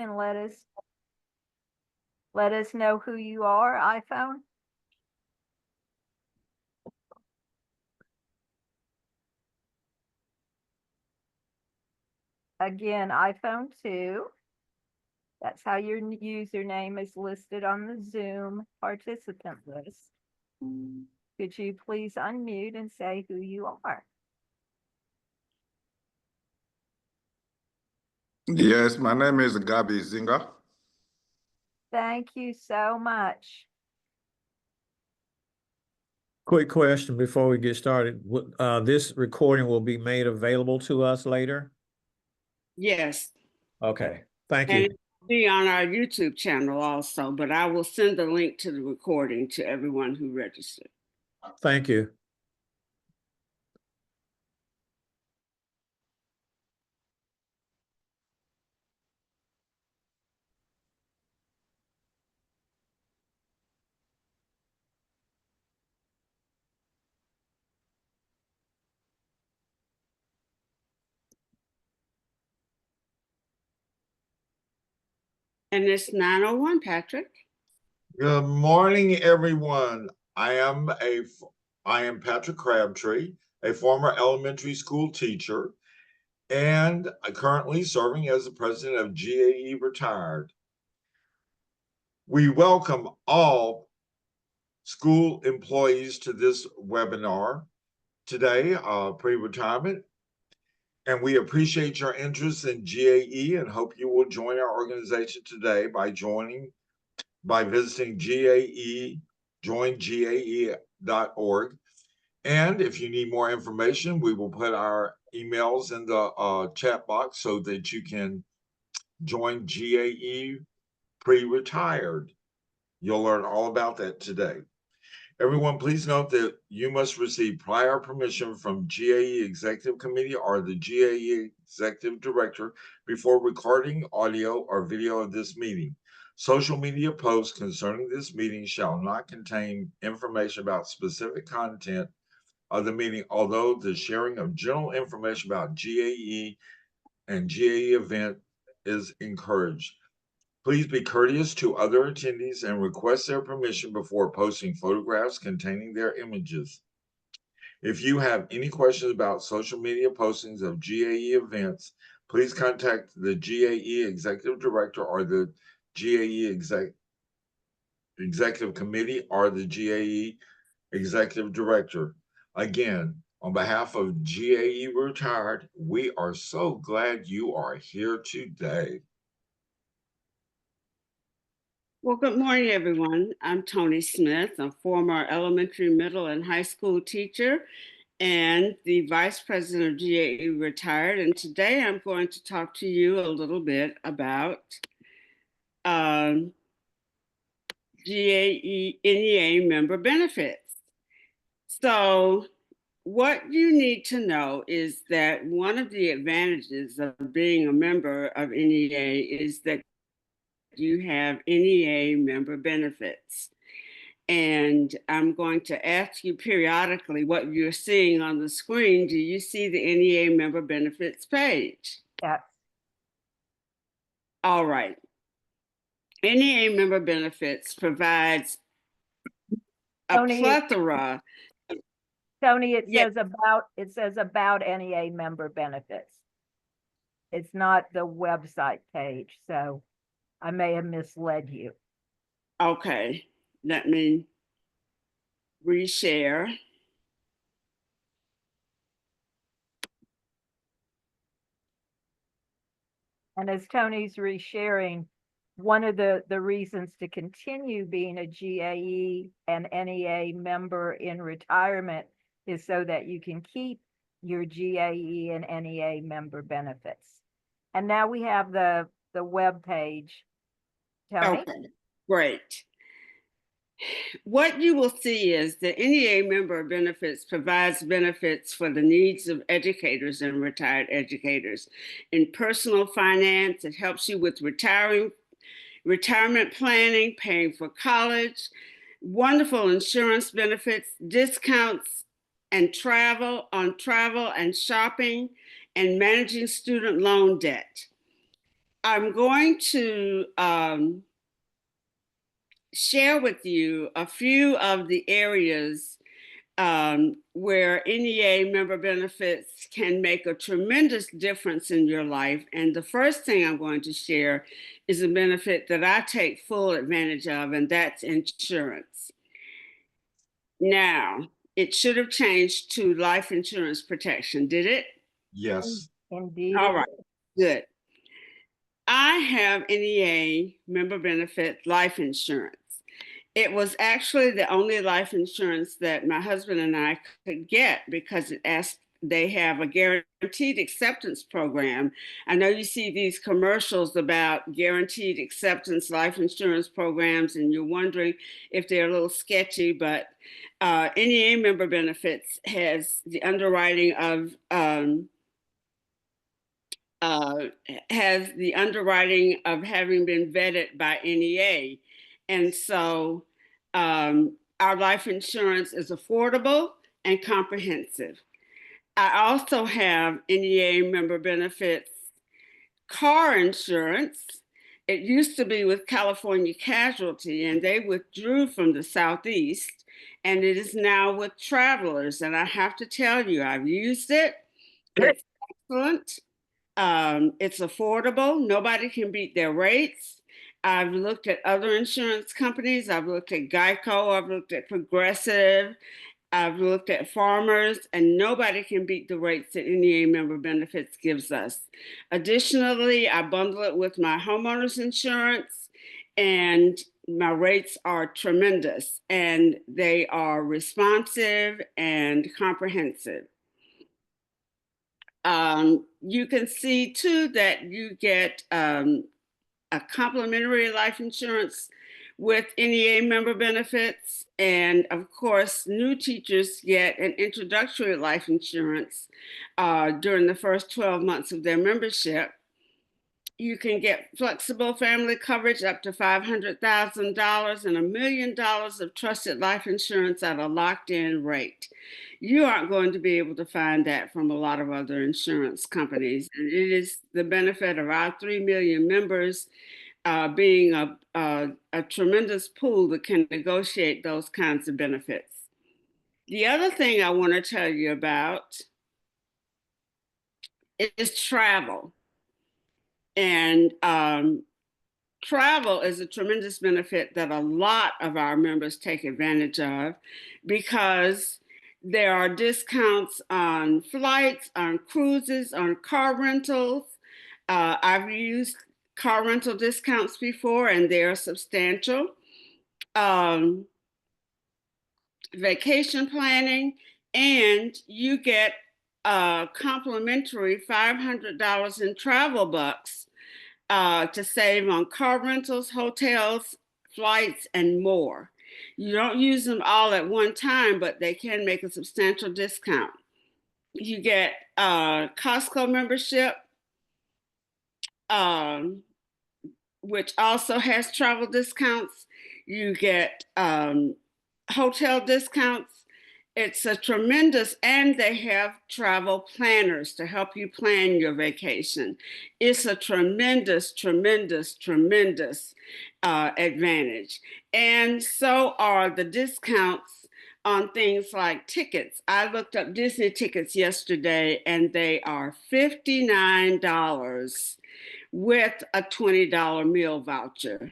and let us know who you are, iPhone. Again, iPhone 2. That's how your username is listed on the Zoom participant list. Could you please unmute and say who you are? Yes, my name is Gabi Zinga. Thank you so much. Quick question before we get started. This recording will be made available to us later? Yes. Okay, thank And you. it will be on our YouTube channel also, but I will send a link to the recording to everyone who registered. Thank you. And it's 9:01, Patrick. Good morning, everyone. I am Patrick Crabtree, a former elementary school teacher, and currently serving as the president of GAE Retired. We welcome all school employees to this webinar today, pre-retirement, and we appreciate your interest in GAE and hope you will join our organization today by visiting joingae.org. And if you need more information, we will put our emails in the chat box so that you can join GAE pre-retired. You'll learn all about that today. Everyone, please note that you must receive prior permission from GAE Executive Committee or the GAE Executive Director before recording audio or video of this meeting. Social media posts concerning this meeting shall not contain information about specific content of the meeting, although the sharing of general information about GAE and GAE event is encouraged. Please be courteous to other attendees and request their permission before posting photographs containing their images. If you have any questions about social media postings of GAE events, please contact the GAE Executive Director or the GAE Executive Committee or the GAE Executive Director. Again, on behalf of GAE Retired, we are so glad you are here today. Well, good morning, everyone. I'm Tony Smith, a former elementary, middle, and high school teacher and the Vice President of GAE Retired. And today I'm going to talk to you a little bit about GAE NEA member benefits. So what you need to know is that one of the advantages of being a member of NEA is that you have NEA member benefits. And I'm going to ask you periodically what you're seeing on the screen. Do you see the NEA member benefits page? Yes. All right. NEA member benefits provides a plethora. Tony, it says about NEA member benefits. It's not the website page, so I may have misled you. Okay, let me reshare. And as Tony's resharing, one of the reasons to continue being a GAE and NEA member in retirement is so that you can keep your GAE and NEA member benefits. And now we have the web page. Tony? Okay, great. What you will see is the NEA member benefits provides benefits for the needs of educators and retired educators. In personal finance, it helps you with retirement planning, paying for college, wonderful insurance benefits, discounts and travel and shopping, and managing student loan debt. I'm going to share with you a few of the areas where NEA member benefits can make a tremendous difference in your life. And the first thing I'm going to share is a benefit that I take full advantage of, and that's insurance. Now, it should have changed to life insurance protection, did it? Yes. Indeed. All it right, good. I have NEA member benefit life insurance. It was actually the only life insurance that my husband and I could get because they have a guaranteed acceptance program. I know you see these commercials about guaranteed acceptance life insurance programs, and you're wondering if they're a little sketchy, but NEA member benefits has the underwriting of having been vetted by NEA. And so our life insurance is affordable and comprehensive. I also have NEA member benefits car insurance. It used to be with California Casualty, and they withdrew from the Southeast, and it is now with Travelers. And I have to tell you, I've used it. It's excellent. It's affordable. Nobody can beat their rates. I've looked at other insurance companies. I've looked at Geico. I've looked at Progressive. I've looked at Farmers, and nobody can beat the rates that NEA member benefits gives us. Additionally, I bundle it with my homeowner's insurance, and my rates are tremendous, and they are responsive and comprehensive. You can see too that you get a complimentary life insurance with NEA member benefits. And of course, new teachers get an introductory life insurance during the first 12 months of their membership. You can get flexible family coverage up to $500,000 and $1 million of trusted life insurance at a locked-in rate. You aren't going to be able to find that from a lot of other insurance companies. And it is the benefit of our 3 million members being a tremendous pool that can negotiate those kinds of benefits. The other thing I want to tell you about is travel. And travel is a tremendous benefit that a lot of our members take advantage of because there are discounts on flights, on cruises, on car rentals. I've used car rental discounts before, and they're substantial. Vacation planning, and you get complimentary $500 in travel bucks to save on car rentals, hotels, flights, and more. You don't use them all at one time, but they can make a substantial discount. You get Costco membership, which also has travel discounts. You get hotel discounts. It's a tremendous, and they have travel planners to help you plan your vacation. It's a tremendous, tremendous, tremendous advantage. And so are the discounts on things like tickets. I looked up Disney tickets yesterday, and they are $59 with a $20 meal voucher.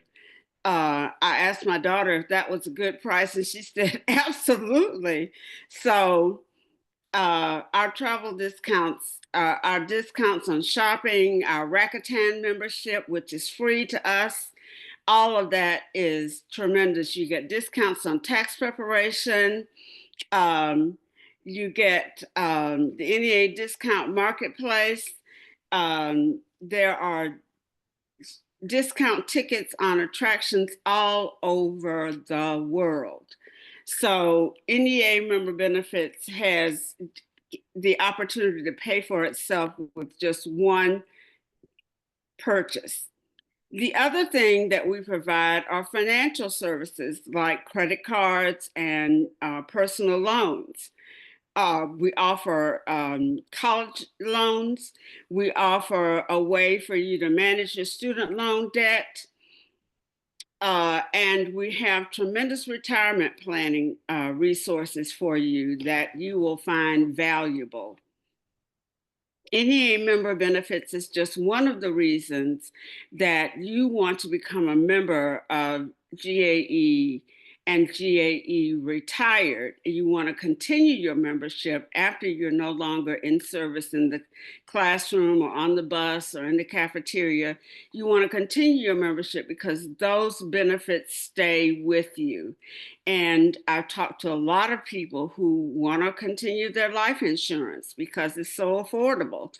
I asked my daughter if that was a good price, and she said, absolutely. So our travel discounts, our discounts on shopping, our Rakuten membership, which is free to us, all of that is tremendous. You get discounts on tax preparation. You get the NEA discount marketplace. There are discount tickets on attractions all over the world. So NEA member benefits has the opportunity to pay for itself with just one purchase. The other thing that we provide are financial services like credit cards and personal loans. We offer college loans. We offer a way for you to manage your student loan debt. And we have tremendous retirement planning resources for you that you will find valuable. NEA member benefits is just one of the reasons that you want to become a member of GAE and GAE retired. You want to continue your membership after you're no longer in service in the classroom or on the bus or in the cafeteria. You want to continue your membership because those benefits stay with you. And I've talked to a lot of people who want to continue their life insurance because it's so affordable.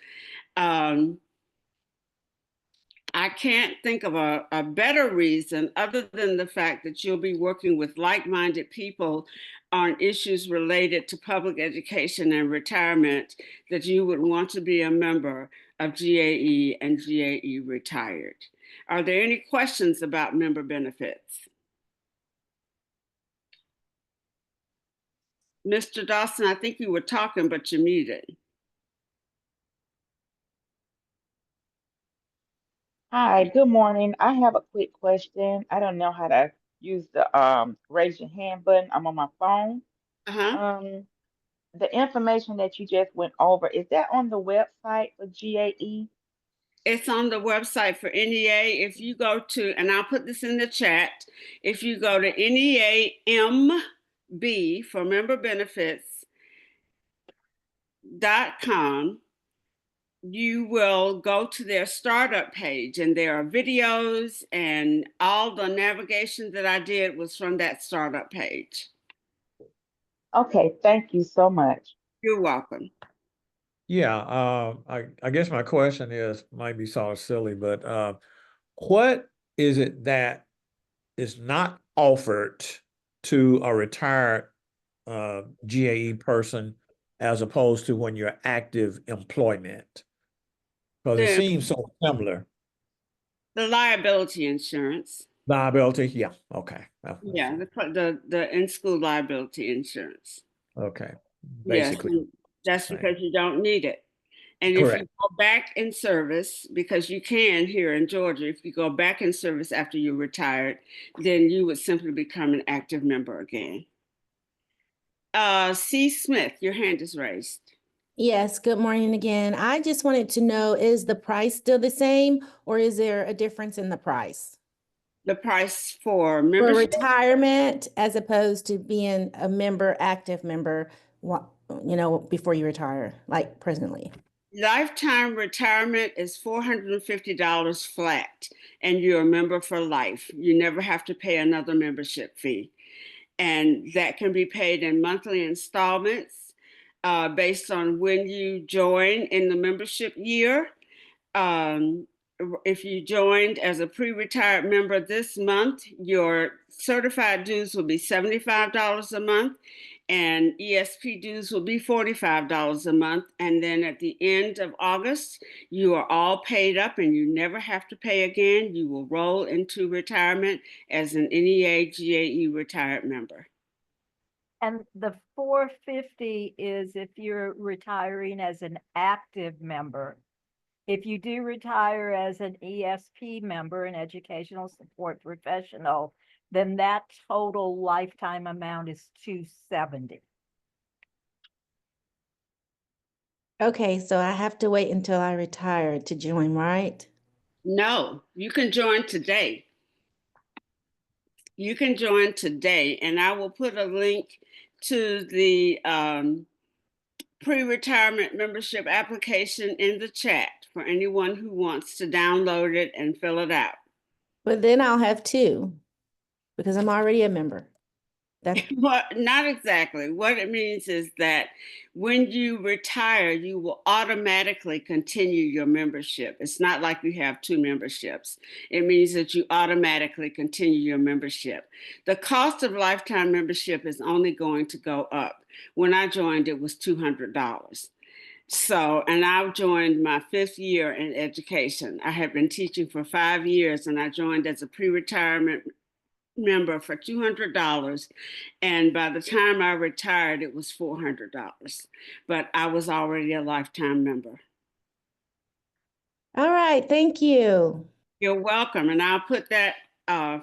I can't think of a better reason other than the fact that you'll be working with like-minded people on issues related to public education and retirement that you would want to be a member of GAE and GAE retired. Are there any questions about member benefits? Mr. Dawson, I think you were talking, but you're muted. Hi, good morning. I have a quick question. I don't know how to use the raise your hand button. I'm on my phone. The information that you just went over, is that on the website for GAE? It's on the website for NEA. If you go to, and I'll put this in the chat, if you go to NEAMB for member benefits.com, you will go to their startup page and there are videos and all the navigation that I did was from that startup page. Okay, thank you so much. You're welcome. Yeah, I guess my question is, might be sort of silly, but what is it that is not offered to a retired GAE person as opposed to when you're active employment? Because it seems so similar. The liability insurance. Liability, yeah, okay. Yeah, the in-school liability insurance. Okay, basically. Yes, that's because you don't need it. And Correct. if you go back in service, because you can here in Georgia, if you go back in service after you're retired, then you would simply become an active member again. C. Smith, your hand is raised. Yes, good morning again. I just wanted to know, is the price still the same or is there a difference in the price? The price for For membership? retirement as opposed to being a member, active member, you know, before you retire, like presently? Lifetime retirement is $450 flat, and you're a member for life. You never have to pay another membership fee. And that can be paid in monthly installments based on when you join in the membership year. If you joined as a pre-retired member this month, your certified dues will be $75 a month and ESP dues will be $45 a month. And then at the end of August, you are all paid up and you never have to pay again. You will roll into retirement as an NEA GAE retired member. And the 450 is if you're retiring as an active member. If you do retire as an ESP member, an educational support professional, then that total lifetime amount is $270. Okay, so I have to wait until I retire to join, right? No, you can join today. You can join today, and I will put a link to the pre-retirement membership application in the chat for anyone who wants to download it and fill it out. But then I'll have two because I'm already a member. Well, not exactly. What it means is that when you retire, you will automatically continue your membership. It's not like you have two memberships. It means that you automatically continue your membership. The cost of lifetime membership is only going to go up. When I joined, it was $200. So, and I've joined my 5th year in education. I have been teaching for 5 years and I joined as a pre-retirement member for $200. And by the time I retired, it was $400. But I was already a lifetime member. All right, thank you. You're welcome. And I'll put that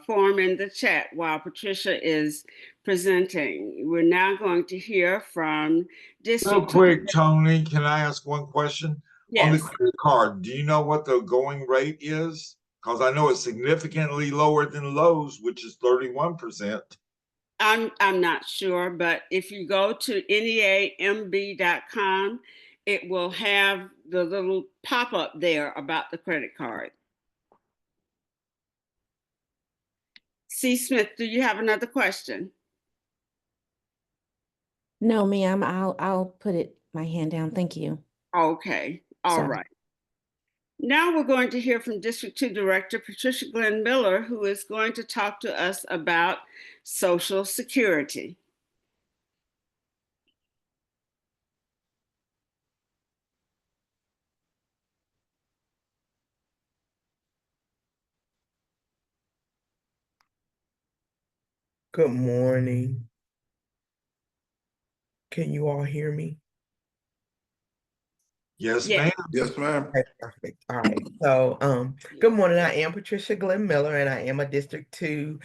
form in the chat while Patricia is presenting. We're now going to hear from Real District. quick, Tony, can I ask one question? On the Yes. credit card, do you know what the going rate is? Because I know it's significantly lower than Lowe's, which is 31%. I'm not sure, but if you go to neamb.com, it will have the little pop-up there about the credit card. C. Smith, do you have another question? No, ma'am, I'll put my hand down. Thank you. Okay, all Sorry. right. Now we're going to hear from District 2 Director Patricia Glenn Miller, who is going to talk to us about Social Security. Good morning. Can you all hear me? Yes, Yeah. ma'am. Yes, ma'am. Okay, perfect. All right. So, good morning. I am Patricia Glenn Miller, and I am a District 2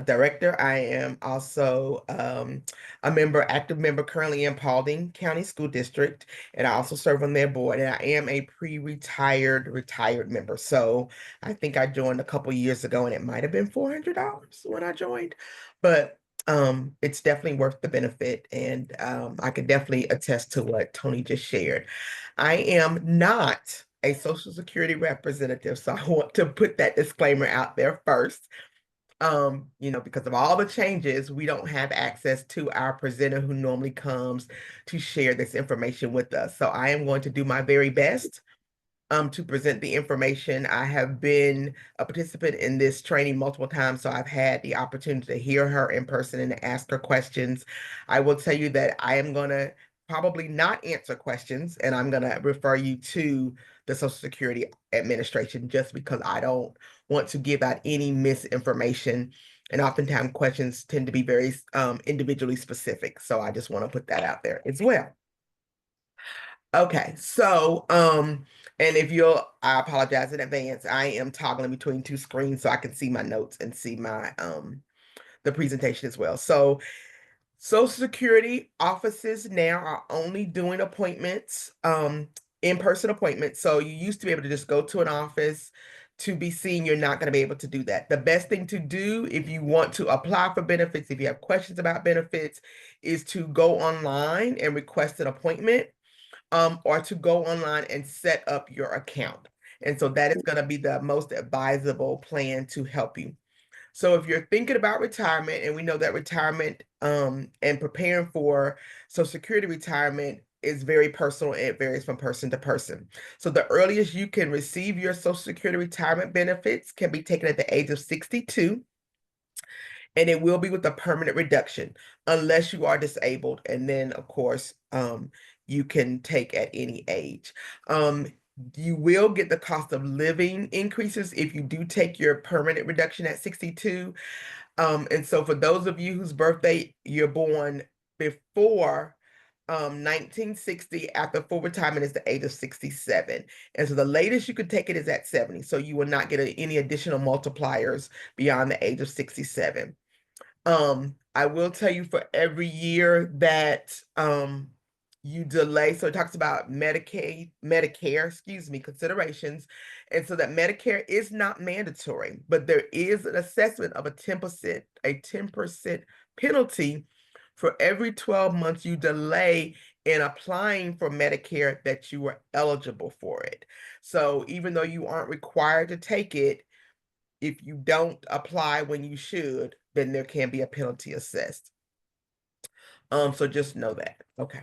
director. I am also a member, active member currently in Paulding County School District, and I also serve on their board, and I am a retired member. So I think I joined a couple years ago, and it might have been $400 when I joined, but it's definitely worth the benefit, and I could definitely attest to what Tony just shared. I am not a Social Security representative, so I want to put that disclaimer out there first. Because of all the changes, we don't have access to our presenter who normally comes to share this information with us. So I am going to do my very best to present the information. I have been a participant in this training multiple times, so I've had the opportunity to hear her in person and to ask her questions. I will tell you that I am going to probably not answer questions, and I'm going to refer you to the Social Security Administration just because I don't want to give out any misinformation. And oftentimes questions tend to be very individually specific. So I just want to put that out there as well. Okay, so and I apologize in advance. I am toggling between two screens so I can see my notes and see my the presentation as well. So Social Security offices now are only doing appointments, in-person appointments. So you used to be able to just go to an office to be seen. You're not going to be able to do that. The best thing to do if you want to apply for benefits, if you have questions about benefits, is to go online and request an appointment, or to go online and set up your account. And so that is going to be the most advisable plan to help you. So if you're thinking about retirement, and we know that retirement and preparing for Social Security retirement is very personal, and it varies from person to person. So the earliest you can receive your Social Security retirement benefits can be taken at the age of 62. And it will be with a permanent reduction unless you are disabled. And then, of course, you can take at any age. You will get the cost of living increases if you do take your permanent reduction at 62. And so for those of you whose birthday you're born before 1960, after full retirement is the age of 67. And so the latest you could take it is at 70. So you will not get any additional multipliers beyond the age of 67. I will tell you for every year that you delay, so it talks about Medicare, considerations. And so that Medicare is not mandatory, but there is an assessment of a 10% penalty for every 12 months you delay in applying for Medicare that you were eligible for it. So even though you aren't required to take it, if you don't apply when you should, then there can be a penalty assessed. So just know that. Okay.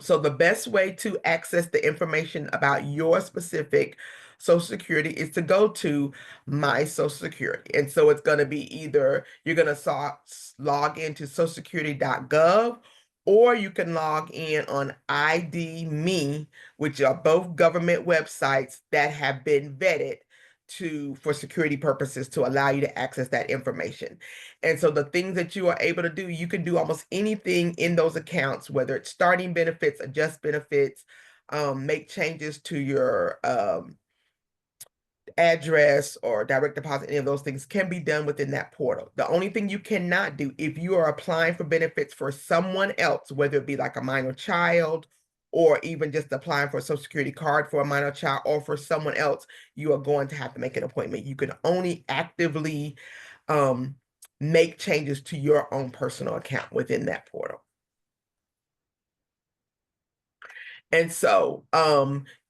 So the best way to access the information about your specific Social Security is to go to My Social Security. And so it's going to be either you're going to log into socialsecurity.gov, or you can log in on ID.me, which are both government websites that have been vetted for security purposes to allow you to access that information. And so the things that you are able to do, you can do almost anything in those accounts, whether it's starting benefits, adjust benefits, make changes to your address or direct deposit, any of those things can be done within that portal. The only thing you cannot do if you are applying for benefits for someone else, whether it be like a minor child or even just applying for a Social Security card for a minor child or for someone else, you are going to have to make an appointment. You can only actively make changes to your own personal account within that portal. And so,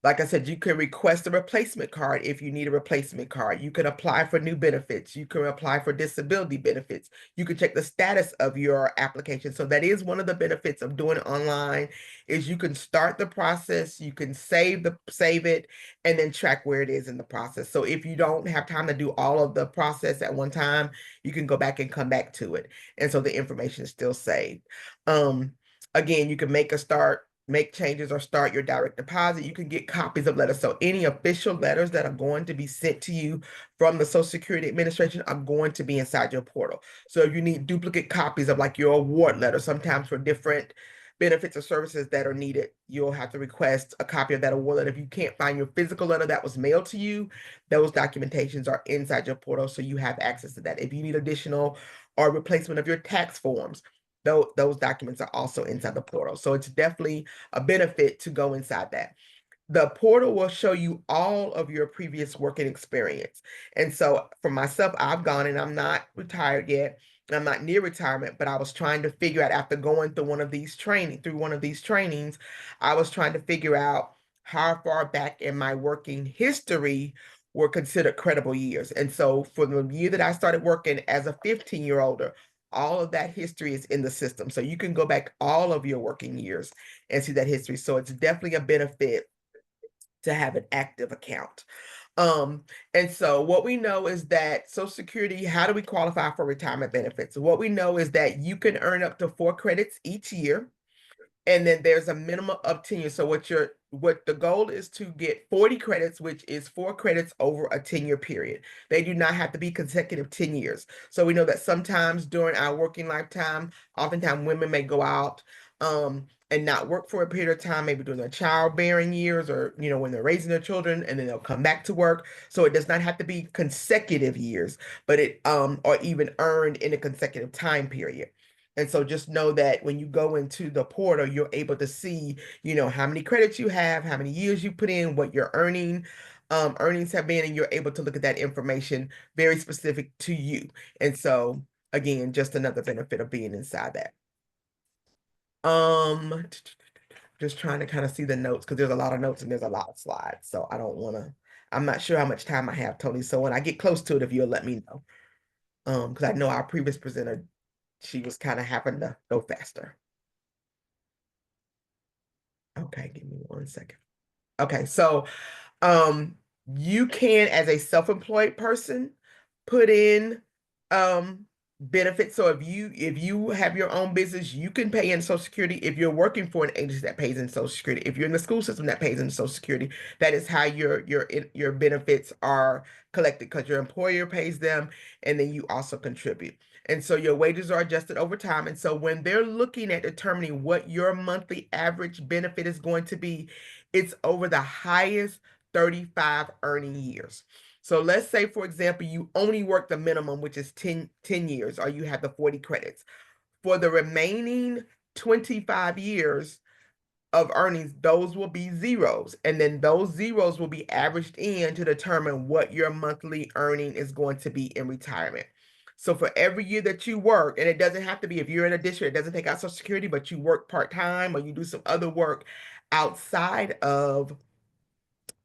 like I said, you can request a replacement card if you need a replacement card. You can apply for new benefits. You can apply for disability benefits. You can check the status of your application. So that is one of the benefits of doing it online is you can start the process, you can save it, and then track where it is in the process. So if you don't have time to do all of the process at one time, you can go back and come back to it. And so the information is still saved. Again, you can make changes or start your direct deposit. You can get copies of letters. So any official letters that are going to be sent to you from the Social Security Administration are going to be inside your portal. So if you need duplicate copies of like your award letter, sometimes for different benefits or services that are needed, you'll have to request a copy of that award letter. If you can't find your physical letter that was mailed to you, those documentations are inside your portal, so you have access to that. If you need additional or replacement of your tax forms, those documents are also inside the portal. So it's definitely a benefit to go inside that. The portal will show you all of your previous working experience. And so for myself, I've gone and I'm not retired yet. I'm not near retirement, but I was trying to figure out after going through one of these trainings, I was trying to figure out how far back in my working history were considered credible years. And so for the year that I started working as a 15-year-old, all of that history is in the system. So you can go back all of your working years and see that history. So it's definitely a benefit to have an active account. And so what we know is that Social Security, how do we qualify for retirement benefits? What we know is that you can earn up to 4 credits each year. And then there's a minimum of 10 years. So what the goal is to get 40 credits, which is 4 credits over a 10-year period. They do not have to be consecutive 10 years. So we know that sometimes during our working lifetime, oftentimes women may go out and not work for a period of time, maybe during their childbearing years or, when they're raising their children, and then they'll come back to work. So it does not have to be consecutive years, but it or even earned in a consecutive time period. And so just know that when you go into the portal, you're able to see, how many credits you have, how many years you put in, what your earnings have been, and you're able to look at that information very specific to you. And so again, just another benefit of being inside that. Just trying to kind of see the notes because there's a lot of notes and there's a lot of slides. So I'm not sure how much time I have, Tony. So when I get close to it, if you'll let me know. Because I know our previous presenter, she was kind of having to go faster. Okay, give me 1 second. Okay, so you can, as a self-employed person, put in benefits. So if you have your own business, you can pay in Social Security. If you're working for an agency that pays in Social Security, if you're in the school system that pays in Social Security, that is how your benefits are collected because your employer pays them and then you also contribute. And so your wages are adjusted over time. And so when they're looking at determining what your monthly average benefit is going to be, it's over the highest 35 earning years. So let's say, for example, you only work the minimum, which is 10 years, or you have the 40 credits. For the remaining 25 years of earnings, those will be zeros. And then those zeros will be averaged in to determine what your monthly earning is going to be in retirement. So for every year that you work, and it doesn't have to be, if you're in a district, it doesn't take out Social Security, but you work part-time or you do some other work outside of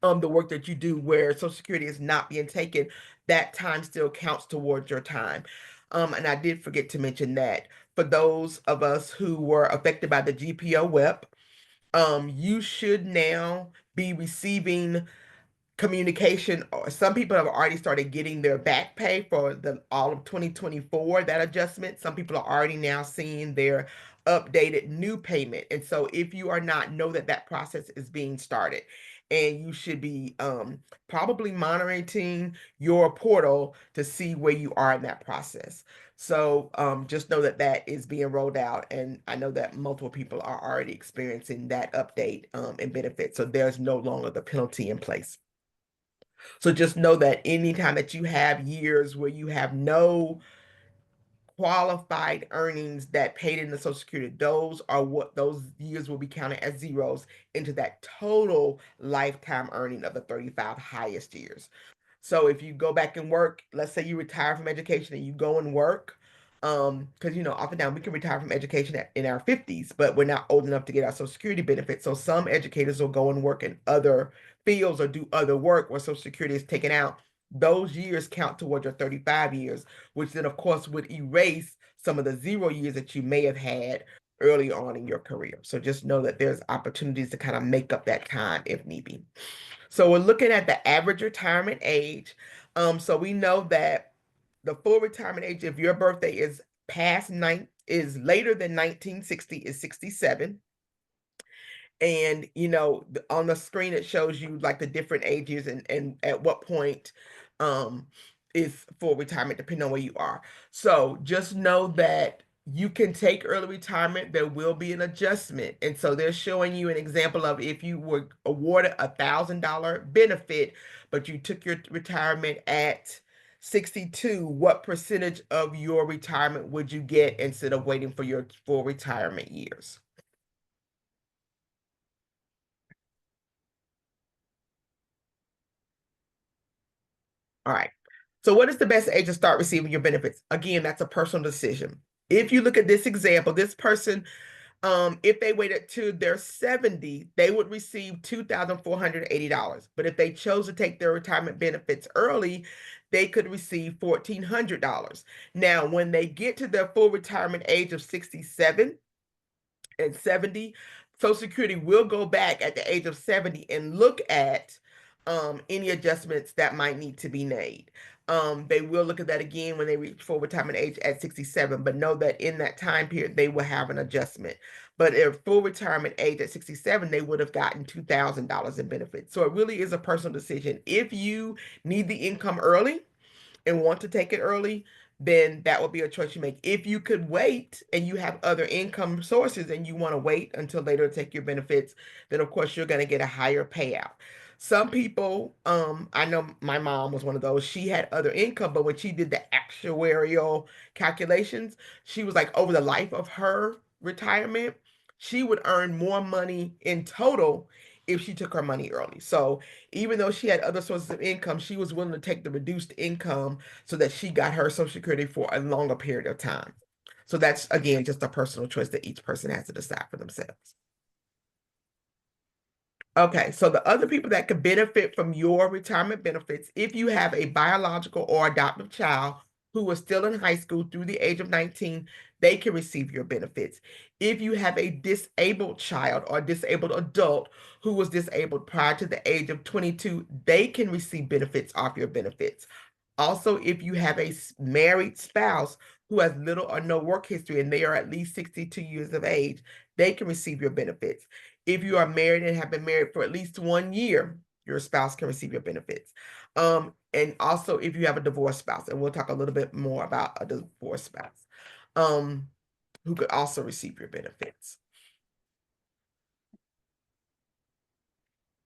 the work that you do where Social Security is not being taken, that time still counts towards your time. And I did forget to mention that for those of us who were affected by the GPO WEP, you should now be receiving communication, or some people have already started getting their back pay for all of 2024, that adjustment. Some people are already now seeing their updated new payment. And so if you are not, know that process is being started. and you should be probably monitoring your portal to see where you are in that process. So just know that that is being rolled out, and I know that multiple people are already experiencing that update and benefit. So there's no longer the penalty in place. So just know that anytime that you have years where you have no qualified earnings that paid into Social Security, those are what those years will be counted as zeros into that total lifetime earning of the 35 highest years. So if you go back and work, let's say you retire from education and you go and work, because oftentimes we can retire from education in our 50s, but we're not old enough to get our Social Security benefits. So some educators will go and work in other fields or do other work where Social Security is taken out. Those years count towards your 35 years, which then of course would erase some of the 0 years that you may have had early on in your career. So just know that there's opportunities to kind of make up that time if need be. So we're looking at the average retirement age. So we know that the full retirement age, if your birthday is is later than 1960, is 67. And on the screen it shows you like the different ages and at what point is full retirement depending on where you are. So just know that you can take early retirement, there will be an adjustment. And so they're showing you an example of if you were awarded $1,000 benefit, but you took your retirement at 62, what percentage of your retirement would you get instead of waiting for your full retirement years? All right. So what is the best age to start receiving your benefits? Again, that's a personal decision. If you look at this example, this person, if they waited to their 70, they would receive $2,480. But if they chose to take their retirement benefits early, they could receive $1,400. Now, when they get to their full retirement age of 67 and 70, Social Security will go back at the age of 70 and look at any adjustments that might need to be made. They will look at that again when they reach full retirement age at 67, but know that in that time period, they will have an adjustment. But at full retirement age at 67, they would have gotten $2,000 in benefits. So it really is a personal decision. If you need the income early and want to take it early, then that would be a choice you make. If you could wait and you have other income sources and you want to wait until later to take your benefits, then of course you're going to get a higher payout. Some people, I know my mom was one of those, she had other income, but when she did the actuarial calculations, she was like over the life of her retirement, she would earn more money in total if she took her money early. So even though she had other sources of income, she was willing to take the reduced income so that she got her Social Security for a longer period of time. So that's, again, just a personal choice that each person has to decide for themselves. Okay, so the other people that could benefit from your retirement benefits, if you have a biological or adoptive child who is still in high school through the age of 19, they can receive your benefits. If you have a disabled child or disabled adult who was disabled prior to the age of 22, they can receive benefits off your benefits. Also, if you have a married spouse who has little or no work history and they are at least 62 years of age, they can receive your benefits. If you are married and have been married for at least 1 year, your spouse can receive your benefits. And also if you have a divorced spouse, and we'll talk a little bit more about a divorced spouse, who could also receive your benefits.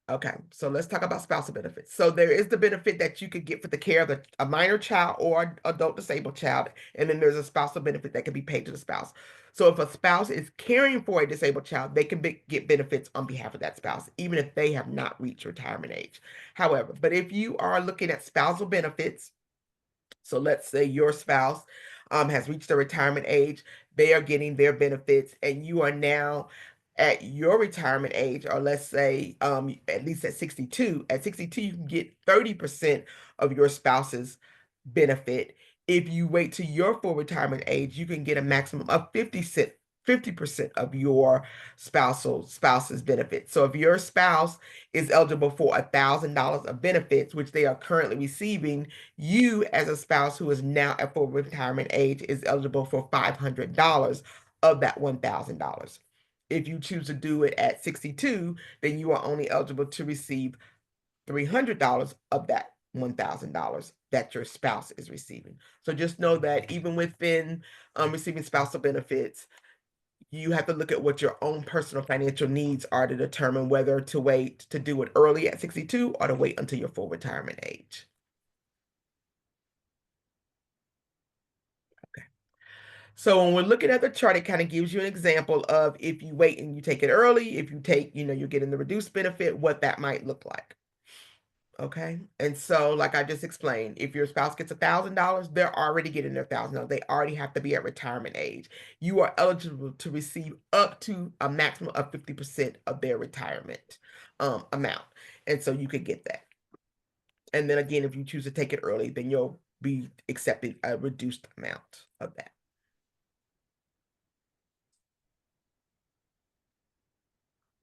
Okay, so let's talk about spousal benefits. So there is the benefit that you could get for the care of a minor child or adult disabled child, and then there's a spousal benefit that can be paid to the spouse. So if a spouse is caring for a disabled child, they can get benefits on behalf of that spouse, even if they have not reached retirement age. However, but if you are looking at spousal benefits, so let's say your spouse has reached the retirement age, they are getting their benefits, and you are now at your retirement age, or let's say at least at 62. At 62, you can get 30% of your spouse's benefit. If you wait to your full retirement age, you can get a maximum of 50% of your spouse's benefits. So if your spouse is eligible for $1,000 of benefits, which they are currently receiving, you as a spouse who is now at full retirement age is eligible for $500 of that $1,000. If you choose to do it at 62, then you are only eligible to receive $300 of that $1,000 that your spouse is receiving. So just know that even within receiving spousal benefits, you have to look at what your own personal financial needs are to determine whether to wait to do it early at 62 or to wait until your full retirement age. Okay. So when we're looking at the chart, it kind of gives you an example of if you wait and you take it early, if you take, you're getting the reduced benefit, what that might look like. Okay. And so, like I just explained, if your spouse gets $1,000, they're already getting their $1,000. They already have to be at retirement age. You are eligible to receive up to a maximum of 50% of their retirement amount. And so you could get that. And then again, if you choose to take it early, then you'll be accepting a reduced amount of that.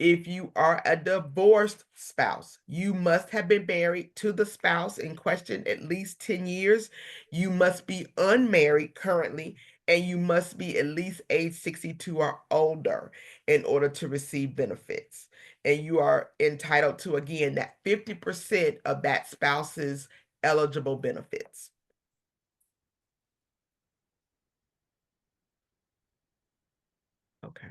If you are a divorced spouse, you must have been married to the spouse in question at least 10 years. You must be unmarried currently, and you must be at least age 62 or older in order to receive benefits. And you are entitled to, again, that 50% of that spouse's eligible benefits. Okay.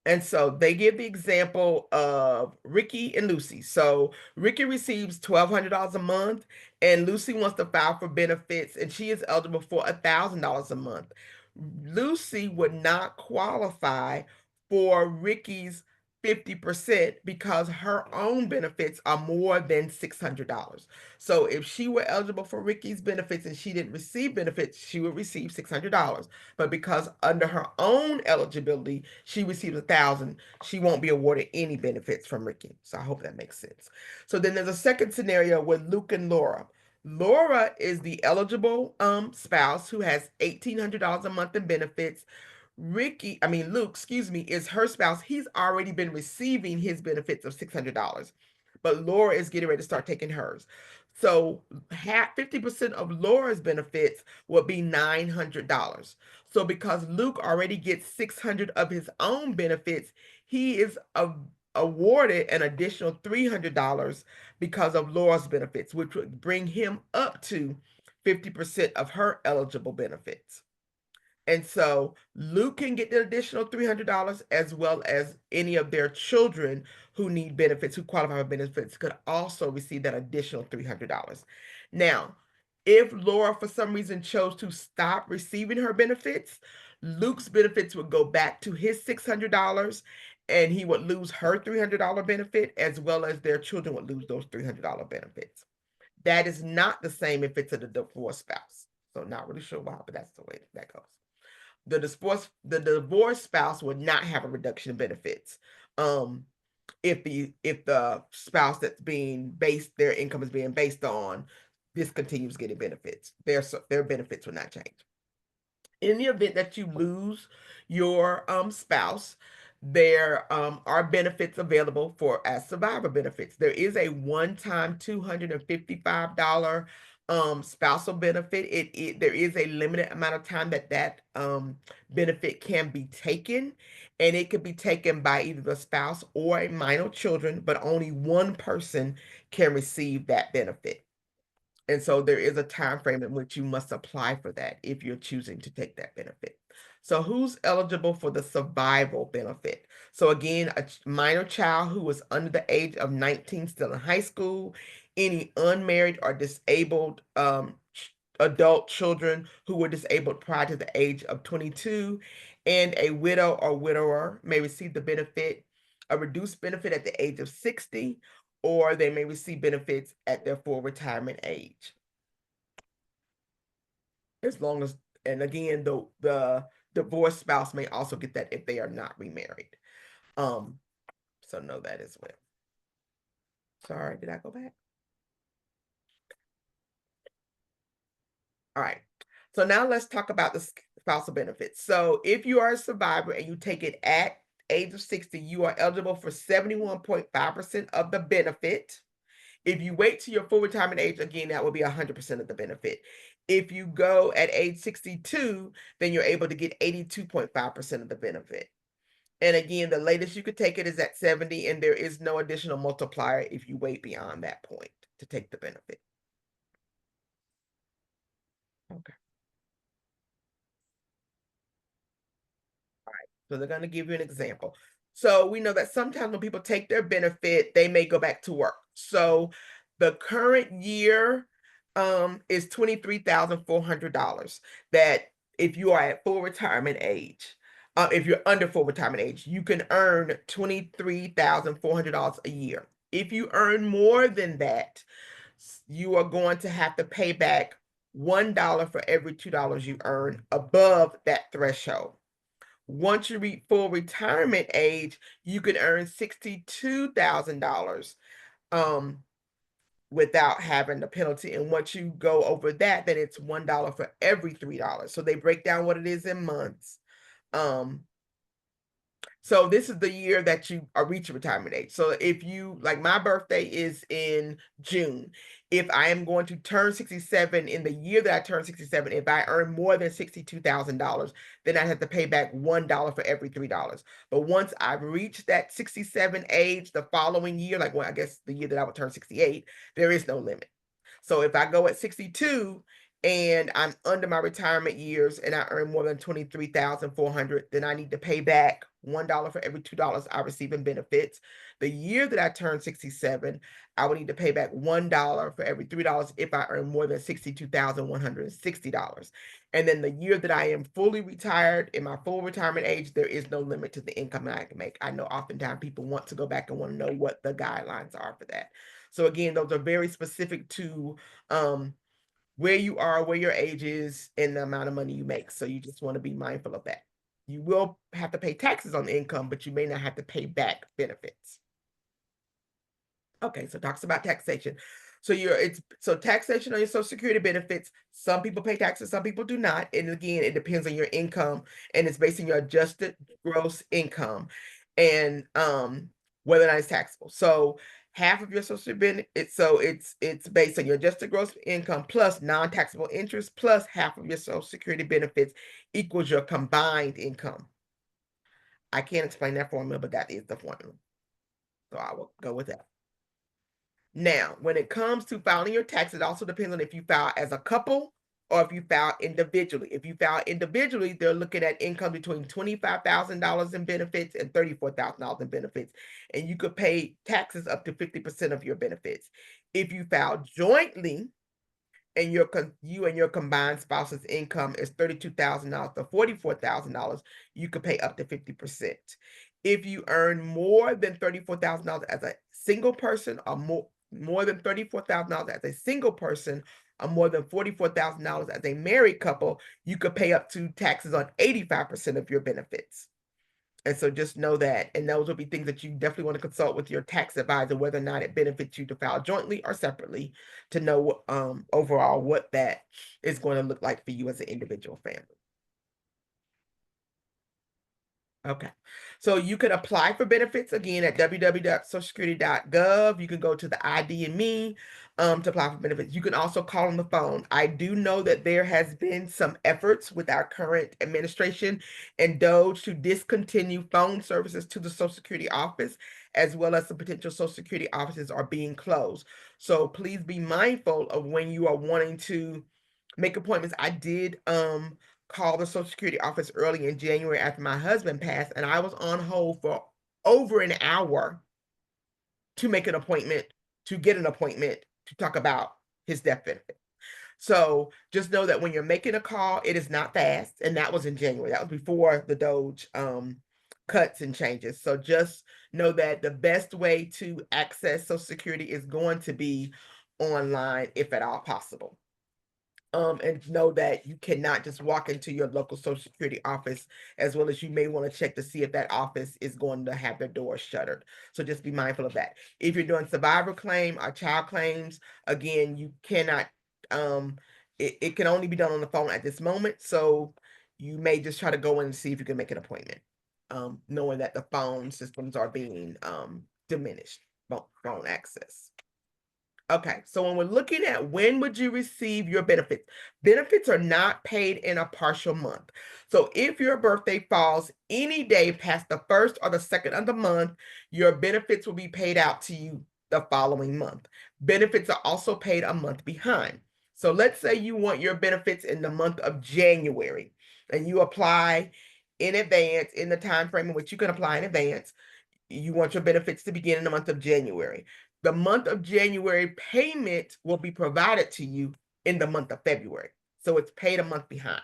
And so they give the example of Ricky and Lucy. So Ricky receives $1,200 a month, and Lucy wants to file for benefits, and she is eligible for $1,000 a month. Lucy would not qualify for Ricky's 50% because her own benefits are more than $600. So if she were eligible for Ricky's benefits and she didn't receive benefits, she would receive $600. But because under her own eligibility, she receives $1,000, she won't be awarded any benefits from Ricky. So I hope that makes sense. So then there's a second scenario with Luke and Laura. Laura is the eligible spouse who has $1,800 a month in benefits. Luke, is her spouse. He's already been receiving his benefits of $600, but Laura is getting ready to start taking hers. So 50% of Laura's benefits will be $900. So because Luke already gets $600 of his own benefits, he is awarded an additional $300 because of Laura's benefits, which would bring him up to 50% of her eligible benefits. And so Luke can get the additional $300, as well as any of their children who need benefits, who qualify for benefits, could also receive that additional $300. Now, if Laura for some reason chose to stop receiving her benefits, Luke's benefits would go back to his $600, and he would lose her $300 benefit, as well as their children would lose those $300 benefits. That is not the same if it's a divorced spouse. So not really sure why, but that's the way that goes. The divorced spouse would not have a reduction in benefits if the spouse that's being based, their income is being based on, discontinues getting benefits. Their benefits will not change. In the event that you lose your spouse, there are benefits available as survivor benefits. There is a one-time $255 spousal benefit. There is a limited amount of time that benefit can be taken, and it could be taken by either the spouse or a minor children, but only one person can receive that benefit. And so there is a time frame in which you must apply for that if you're choosing to take that benefit. So who's eligible for the survival benefit? So again, a minor child who is under the age of 19, still in high school, any unmarried or disabled adult children who were disabled prior to the age of 22, and a widow or widower may receive the benefit, a reduced benefit at the age of 60, or they may receive benefits at their full retirement age. As long as, and again, the divorced spouse may also get that if they are not remarried. So know that as well. Sorry, did I go back? All right. So now let's talk about the spousal benefits. So if you are a survivor and you take it at age of 60, you are eligible for 71.5% of the benefit. If you wait to your full retirement age, again, that will be 100% of the benefit. If you go at age 62, then you're able to get 82.5% of the benefit. And again, the latest you could take it is at 70, and there is no additional multiplier if you wait beyond that point to take the benefit. Okay. All right, so they're going to give you an example. So we know that sometimes when people take their benefit, they may go back to work. So the current year is $23,400 that if you are at full retirement age, if you're under full retirement age, you can earn $23,400 a year. If you earn more than that, you are going to have to pay back $1 for every $2 you earn above that threshold. Once you reach full retirement age, you can earn $62,000 without having the penalty. And once you go over that, then it's $1 for every $3. So they break down what it is in months. So this is the year that you are reaching retirement age. So if you, like my birthday is in June. If I am going to turn 67 in the year that I turn 67, if I earn more than $62,000, then I have to pay back $1 for every $3. But once I reach that 67 age, the following year, like well, I guess the year that I would turn 68, there is no limit. So if I go at 62 and I'm under my retirement years and I earn more than $23,400, then I need to pay back $1 for every $2 I receive in benefits. The year that I turn 67, I would need to pay back $1 for every $3 if I earn more than $62,160. And then the year that I am fully retired, in my full retirement age, there is no limit to the income that I can make. I know oftentimes people want to go back and want to know what the guidelines are for that. So again, those are very specific to where you are, where your age is, and the amount of money you make. So you just want to be mindful of that. You will have to pay taxes on the income, but you may not have to pay back benefits. Okay, so it talks about taxation. So taxation on your Social Security benefits. Some people pay taxes, some people do not. And again, it depends on your income, and it's based on your adjusted gross income and whether or not it's taxable. So half of your Social Security benefits, so it's based on your adjusted gross income plus non-taxable interest plus half of your Social Security benefits equals your combined income. I can't explain that formula, but that is the formula. So I will go with that. Now, when it comes to filing your taxes, it also depends on if you file as a couple or if you file individually. If you file individually, they're looking at income between $25,000 in benefits and $34,000 in benefits. And you could pay taxes up to 50% of your benefits. If you file jointly and you and your combined spouse's income is $32,000 to $44,000, you could pay up to 50%. If you earn more than $34,000 as a single person or more than $34,000 as a single person or more than $44,000 as a married couple, you could pay up to taxes on 85% of your benefits. And so just know that, and those will be things that you definitely want to consult with your tax advisor, whether or not it benefits you to file jointly or separately, to know overall what that is going to look like for you as an individual family. Okay, so you can apply for benefits again at www.socialsecurity.gov. You can go to the ID and Me to apply for benefits. You can also call on the phone. I do know that there has been some efforts with our current administration and DOGE to discontinue phone services to the Social Security office, as well as some potential Social Security offices are being closed. So please be mindful of when you are wanting to make appointments. I did called the Social Security office early in January after my husband passed, and I was on hold for over an hour to make an appointment, to get an appointment to talk about his death benefit. So just know that when you're making a call, it is not fast, and that was in January. That was before the DOGE cuts and changes. So just know that the best way to access Social Security is going to be online, if at all possible. And know that you cannot just walk into your local Social Security office, as well as you may want to check to see if that office is going to have their doors shuttered. So just be mindful of that. If you're doing survivor claim or child claims, again, you cannot, it can only be done on the phone at this moment. So you may just try to go in and see if you can make an appointment, knowing that the phone systems are being diminished, phone access. Okay, so when we're looking at when would you receive your benefits, benefits are not paid in a partial month. So if your birthday falls any day past the first or the second of the month, your benefits will be paid out to you the following month. Benefits are also paid a month behind. So let's say you want your benefits in the month of January and you apply in advance in the time frame in which you can apply in advance. You want your benefits to begin in the month of January. The month of January payment will be provided to you in the month of February. So it's paid a month behind.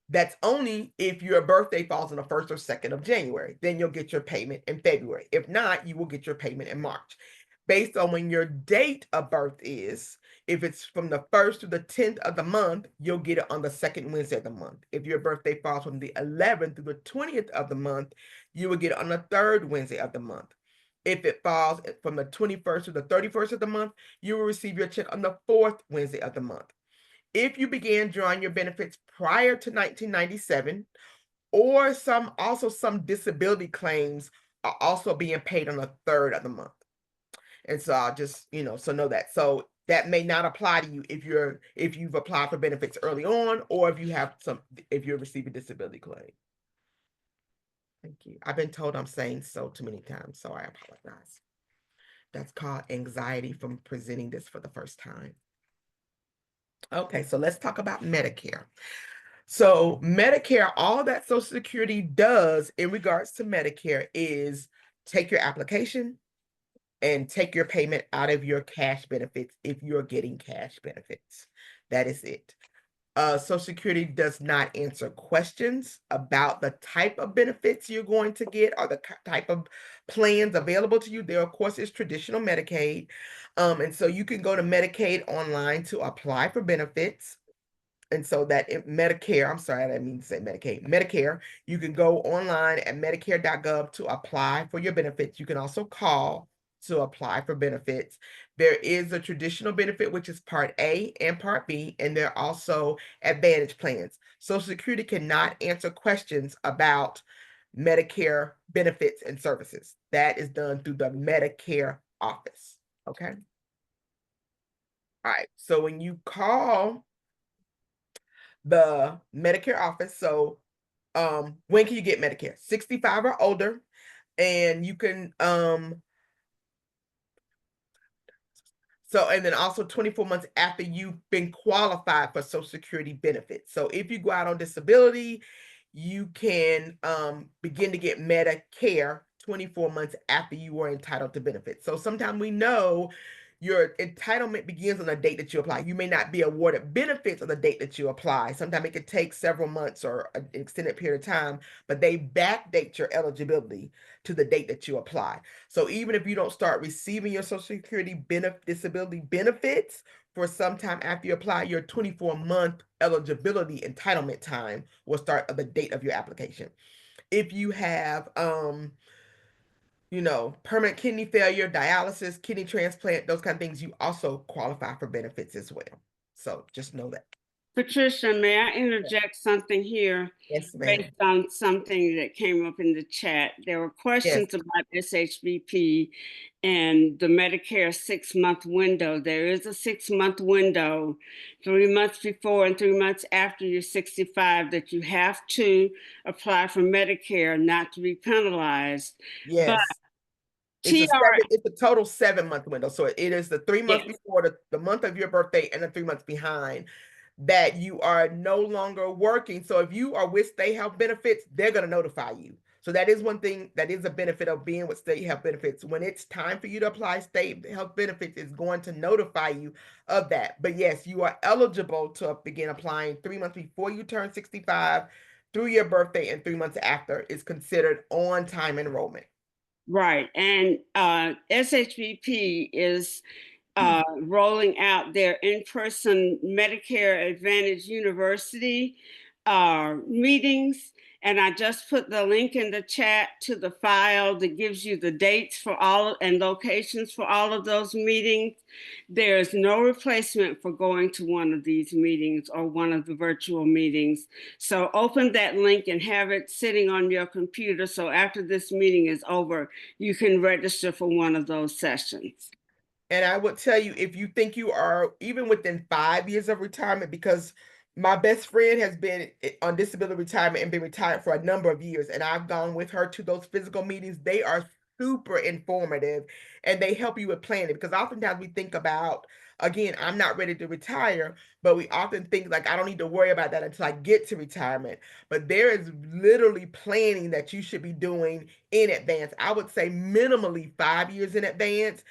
That's only if your birthday falls on the 1st or 2nd of January, then you'll get your payment in February. If not, you will get your payment in March. Based on when your date of birth is, if it's from the 1st to the 10th of the month, you'll get it on the 2nd Wednesday of the month. If your birthday falls from the 11th to the 20th of the month, you will get it on the 3rd Wednesday of the month. If it falls from the 21st to the 31st of the month, you will receive your check on the 4th Wednesday of the month. If you began drawing your benefits prior to 1997, or some disability claims are also being paid on the 3rd of the month. And so I'll just, so know that. So that may not apply to you if you've applied for benefits early on, or if you're receiving disability claim. Thank you. I've been told I'm saying so too many times, so I apologize. That's called anxiety from presenting this for the first time. Okay, so let's talk about Medicare. So Medicare, all that Social Security does in regards to Medicare is take your application and take your payment out of your cash benefits if you're getting cash benefits. That is it. Social Security does not answer questions about the type of benefits you're going to get or the type of plans available to you. There, of course, is traditional Medicaid. And so you can go to Medicaid online to apply for benefits. And so that Medicare, I'm sorry, I didn't mean to say Medicaid, Medicare, you can go online at medicare.gov to apply for your benefits. You can also call to apply for benefits. There is a traditional benefit, which is Part A and Part B, and there are also Advantage plans. Social Security cannot answer questions about Medicare benefits and services. That is done through the Medicare office, okay? All right, so when you call the Medicare office, so when can you get Medicare? 65 or older, and you can and then also 24 months after you've been qualified for Social Security benefits. So if you go out on disability, you can begin to get Medicare 24 months after you are entitled to benefits. So sometimes we know your entitlement begins on the date that you apply. You may not be awarded benefits on the date that you apply. Sometimes it could take several months or an extended period of time, but they backdate your eligibility to the date that you apply. So even if you don't start receiving your Social Security disability benefits for some time after you apply, your 24-month eligibility entitlement time will start at the date of your application. If you have permanent kidney failure, dialysis, kidney transplant, those kind of things, you also qualify for benefits as well. So just know that. Patricia, may I interject something here? Yes, ma'am. Based on something that came up in the chat. There were questions about SHBP and the Medicare 6-month window. There is a 6-month window, 3 months before and 3 months after you're 65, that you have to apply for Medicare not to be penalized. Yes. But it's a total 7-month window. So it is the 3 months before the month of your birthday and the 3 months behind that you are no longer working. So if you are with state health benefits, they're going to notify you. So that is one thing that is a benefit of being with state health benefits. When it's time for you to apply state health benefits, it's going to notify you of that. But yes, you are eligible to begin applying 3 months before you turn 65 through your birthday, and 3 months after is considered on-time enrollment. Right. And SHBP is rolling out their in-person Medicare Advantage University meetings. And I just put the link in the chat to the file that gives you the dates for all and locations for all of those meetings. There is no replacement for going to one of these meetings or one of the virtual meetings. So open that link and have it sitting on your computer. So after this meeting is over, you can register for one of those sessions. And I would tell you, if you think you are even within 5 years of retirement, because my best friend has been on disability retirement and been retired for a number of years, and I've gone with her to those physical meetings. They are super informative and they help you with planning, because oftentimes we think about, again, I'm not ready to retire, but we often think like, I don't need to worry about that until I get to retirement. But there is literally planning that you should be doing in advance. I would say minimally 5 years in advance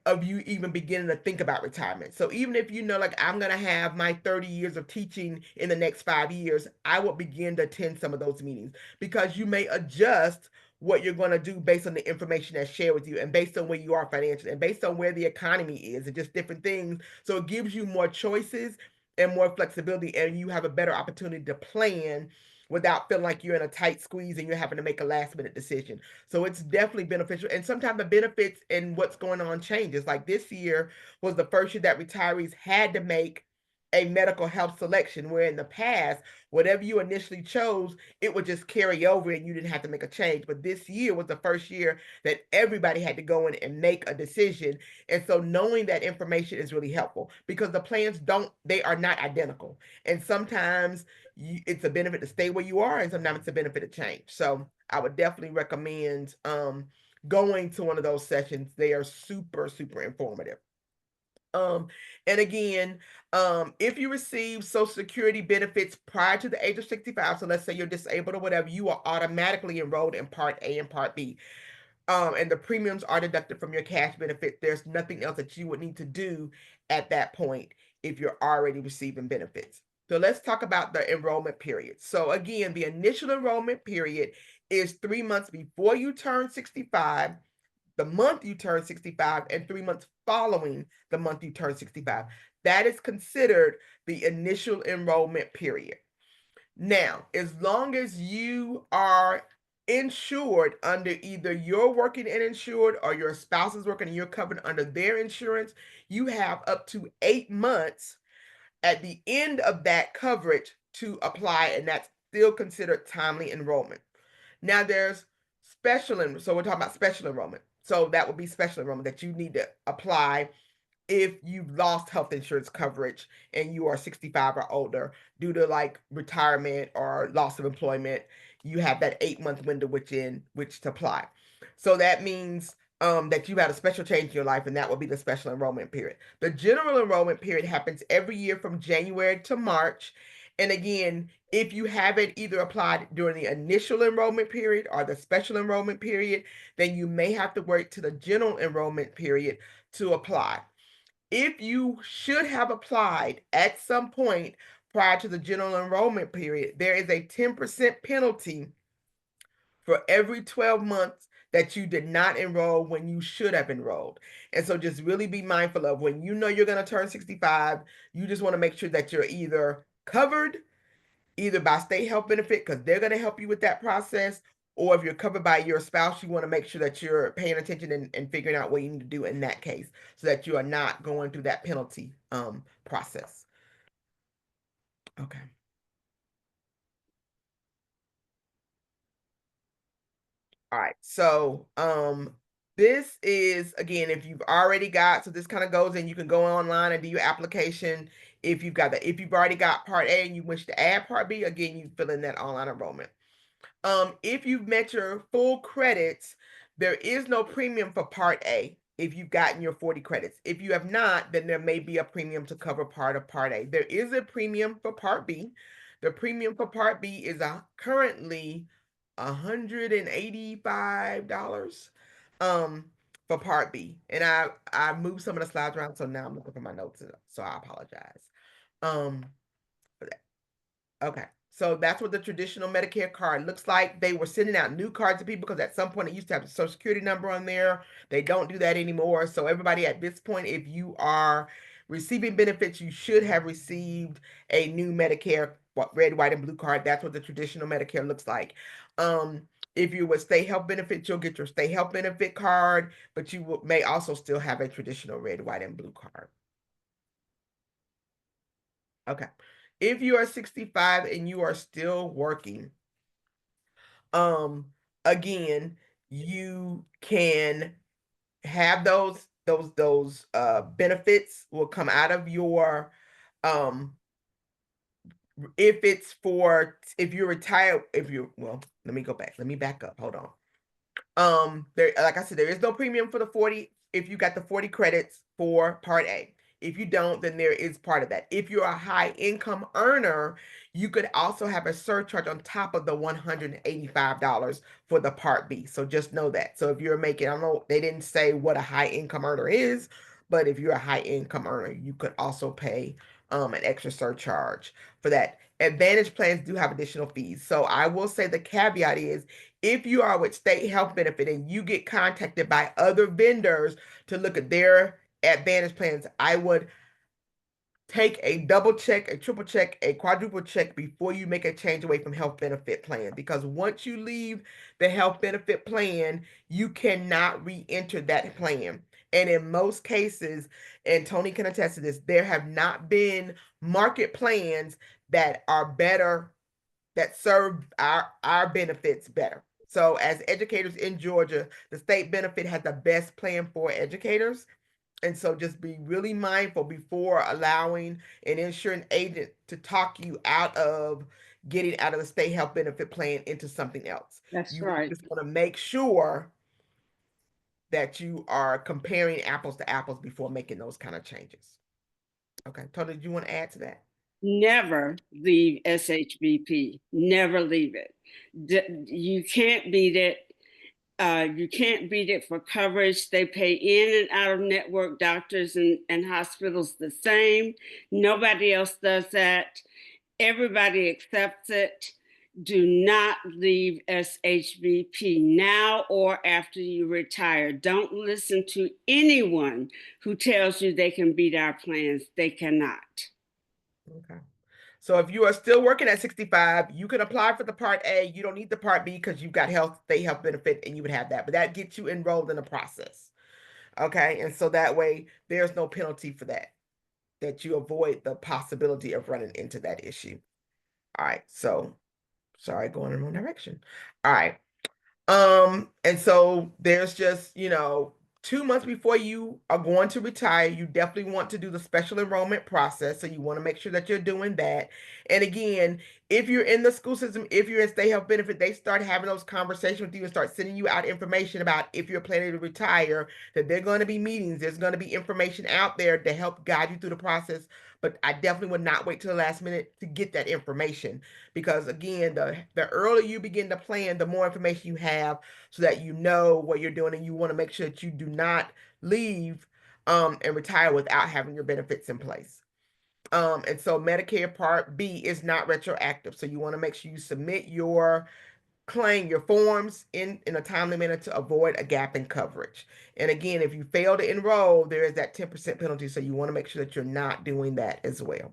of you even beginning to think about retirement. So even if you know, like, I'm going to have my 30 years of teaching in the next 5 years, I will begin to attend some of those meetings, because you may adjust what you're going to do based on the information that's shared with you and based on where you are financially and based on where the economy is and just different things. So it gives you more choices and more flexibility, and you have a better opportunity to plan without feeling like you're in a tight squeeze and you're having to make a last minute decision. So it's definitely beneficial. And sometimes the benefits and what's going on changes. Like this year was the first year that retirees had to make a medical health selection, where in the past, whatever you initially chose, it would just carry over and you didn't have to make a change. But this year was the first year that everybody had to go in and make a decision. And so knowing that information is really helpful, because the plans they are not identical. And sometimes it's a benefit to stay where you are, and sometimes it's a benefit to change. So I would definitely recommend going to one of those sessions. They are super, super informative. And again, if you receive Social Security benefits prior to the age of 65, so let's say you're disabled or whatever, you are automatically enrolled in Part A and Part B. And the premiums are deducted from your cash benefit. There's nothing else that you would need to do at that point if you're already receiving benefits. So let's talk about the enrollment period. So again, the initial enrollment period is 3 months before you turn 65, the month you turn 65, and 3 months following the month you turn 65. That is considered the initial enrollment period. Now, as long as you are insured under either you're working and insured or your spouse is working and you're covered under their insurance, you have up to 8 months at the end of that coverage to apply, and that's still considered timely enrollment. Now there's so we're talking about special enrollment. So that would be special enrollment that you need to apply if you've lost health insurance coverage and you are 65 or older due to like retirement or loss of employment. You have that 8-month window which to apply. So that means that you had a special change in your life, and that will be the special enrollment period. The general enrollment period happens every year from January to March. And again, if you haven't either applied during the initial enrollment period or the special enrollment period, then you may have to wait to the general enrollment period to apply. If you should have applied at some point prior to the general enrollment period, there is a 10% penalty for every 12 months that you did not enroll when you should have enrolled. And so just really be mindful of when you know you're going to turn 65, you just want to make sure that you're either covered either by state health benefit, because they're going to help you with that process, or if you're covered by your spouse, you want to make sure that you're paying attention and figuring out what you need to do in that case so that you are not going through that penalty process. Okay. All right, so this is, again, if you've already got, so this kind of goes in, you can go online and do your application. If you've already got Part A and you wish to add Part B, again, you fill in that online enrollment. If you've met your full credits, there is no premium for Part A if you've gotten your 40 credits. If you have not, then there may be a premium to cover part of Part A. There is a premium for Part B. The premium for Part B is currently $185 for Part B. And I moved some of the slides around, so now I'm looking for my notes, so I apologize. Okay, so that's what the traditional Medicare card looks like. They were sending out new cards to people because at some point it used to have the Social Security number on there. They don't do that anymore. So everybody at this point, if you are receiving benefits, you should have received a new Medicare red, white, and blue card. That's what the traditional Medicare looks like. If you would state health benefits, you'll get your state health benefit card, but you may also still have a traditional red, white, and blue card. Okay. If you are 65 and you are still working, again, you can have those benefits will come out of your if you retire, well, let me back up, hold on. There, like I said, there is no premium for the 40 if you got the 40 credits for Part A. If you don't, then there is part of that. If you're a high income earner, you could also have a surcharge on top of the $185 for the Part B. So just know that. So if you're making, I don't know, they didn't say what a high income earner is, but if you're a high income earner, you could also pay an extra surcharge for that. Advantage plans do have additional fees. So I will say the caveat is if you are with state health benefit and you get contacted by other vendors to look at their advantage plans, I would take a double check, a triple check, a quadruple check before you make a change away from health benefit plan. Because once you leave the health benefit plan, you cannot re-enter that plan. And in most cases, and Tony can attest to this, there have not been market plans that are better, that serve our benefits better. So as educators in Georgia, the state benefit has the best plan for educators. And so just be really mindful before allowing an insurance agent to talk you out of getting out of the state health benefit plan into something else. That's You right. just want to make sure that you are comparing apples to apples before making those kind of changes. Okay, Tony, do you want to add to that? Never leave SHBP. Never leave it. You can't beat it. You can't beat it for coverage. They pay in and out of network doctors and hospitals the same. Nobody else does that. Everybody accepts it. Do not leave SHBP now or after you retire. Don't listen to anyone who tells you they can beat our plans. They cannot. Okay. So if you are still working at 65, you can apply for the Part A. You don't need the Part B because you've got state health benefit and you would have that, but that gets you enrolled in the process. Okay. And so that way there's no penalty for that you avoid the possibility of running into that issue. All right. So sorry, going in the wrong direction. All right. And so there's just, 2 months before you are going to retire, you definitely want to do the special enrollment process. So you want to make sure that you're doing that. And again, if you're in the school system, if you're in state health benefit, they start having those conversations with you and start sending you out information about if you're planning to retire, that there are going to be meetings. There's going to be information out there to help guide you through the process. But I definitely would not wait till the last minute to get that information, because again, the earlier you begin to plan, the more information you have so that you know what you're doing, and you want to make sure that you do not leave and retire without having your benefits in place. And so Medicare Part B is not retroactive. So you want to make sure you submit your claim, your forms in a timely manner to avoid a gap in coverage. And again, if you fail to enroll, there is that 10% penalty. So you want to make sure that you're not doing that as well.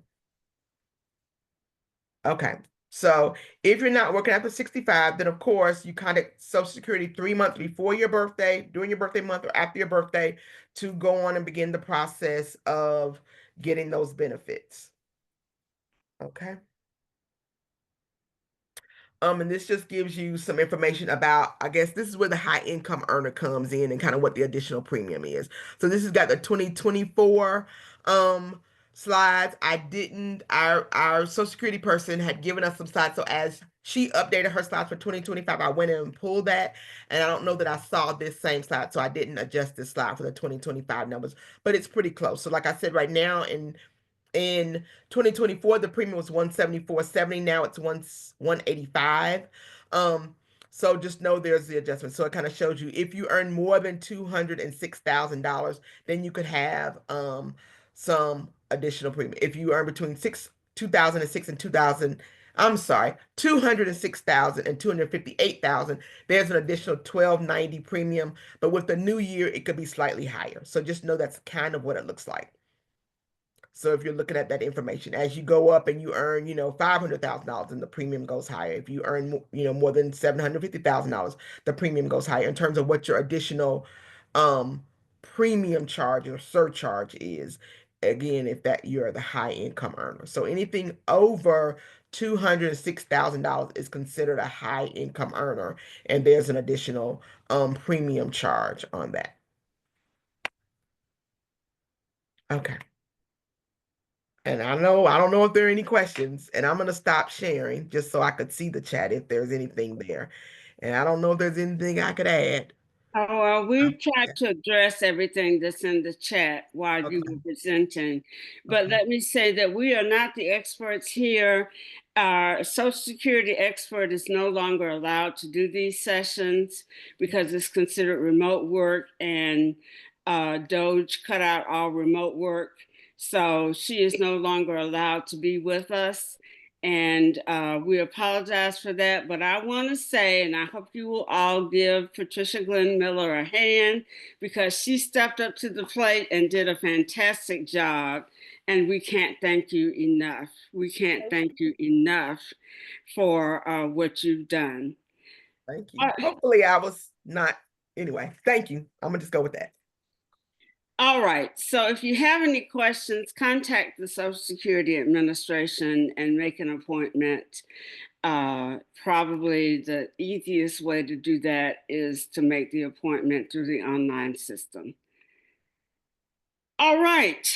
Okay. So if you're not working after 65, then of course you contact Social Security 3 months before your birthday, during your birthday month, or after your birthday to go on and begin the process of getting those benefits. Okay. And this just gives you some information about, I guess this is where the high income earner comes in and kind of what the additional premium is. So this has got the 2024 slides. Our Social Security person had given us some slides. So as she updated her slides for 2025, I went in and pulled that. And I don't know that I saw this same slide, so I didn't adjust this slide for the 2025 numbers, but it's pretty close. So like I said, right now in 2024, the premium was $174.70. Now it's $185. So just know there's the adjustment. So it kind of shows you if you earn more than $206,000, then you could have some additional premium. If you earn between 2006 and 2000, I'm sorry, 206,000 and 258,000, there's an additional $1,290 premium. But with the new year, it could be slightly higher. So just know that's kind of what it looks like. So if you're looking at that information, as you go up and you earn, $500,000, then the premium goes higher. If you earn, more than $750,000, the premium goes higher in terms of what your additional premium charge or surcharge is. Again, if that you're the high income earner. So anything over $206,000 is considered a high income earner, and there's an additional premium charge on that. Okay. And I don't know if there are any questions, and I'm gonna stop sharing just so I could see the chat if there's anything there. And I don't know if there's anything I could add. Oh, well, we tried to address everything that's in the chat while you Okay. were presenting. But Okay. let me say that we are not the experts here. Our Social Security expert is no longer allowed to do these sessions because it's considered remote work, and DOGE cut out all remote work. So she is no longer allowed to be with us. And we apologize for that, but I want to say, and I hope you will all give Patricia Glenn Miller a hand, because she stepped up to the plate and did a fantastic job. And we can't thank you enough. We can't thank you enough for what you've done. Thank you. Hopefully I was not, anyway, thank you. I'm gonna just go with that. All right, so if you have any questions, contact the Social Security Administration and make an appointment. Probably the easiest way to do that is to make the appointment through the online system. All right.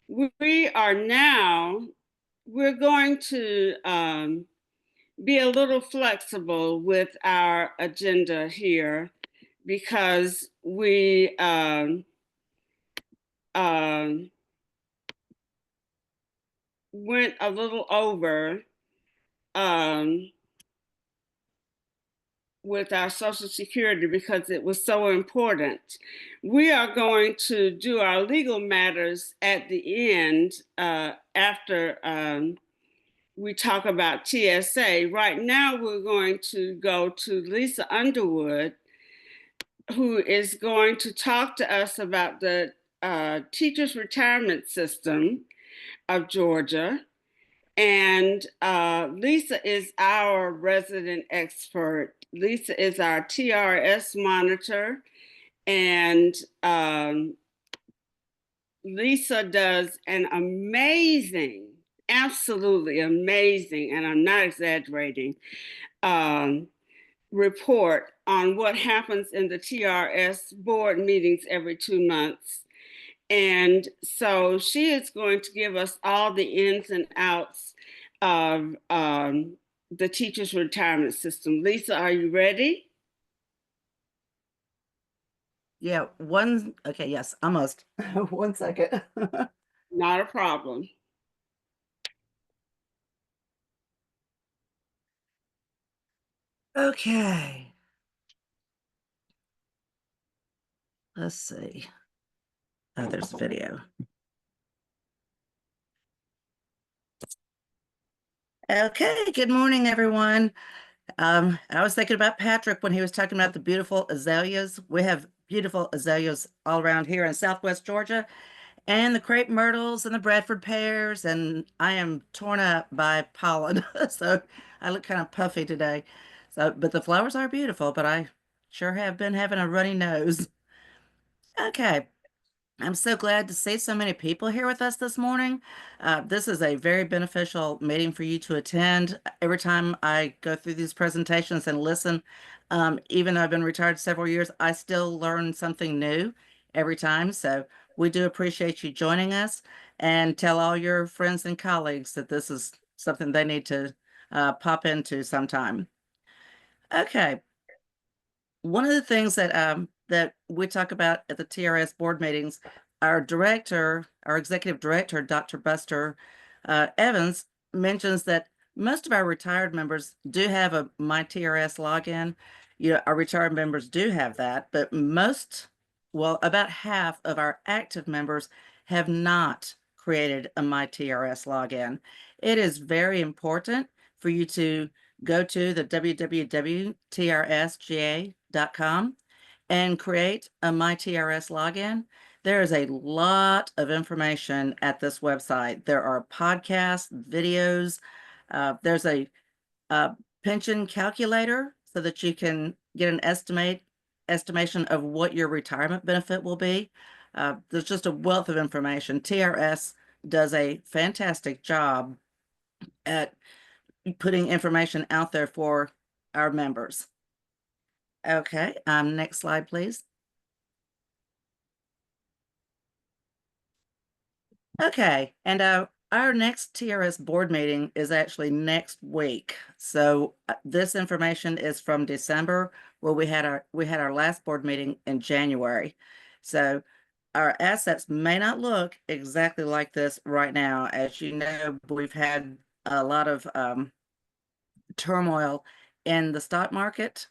We're going to be a little flexible with our agenda here, because we went a little over with our Social Security because it was so important. We are going to do our legal matters at the end after we talk about TSA. Right now, we're going to go to Lisa Underwood, who is going to talk to us about the Teachers Retirement System of Georgia. And Lisa is our resident expert. Lisa is our TRS monitor. And Lisa does an amazing, absolutely amazing, and I'm not exaggerating, report on what happens in the TRS board meetings every 2 months. And so she is going to give us all the ins and outs of the teachers' retirement system. Lisa, are you ready? Yeah, okay, yes, almost. 1 second. Not a problem. Okay. Let's see. Oh, there's a video. Okay, good morning, everyone. I was thinking about Patrick when he was talking about the beautiful azaleas. We have beautiful azaleas all around here in Southwest Georgia, and the crepe myrtles and the Bradford pears, and I am torn up by pollen, so I look kind of puffy today. So, but the flowers are beautiful, but I sure have been having a runny nose. Okay. I'm so glad to see so many people here with us this morning. This is a very beneficial meeting for you to attend. Every time I go through these presentations and listen, even though I've been retired several years, I still learn something new every time. So we do appreciate you joining us, and tell all your friends and colleagues that this is something they need to pop into sometime. Okay. One of the things that we talk about at the TRS board meetings, our executive director, Dr. Buster Evans, mentions that most of our retired members do have a MyTRS login. Our retired members do have that, but about half of our active members have not created a MyTRS login. It is very important for you to go to the www.trsga.com and create a MyTRS login. There is a lot of information at this website. There are podcasts, videos. There's a pension calculator so that you can get an estimation of what your retirement benefit will be. There's just a wealth of information. TRS does a fantastic job at putting information out there for our members. Okay, next slide, please. Okay, and our next TRS board meeting is actually next week. So this information is from December, where we had our last board meeting in January. So our assets may not look exactly like this right now. As you know, we've had a lot of turmoil in the stock market.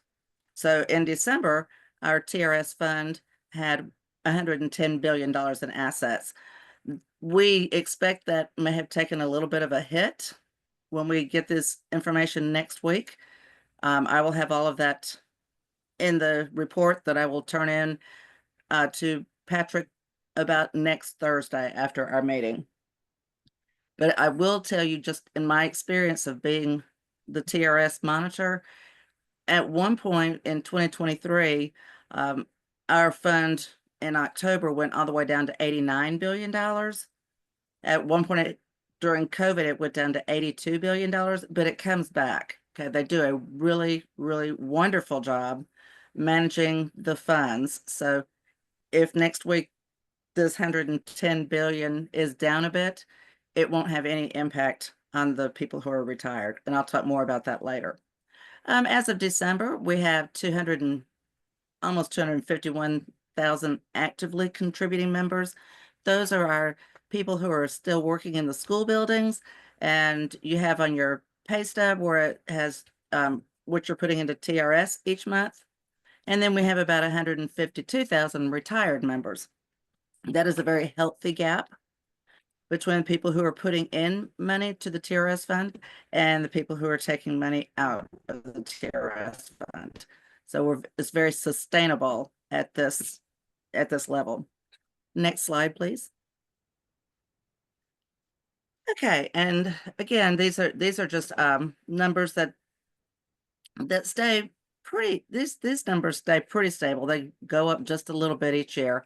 So in December, our TRS fund had $110 billion in assets. We expect that may have taken a little bit of a hit when we get this information next week. I will have all of that in the report that I will turn in to Patrick about next Thursday after our meeting. But I will tell you, just in my experience of being the TRS monitor, at one point in 2023, our fund in October went all the way down to $89 billion. At one point during COVID, it went down to $82 billion, but it comes back. Okay, they do a really, really wonderful job managing the funds. So if next week this 110 billion is down a bit, it won't have any impact on the people who are retired. And I'll talk more about that later. As of December, we have almost 251,000 actively contributing members. Those are our people who are still working in the school buildings, and you have on your pay stub where it has what you're putting into TRS each month. And then we have about 152,000 retired members. That is a very healthy gap between people who are putting in money to the TRS fund and the people who are taking money out of the TRS fund. So it's very sustainable at this level. Next slide, please. Okay, and again, these are just numbers that stay pretty. These numbers stay pretty stable. They go up just a little bit each year.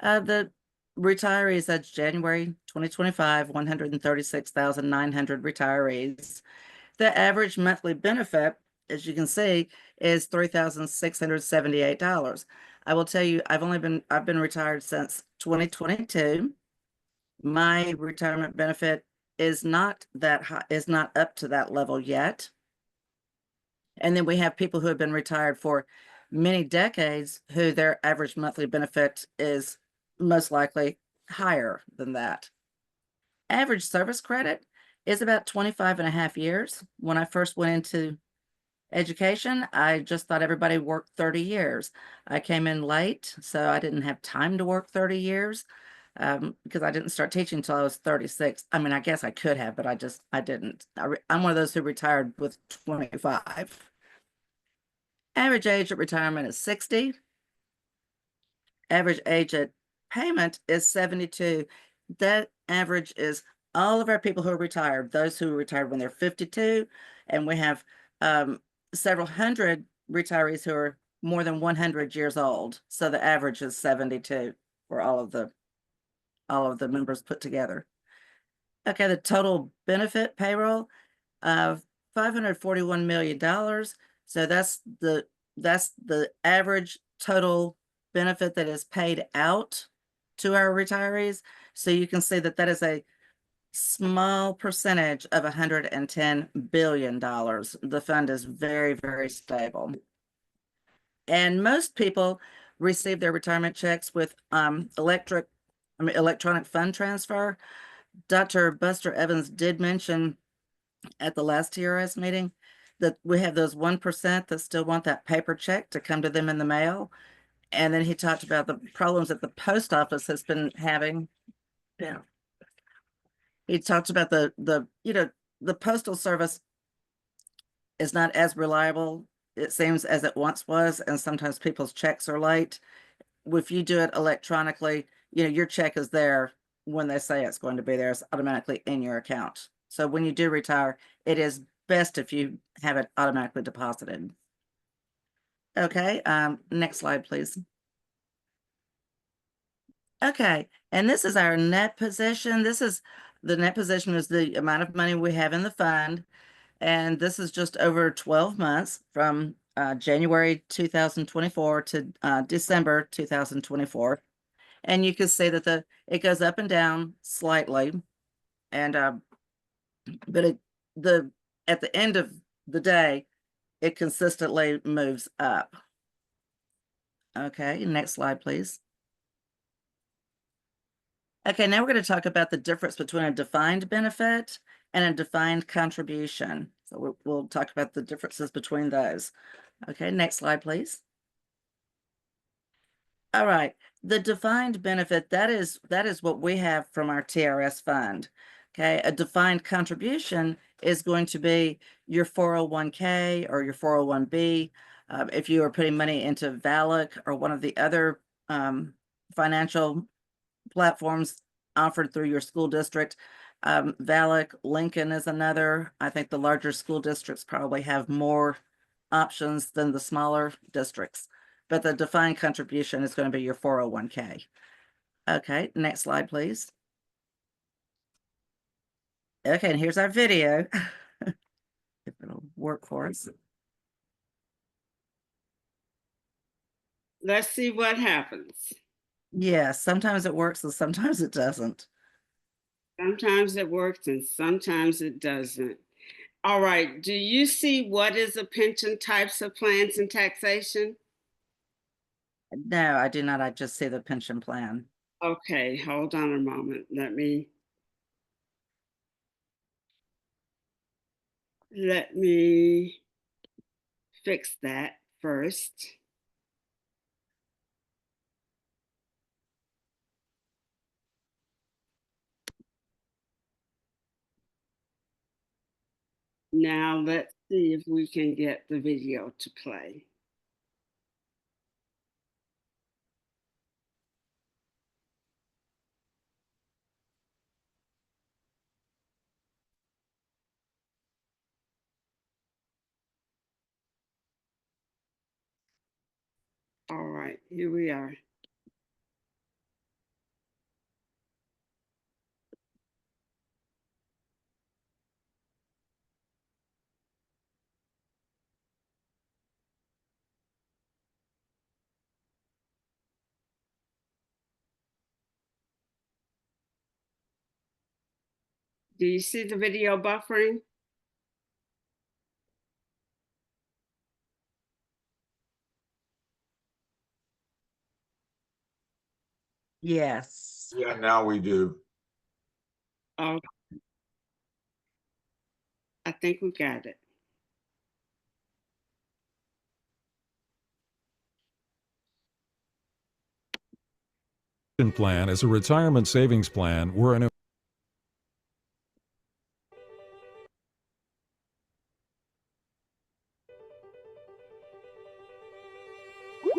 The retirees, that's January 2025, 136,900 retirees. The average monthly benefit, as you can see, is $3,678. I will tell you, I've been retired since 2022. My retirement benefit is not that high, is not up to that level yet. And then we have people who have been retired for many decades who their average monthly benefit is most likely higher than that. Average service credit is about 25 and a half years. When I first went into education, I just thought everybody worked 30 years. I came in late, so I didn't have time to work 30 years because I didn't start teaching until I was 36. I mean, I guess I could have, but I didn't. I'm one of those who retired with 25. Average age at retirement is 60. Average age at payment is 72. That average is all of our people who are retired, those who retired when they're 52, and we have several hundred retirees who are more than 100 years old. So the average is 72 for all of the members put together. Okay, the total benefit payroll of $541 million. So that's the average total benefit that is paid out to our retirees. So you can see that is a small percentage of $110 billion. The fund is very, very stable. And most people receive their retirement checks with electronic fund transfer. Dr. Buster Evans did mention at the last TRS meeting that we have those 1% that still want that paper check to come to them in the mail. And then he talked about the problems that the post office has been having. Yeah. He talked about the postal service is not as reliable, it seems, as it once was, and sometimes people's checks are late. If you do it electronically, your check is there when they say it's going to be there. It's automatically in your account. So when you do retire, it is best if you have it automatically deposited. Okay, next slide, please. Okay, and this is our net position. The net position is the amount of money we have in the fund. And this is just over 12 months from January 2024 to December 2024. And you can see that it goes up and down slightly. And but at the end of the day, it consistently moves up. Okay, next slide, please. Okay, now we're going to talk about the difference between a defined benefit and a defined contribution. So we'll talk about the differences between those. Okay, next slide, please. All right, the defined benefit, that is what we have from our TRS fund. Okay, a defined contribution is going to be your 401k or your 401b. If you are putting money into VALIC or one of the other financial platforms offered through your school district. VALIC, Lincoln is another. I think the larger school districts probably have more options than the smaller districts, but the defined contribution is going to be your 401k. Okay, next slide, please. Okay, and here's our video. If it'll work for us. Let's see what happens. Yeah, sometimes it works and sometimes it doesn't. Sometimes it works and sometimes it doesn't. All right, do you see what is a pension, types of plans, and taxation? No, I do not. I just see the pension plan. Okay, hold on a moment. Let me fix that first. Now let's see if we can get the video to play. All right, here we are. Do you see the video buffering? Yes. Yeah, now we do. Oh, I think we got it. Pension plan is a retirement savings plan where an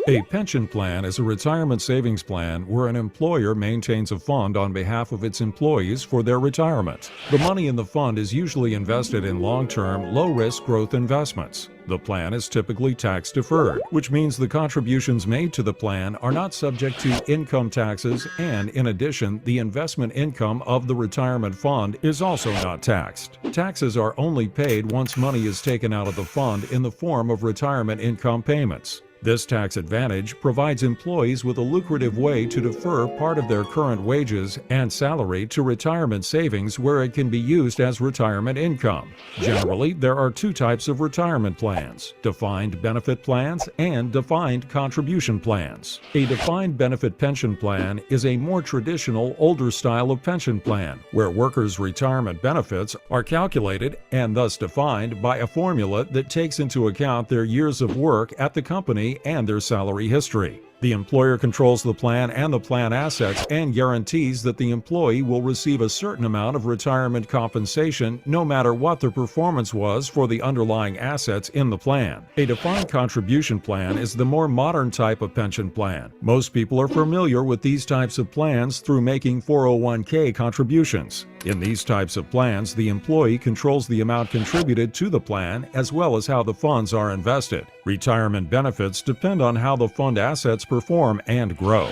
A pension plan is a retirement savings plan where an employer maintains a fund on behalf of its employees for their retirement. The money in the fund is usually invested in long-term, low-risk growth investments. The plan is typically tax-deferred, which means the contributions made to the plan are not subject to income taxes, and in addition, the investment income of the retirement fund is also not taxed. Taxes are only paid once money is taken out of the fund in the form of retirement income payments. This tax advantage provides employees with a lucrative way to defer part of their current wages and salary to retirement savings where it can be used as retirement income. Generally, there are two types of retirement plans: defined benefit plans and defined contribution plans. A defined benefit pension plan is a more traditional, older style of pension plan where workers' retirement benefits are calculated and thus defined by a formula that takes into account their years of work at the company and their salary history. The employer controls the plan and the plan assets and guarantees that the employee will receive a certain amount of retirement compensation no matter what the performance was for the underlying assets in the plan. A defined contribution plan is the more modern type of pension plan. Most people are familiar with these types of plans through making 401k contributions. In these types of plans, the employee controls the amount contributed to the plan as well as how the funds are invested. Retirement benefits depend on how the fund assets perform and grow.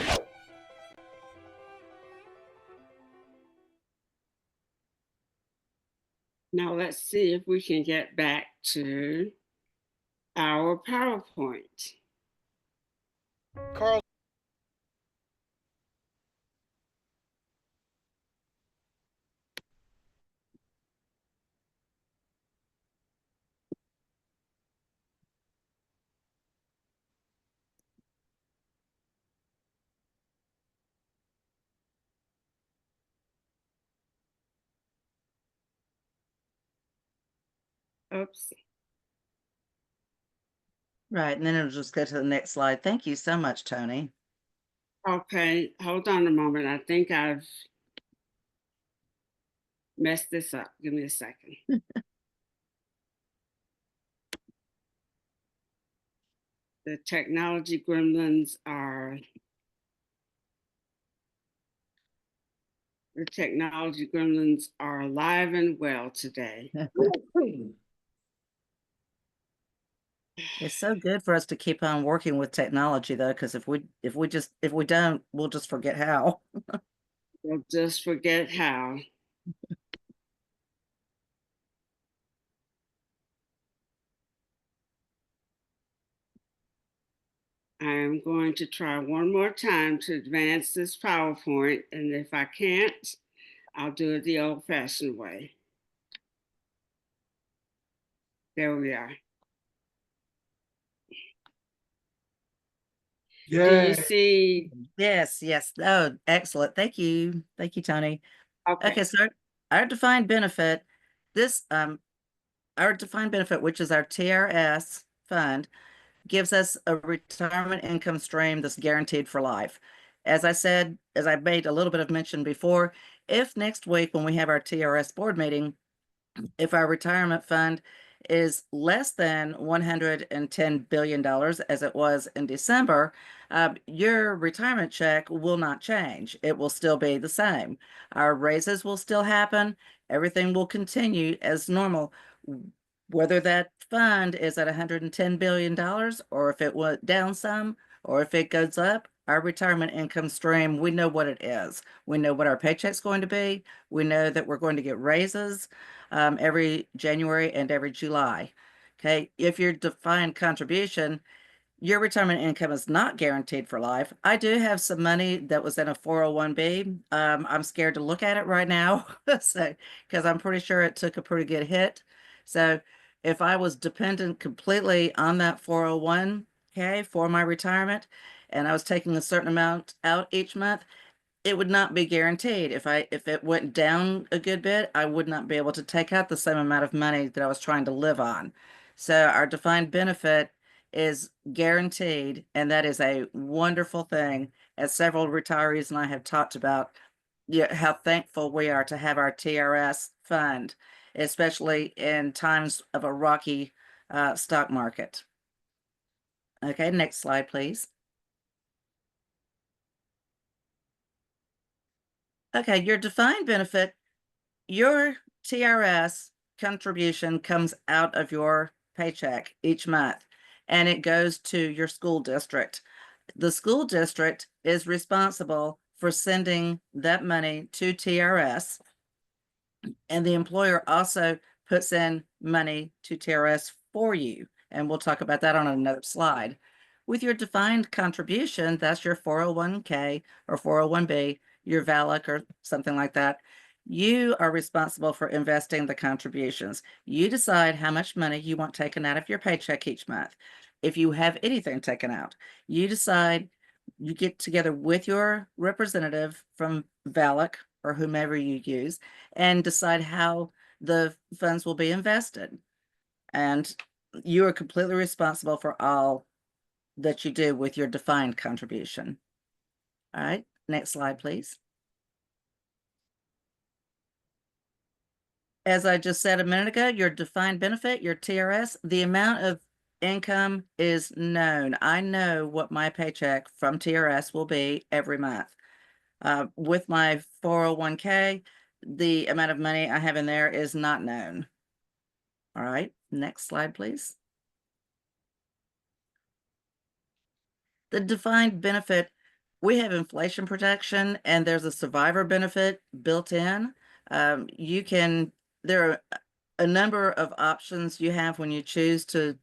Now let's see if we can get back to our PowerPoint. Carl. Oops. Right, and then it'll just go to the next slide. Thank you so much, Tony. Okay, hold on a moment. I think I've messed this up. Give me a second. The technology gremlins are alive and well today. It's so good for us to keep on working with technology though, because if we don't, we'll just forget how. We'll just forget how. I am going to try one more time to advance this PowerPoint, and if I can't, I'll do it the old-fashioned way. There we are. Do you see? Yes. Oh, excellent. Thank you. Thank you, Tony. Okay, so our defined benefit, our defined benefit, which is our TRS fund, gives us a retirement income stream that's guaranteed for life. As I said, as I made a little bit of mention before, if next week when we have our TRS board meeting, if our retirement fund is less than $110 billion as it was in December, your retirement check will not change. It will still be the same. Our raises will still happen. Everything will continue as normal. Whether that fund is at $110 billion or if it went down some or if it goes up, our retirement income stream, we know what it is. We know what our paycheck's going to be. We know that we're going to get raises every January and every July. Okay, if your defined contribution, your retirement income is not guaranteed for life. I do have some money that was in a 401b. I'm scared to look at it right now, so because I'm pretty sure it took a pretty good hit. So if I was dependent completely on that 401k for my retirement, and I was taking a certain amount out each month, it would not be guaranteed. If it went down a good bit, I would not be able to take out the same amount of money that I was trying to live on. So our defined benefit is guaranteed, and that is a wonderful thing. As several retirees and I have talked about, how thankful we are to have our TRS fund, especially in times of a rocky stock market. Okay, next slide, please. Okay, your defined benefit, your TRS contribution comes out of your paycheck each month, and it goes to your school district. The school district is responsible for sending that money to TRS, and the employer also puts in money to TRS for you. And we'll talk about that on another slide. With your defined contribution, that's your 401k or 401b, your VALIC or something like that. You are responsible for investing the contributions. You decide how much money you want taken out of your paycheck each month. If you have anything taken out, you decide, you get together with your representative from VALIC or whomever you use and decide how the funds will be invested. And you are completely responsible for all that you do with your defined contribution. All right, next slide, please. As I just said a minute ago, your defined benefit, your TRS, the amount of income is known. I know what my paycheck from TRS will be every month. With my 401k, the amount of money I have in there is not known. All right, next slide, please. The defined benefit, we have inflation protection and there's a survivor benefit built in. There are a number of options you have when you choose to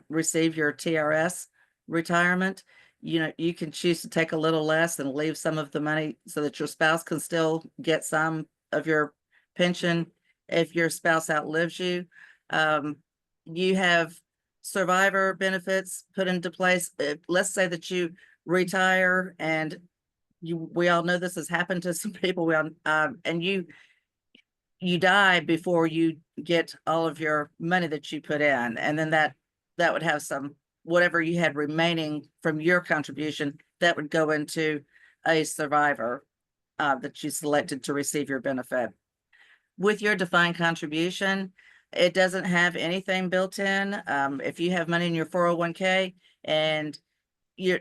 receive your TRS retirement. You know, you can choose to take a little less and leave some of the money so that your spouse can still get some of your pension if your spouse outlives you. You have survivor benefits put into place. Let's say that you retire and we all know this has happened to some people, and you die before you get all of your money that you put in, and then that would have some, whatever you had remaining from your contribution, that would go into a survivor that you selected to receive your benefit. With your defined contribution, it doesn't have anything built in. If you have money in your 401k and you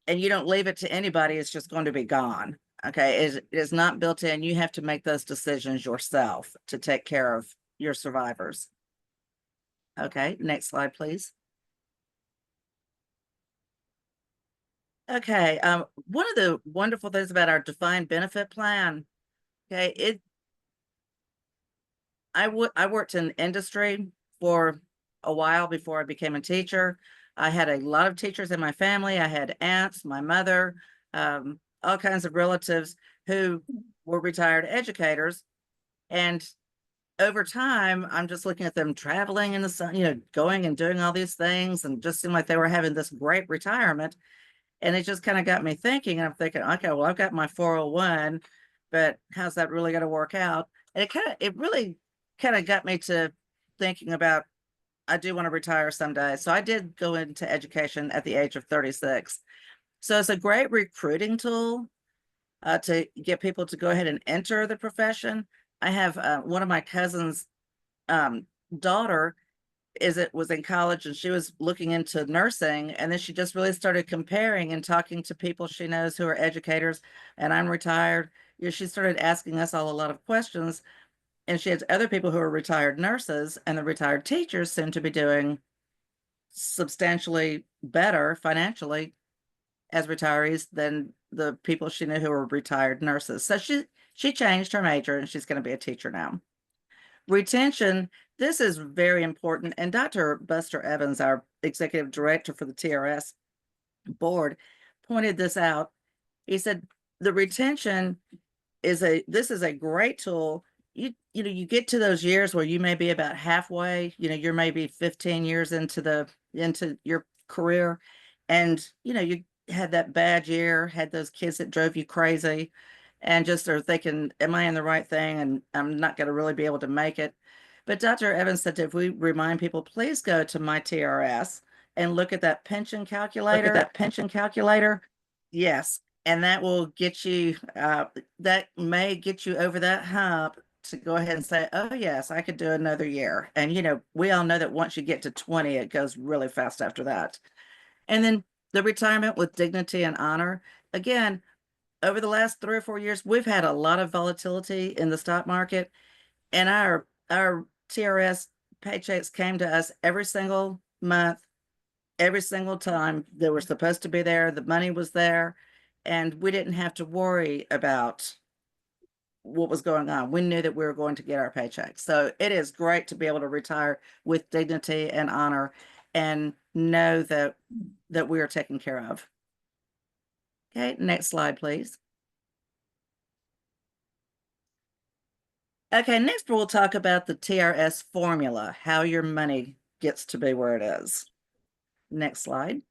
don't leave it to anybody, it's just going to be gone. Okay, it is not built in. You have to make those decisions yourself to take care of your survivors. Okay, next slide, please. Okay, one of the wonderful things about our defined benefit plan, okay, I worked in industry for a while before I became a teacher. I had a lot of teachers in my family. I had aunts, my mother, all kinds of relatives who were retired educators. And over time, I'm just looking at them traveling in the sun, you know, going and doing all these things, and just seemed like they were having this great retirement. And it just kind of got me thinking, and I'm thinking, okay, well, I've got my 401, but how's that really going to work out? And it really kind of got me to thinking about, I do want to retire someday. So I did go into education at the age of 36. So it's a great recruiting tool to get people to go ahead and enter the profession. I have one of my cousin's daughter was in college, and she was looking into nursing, and then she just really started comparing and talking to people she knows who are educators, and I'm retired. You know, she started asking us all a lot of questions, and she has other people who are retired nurses, and the retired teachers seem to be doing substantially better financially as retirees than the people she knew who were retired nurses. So she changed her major, and she's going to be a teacher now. Retention, this is very important. And Dr. Buster Evans, our executive director for the TRS board, pointed this out. He said, the retention this is a great tool. You know, you get to those years where you may be about halfway, you know, you're maybe 15 years into your career, and, you know, you had that bad year, had those kids that drove you crazy, and just are thinking, am I in the right thing? And I'm not going to really be able to make it. But Dr. Evans said, if we remind people, please go to My TRS and look at that pension calculator. Yes. And that will get you, that may get you over that hump to go ahead and say, oh yes, I could do another year. And, you know, we all know that once you get to 20, it goes really fast after that. And then the retirement with dignity and honor. Again, over the last 3 or 4 years, we've had a lot of volatility in the stock market, and our TRS paychecks came to us every single month, every single time they were supposed to be there. The money was there, and we didn't have to worry about what was going on. We knew that we were going to get our paychecks. So it is great to be able to retire with dignity and honor and know that we are taken care of. Okay, next slide, please. Okay, next we'll talk about the TRS formula, how your money gets to be where it is. Next slide.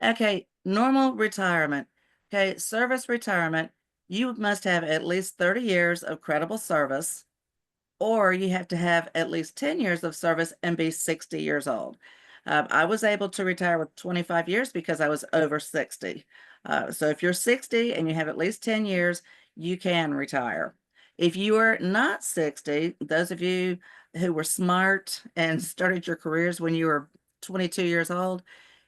Okay, normal retirement. Okay, service retirement, you must have at least 30 years of credible service, or you have to have at least 10 years of service and be 60 years old. I was able to retire with 25 years because I was over 60. So if you're 60 and you have at least 10 years, you can retire. If you are not 60, those of you who were smart and started your careers when you were 22 years old,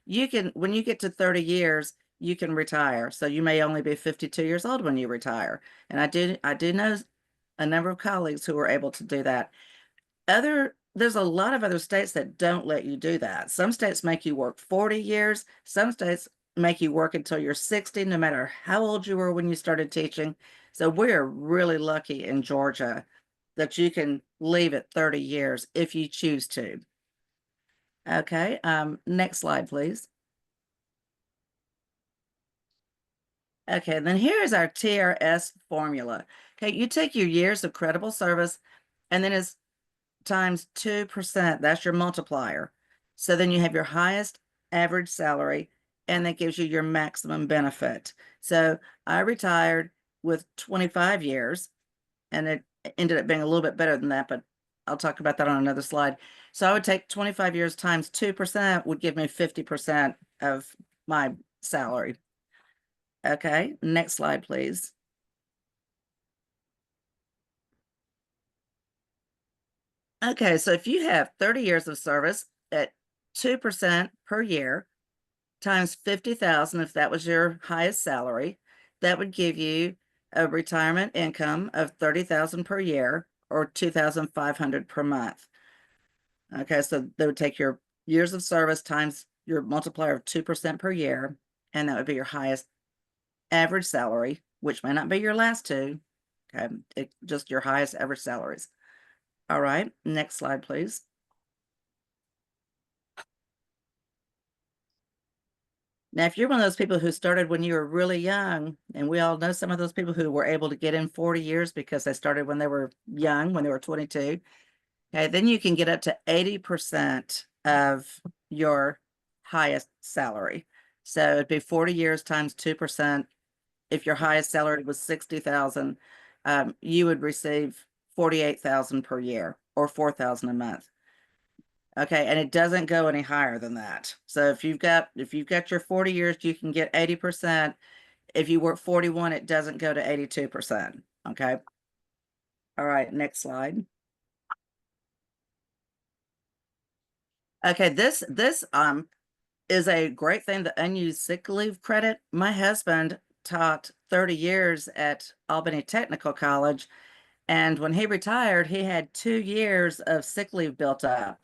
you can, when you get to 30 years, you can retire. So you may only be 52 years old when you retire. And I do know a number of colleagues who were able to do that. There's a lot of other states that don't let you do that. Some states make you work 40 years. Some states make you work until you're 60, no matter how old you were when you started teaching. So we're really lucky in Georgia that you can leave at 30 years if you choose to. Okay, next slide, please. Okay, then here is our TRS formula. Okay, you take your years of credible service and then it's times 2%. That's your multiplier. So then you have your highest average salary and that gives you your maximum benefit. So I retired with 25 years and it ended up being a little bit better than that, but I'll talk about that on another slide. So I would take 25 years times 2% would give me 50% of my salary. Okay, next slide, please. Okay, so if you have 30 years of service at 2% per year times 50,000, if that was your highest salary, that would give you a retirement income of 30,000 per year or 2,500 per month. Okay, so they would take your years of service times your multiplier of 2% per year, and that would be your highest average salary, which may not be your last two. Okay, just your highest average salaries. All right, next slide, please. Now, if you're one of those people who started when you were really young, and we all know some of those people who were able to get in 40 years because they started when they were young, when they were 22, okay, then you can get up to 80% of your highest salary. So it'd be 40 years times 2%. If your highest salary was 60,000, you would receive 48,000 per year or 4,000 a month. Okay, and it doesn't go any higher than that. So if you've got your 40 years, you can get 80%. If you work 41, it doesn't go to 82%. Okay. All right, next slide. Okay, this is a great thing, the unused sick leave credit. My husband taught 30 years at Albany Technical College, and when he retired, he had 2 years of sick leave built up.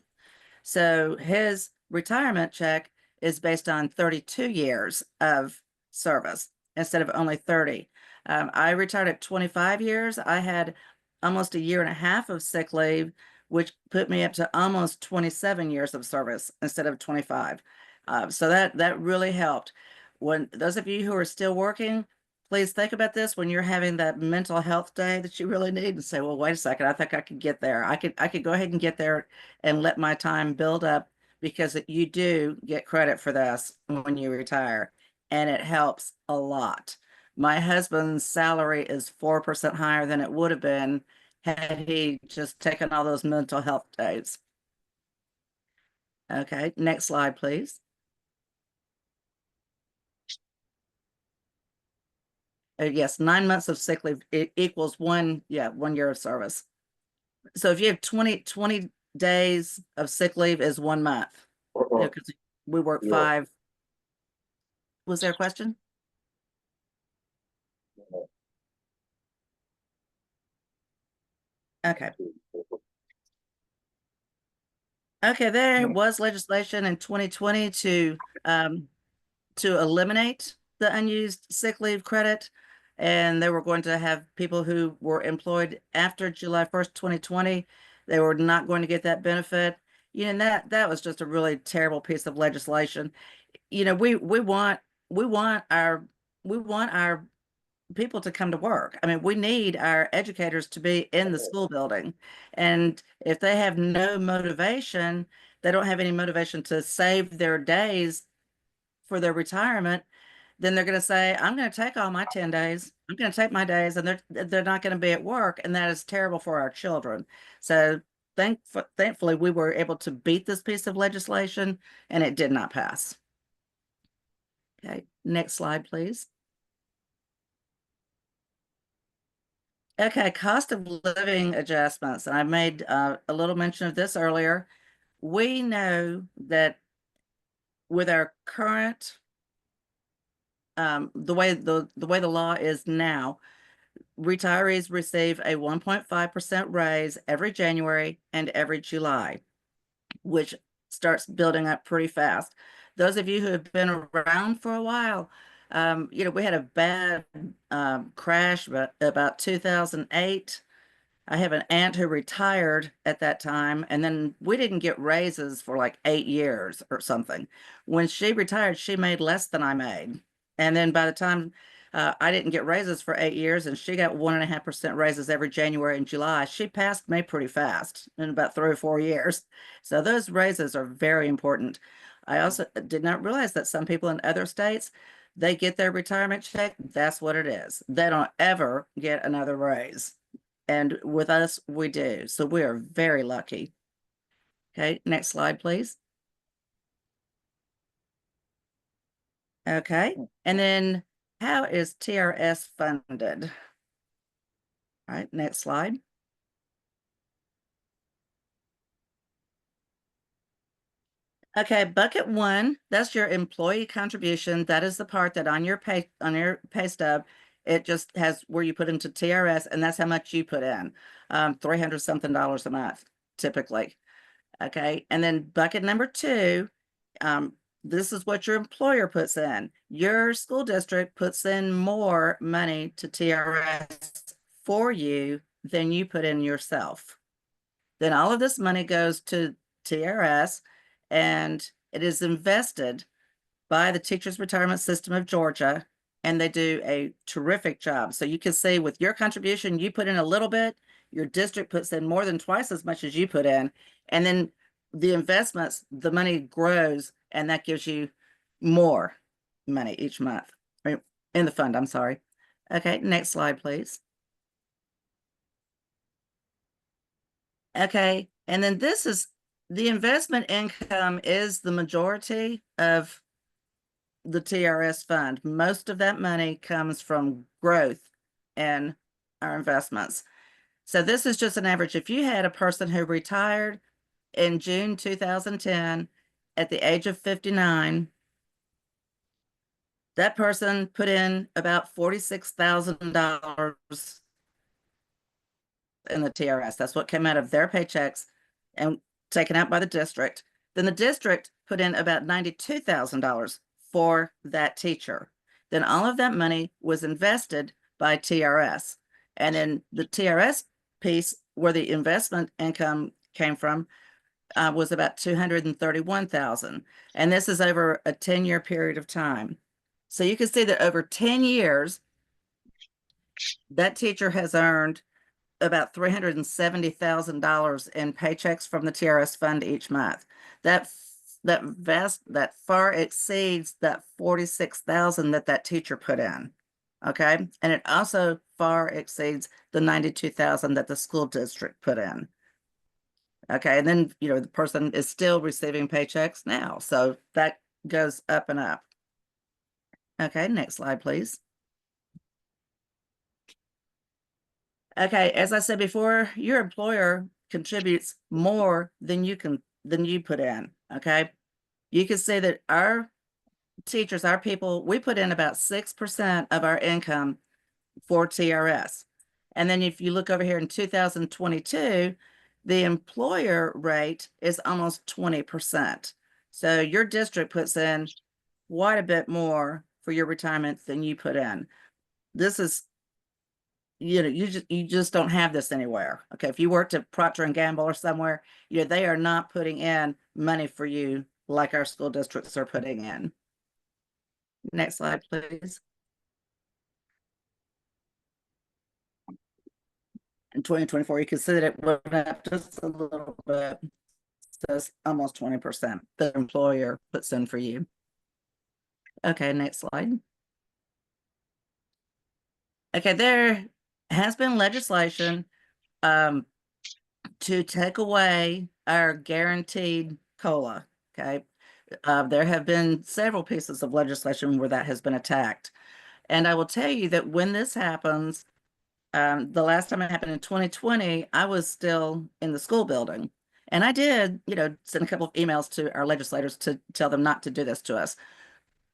So his retirement check is based on 32 years of service instead of only 30. I retired at 25 years. I had almost a year and a half of sick leave, which put me up to almost 27 years of service instead of 25. So that really helped. When those of you who are still working, please think about this when you're having that mental health day that you really need and say, well, wait a second, I think I could get there. I could go ahead and get there and let my time build up, because you do get credit for this when you retire, and it helps a lot. My husband's salary is 4% higher than it would have been had he just taken all those mental health days. Okay, next slide, please. Yes, 9 months of sick leave, it equals 1 year of service. So if you have 20 days of sick leave is 1 month. Because we work 5. Was there a question? Okay. Okay, there was legislation in 2020 to eliminate the unused sick leave credit, and they were going to have people who were employed after July 1st, 2020, they were not going to get that benefit. You know, that was just a really terrible piece of legislation. You know, we want our people to come to work. I mean, we need our educators to be in the school building. And if they have no motivation, they don't have any motivation to save their days for their retirement, then they're going to say, I'm going to take all my 10 days. I'm going to take my days, and they're not going to be at work. And that is terrible for our children. So thankfully, we were able to beat this piece of legislation, and it did not pass. Okay, next slide, please. Okay, cost of living adjustments. And I made a little mention of this earlier. We know that with our current, the way the law is now, retirees receive a 1.5% raise every January and every July, which starts building up pretty fast. Those of you who have been around for a while, you know, we had a bad crash about 2008. I have an aunt who retired at that time, and then we didn't get raises for like 8 years or something. When she retired, she made less than I made. And then by the time I didn't get raises for 8 years, and she got 1.5% raises every January and July, she passed me pretty fast in about 3 or 4 years. So those raises are very important. I also did not realize that some people in other states, they get their retirement check. That's what it is. They don't ever get another raise. And with us, we do. So we are very lucky. Okay, next slide, please. Okay, and then how is TRS funded? All right, next slide. Okay, bucket one, that's your employee contribution. That is the part that on your pay stub, it just has where you put into TRS, and that's how much you put in. $300 something a month, typically. Okay, and then bucket number two, this is what your employer puts in. Your school district puts in more money to TRS for you than you put in yourself. Then all of this money goes to TRS, and it is invested by the Teachers Retirement System of Georgia, and they do a terrific job. So you can see with your contribution, you put in a little bit, your district puts in more than twice as much as you put in, and then the investments, the money grows, and that gives you more money each month, right? In the fund, I'm sorry. Okay, next slide, please. Okay, and then this is the investment income is the majority of the TRS fund. Most of that money comes from growth in our investments. So this is just an average. If you had a person who retired in June 2010 at the age of 59, that person put in about $46,000 in the TRS. That's what came out of their paychecks and taken out by the district. Then the district put in about $92,000 for that teacher. Then all of that money was invested by TRS. And then the TRS piece where the investment income came from was about $231,000. And this is over a 10-year period of time. So you can see that over 10 years, that teacher has earned about $370,000 in paychecks from the TRS fund each month. That far exceeds that $46,000 that teacher put in. Okay, and it also far exceeds the $92,000 that the school district put in. Okay, and then the person is still receiving paychecks now, so that goes up and up. Okay, next slide, please. Okay, as I said before, your employer contributes more than you put in. Okay, you can say that our teachers, our people, we put in about 6% of our income for TRS. And then if you look over here in 2022, the employer rate is almost 20%. So your district puts in quite a bit more for your retirement than you put in. This is, you just don't have this anywhere. Okay, if you worked at Procter & Gamble or somewhere, they are not putting in money for you like our school districts are putting in. Next slide, please. In 2024, you can see that it went up just a little bit. So it's almost 20% the employer puts in for you. Okay, next slide. Okay, there has been legislation to take away our guaranteed COLA. Okay, there have been several pieces of legislation where that has been attacked. And I will tell you that when this happens, the last time it happened in 2020, I was still in the school building. And I did, send a couple of emails to our legislators to tell them not to do this to us.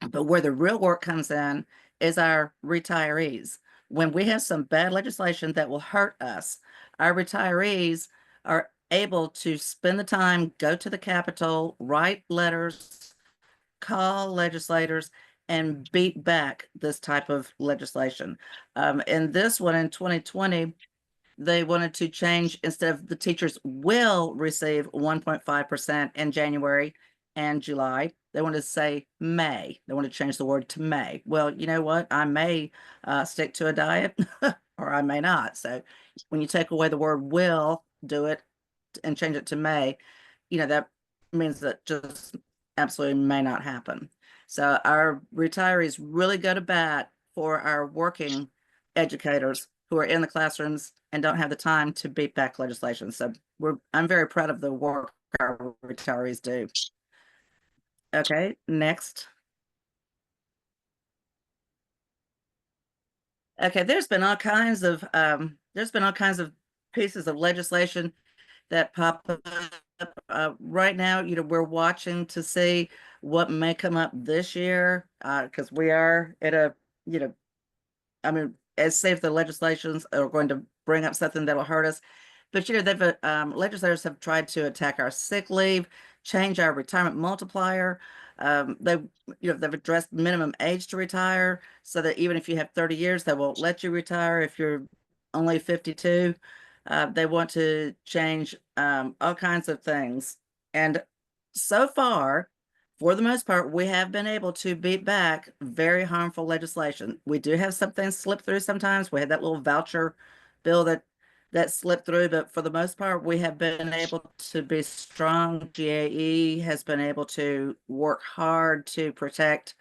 But where the real work comes in is our retirees. When we have some bad legislation that will hurt us, our retirees are able to spend the time, go to the Capitol, write letters, call legislators, and beat back this type of legislation. And this one in 2020, they wanted to change, instead of the teachers will receive 1.5% in January and July, they want to say May. They want to change the word to May. Well, you know what? I may stick to a diet or I may not. So when you take away the word will, do it and change it to May, that means that just absolutely may not happen. So our retirees really go to bat for our working educators who are in the classrooms and don't have the time to beat back legislation. So I'm very proud of the work our retirees do. Okay, next. Okay, there's been all kinds of pieces of legislation that pop up right now. We're watching to see what may come up this year, because we are at a, as say if the legislations are going to bring up something that'll hurt us. But they've legislators have tried to attack our sick leave, change our retirement multiplier. They've addressed minimum age to retire, so that even if you have 30 years, they won't let you retire if you're only 52. They want to change all kinds of things. And so far, for the most part, we have been able to beat back very harmful legislation. We do have some things slip through sometimes. We had that little voucher bill that slipped through, but for the most part, we have been able to be strong. GAE has been able to work hard to protect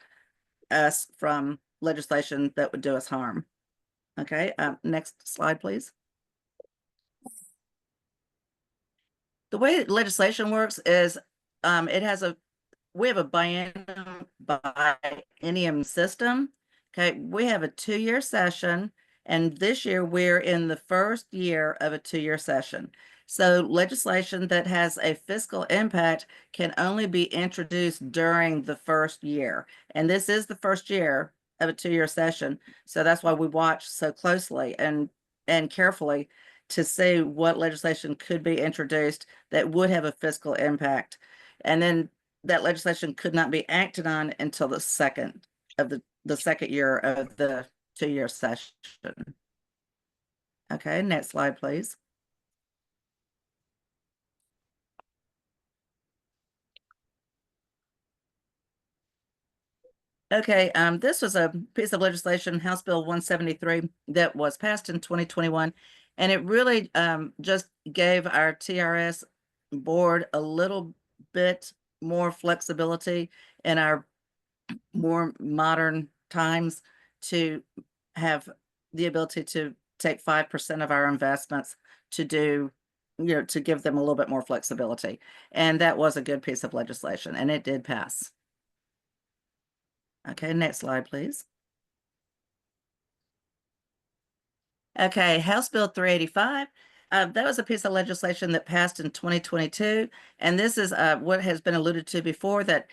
us from legislation that would do us harm. Okay, next slide, please. The way legislation works is we have a biennium system. Okay, we have a 2-year session, and this year we're in the first year of a 2-year session. So legislation that has a fiscal impact can only be introduced during the first year. And this is the first year of a 2-year session. So that's why we watch so closely and carefully to see what legislation could be introduced that would have a fiscal impact. And then that legislation could not be acted on until the second year of the 2-year session. Okay, next slide, please. Okay, this was a piece of legislation, House Bill 173, that was passed in 2021, and it really just gave our TRS board a little bit more flexibility in our more modern times to have the ability to take 5% of our investments to do, to give them a little bit more flexibility. And that was a good piece of legislation, and it did pass. Okay, next slide, please. Okay, House Bill 385. That was a piece of legislation that passed in 2022. And this is what has been alluded to before, that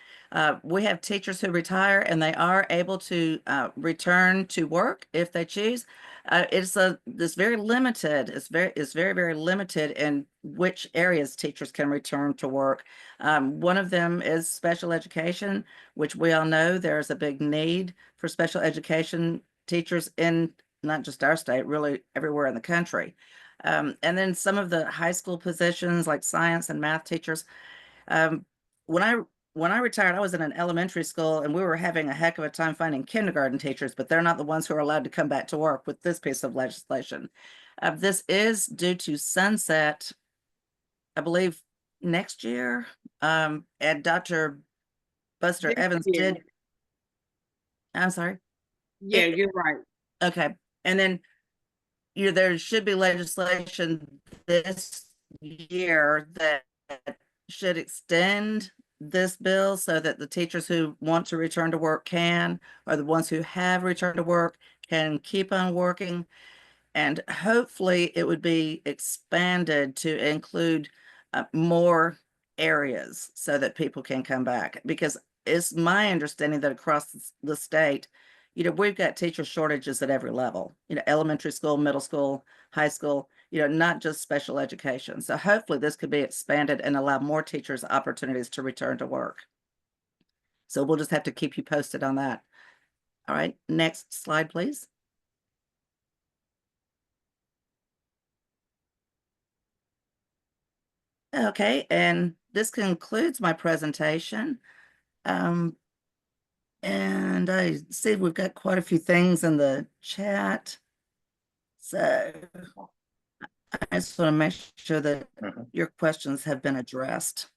we have teachers who retire and they are able to return to work if they choose. It's very limited. It's very, very limited in which areas teachers can return to work. One of them is special education, which we all know there's a big need for special education teachers in not just our state, really everywhere in the country. And then some of the high school positions like science and math teachers. When I retired, I was in an elementary school and we were having a heck of a time finding kindergarten teachers, but they're not the ones who are allowed to come back to work with this piece of legislation. This is due to sunset, I believe, next year. And Dr. Buster Evans did. I'm sorry. Yeah, you're right. Okay. And then, you know, there should be legislation this year that should extend this bill so that the teachers who want to return to work can, or the ones who have returned to work can keep on working. And hopefully it would be expanded to include more areas so that people can come back. Because it's my understanding that across the state, you know, we've got teacher shortages at every level, you know, elementary school, middle school, high school, you know, not just special education. So hopefully this could be expanded and allow more teachers opportunities to return to work. So we'll just have to keep you posted on that. All right, next slide, please. Okay, and this concludes my presentation. And I see we've got quite a few things in the chat. So I just want to make sure that your questions have been addressed.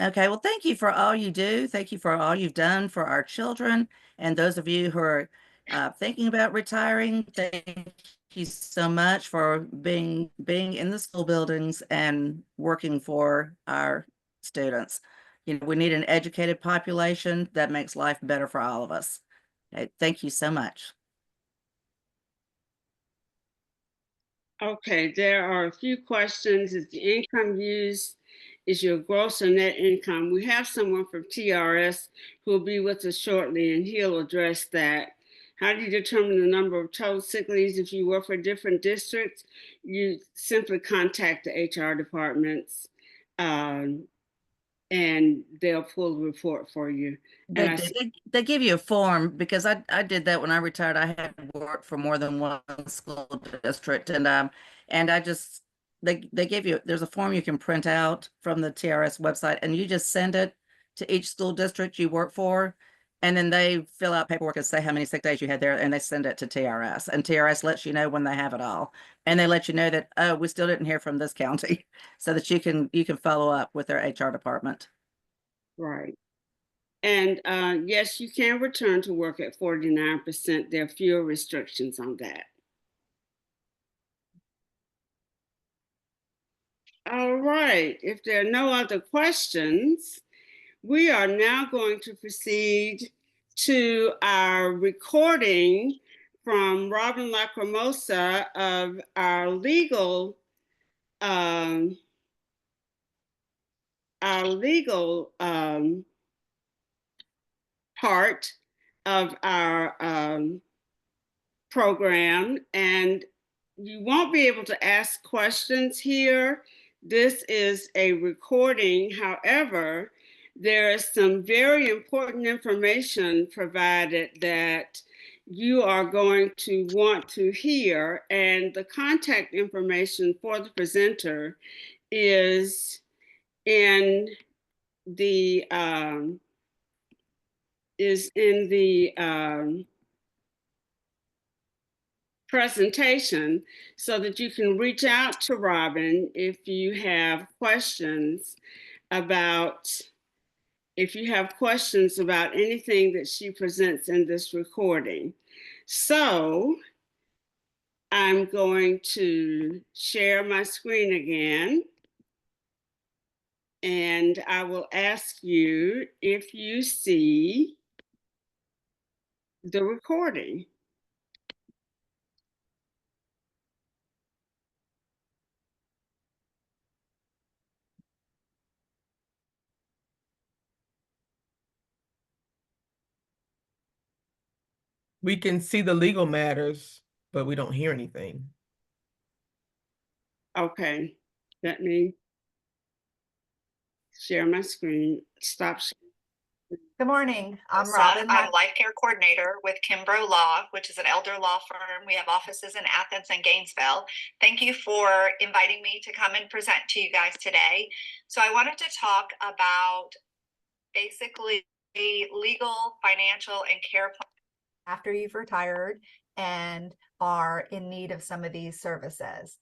Okay, well, thank you for all you do. Thank you for all you've done for our children. And those of you who are thinking about retiring, thank you so much for being in the school buildings and working for our students. You know, we need an educated population that makes life better for all of us. Okay, thank you so much. Okay, there are a few questions. Is the income used, is your gross or net income? We have someone from TRS who will be with us shortly, and he'll address that. How do you determine the number of total sick leaves? If you work for different districts, you simply contact the HR departments, and they'll pull the report for you. They give you a form, because I did that when I retired. I had to work for more than one school district, and I just they give you, there's a form you can print out from the TRS website, and you just send it to each school district you work for, and then they fill out paperwork and say how many sick days you had there, and they send it to TRS, and TRS lets you know when they have it all, and they let you know that, oh, we still didn't hear from this county, so that you can follow up with their HR department. Right. And yes, you can return to work at 49%. There are fewer restrictions on that. All right. If there are no other questions, we are now going to proceed to our recording from Robin Lacrimosa of our legal part of our program, and you won't be able to ask questions here. This is a recording. However, there is some very important information provided that you are going to want to hear, and the contact information for the presenter is in the presentation, so that you can reach out to Robin if you have questions about anything that she presents in this recording. So I'm going to share my screen again, and I will ask you if you see the recording. We can see the legal matters, but we don't hear anything. Okay, let me share my screen. Stop. Good morning. I'm Robin. I'm Life Care Coordinator with Kimbrough Law, which is an elder law firm. We have offices in Athens and Gainesville. Thank you for inviting me to come and present to you guys today. So I wanted to talk about basically legal, financial, and care plan after you've retired and are in need of some of these services.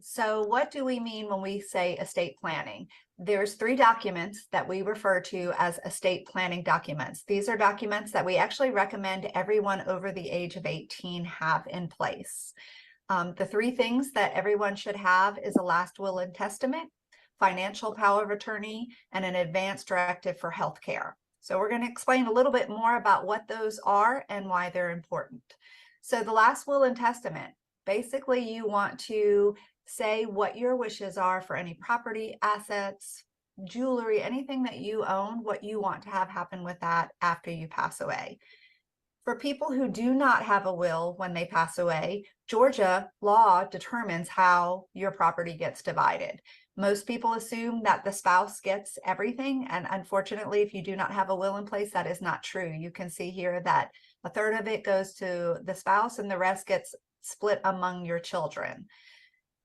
So what do we mean when we say estate planning? there's 3 documents that we refer to as estate planning documents. These are documents that we actually recommend everyone over the age of 18 have in place. The 3 things that everyone should have is a last will and testament, financial power of attorney, and an advance directive for healthcare. So we're going to explain a little bit more about what those are and why they're important. So the last will and testament, basically you want to say what your wishes are for any property, assets, jewelry, anything that you own, what you want to have happen with that after you pass away. For people who do not have a will when they pass away, Georgia law determines how your property gets divided. Most people assume that the spouse gets everything, and unfortunately, if you do not have a will in place, that is not true. You can see here that 1/3 of it goes to the spouse and the rest gets split among your children.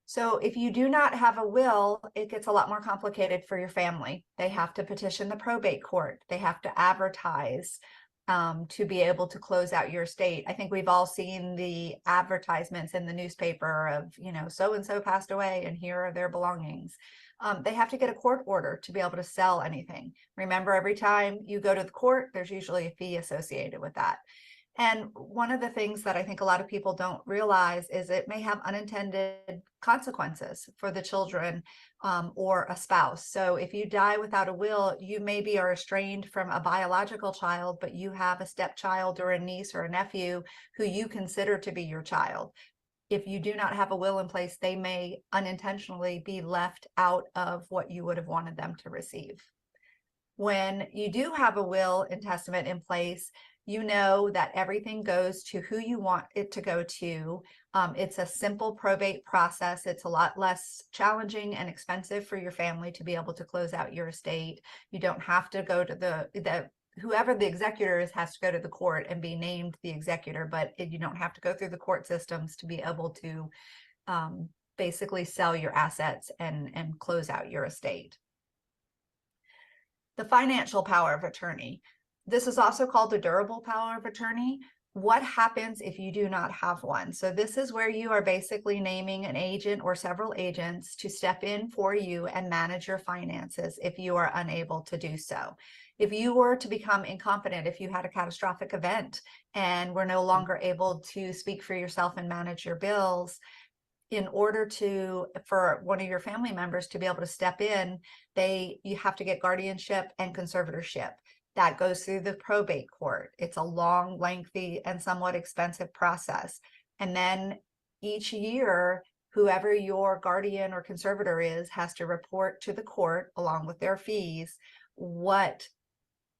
So if you do not have a will, it gets a lot more complicated for your family. They have to petition the probate court. They have to advertise to be able to close out your estate. I think we've all seen the advertisements in the newspaper of, you know, so-and-so passed away and here are their belongings. They have to get a court order to be able to sell anything. Remember, every time you go to the court, there's usually a fee associated with that. And one of the things that I think a lot of people don't realize is it may have unintended consequences for the children or a spouse. So if you die without a will, you maybe are estranged from a biological child, but you have a stepchild or a niece or a nephew who you consider to be your child. If you do not have a will in place, they may unintentionally be left out of what you would have wanted them to receive. When you do have a will and testament in place, you know that everything goes to who you want it to go to. It's a simple probate process. It's a lot less challenging and expensive for your family to be able to close out your estate. You don't have to go to whoever the executor is has to go to the court and be named the executor, but you don't have to go through the court systems to be able to basically sell your assets and close out your estate. The financial power of attorney. This is also called the durable power of attorney. What happens if you do not have one? So this is where you are basically naming an agent or several agents to step in for you and manage your finances if you are unable to do so. If you were to become incompetent, if you had a catastrophic event and were no longer able to speak for yourself and manage your bills, in order for one of your family members to be able to step in, you have to get guardianship and conservatorship. That goes through the probate court. It's a long, lengthy, and somewhat expensive process. And then each year, whoever your guardian or conservator is has to report to the court along with their fees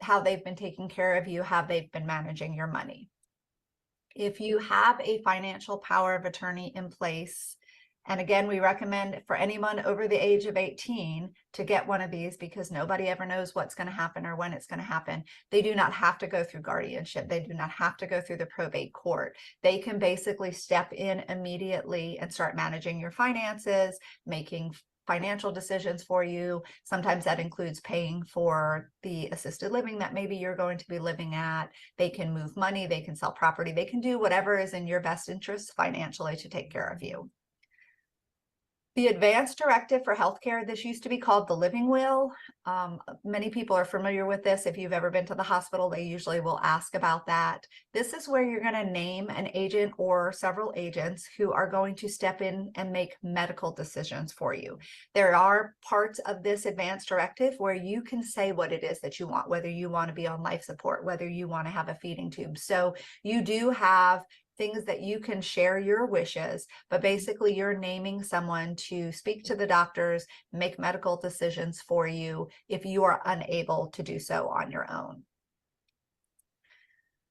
how they've been taking care of you, how they've been managing your money. If you have a financial power of attorney in place, and again, we recommend for anyone over the age of 18 to get one of these because nobody ever knows what's going to happen or when it's going to happen. They do not have to go through guardianship. They do not have to go through the probate court. They can basically step in immediately and start managing your finances, making financial decisions for you. Sometimes that includes paying for the assisted living that maybe you're going to be living at. They can move money, they can sell property, they can do whatever is in your best interest financially to take care of you. The advance directive for healthcare, this used to be called the living will. Many people are familiar with this. If you've ever been to the hospital, they usually will ask about that. This is where you're going to name an agent or several agents who are going to step in and make medical decisions for you. There are parts of this advance directive where you can say what it is that you want, whether you want to be on life support, whether you want to have a feeding tube. So you do have things that you can share your wishes, but basically you're naming someone to speak to the doctors, make medical decisions for you if you are unable to do so on your own.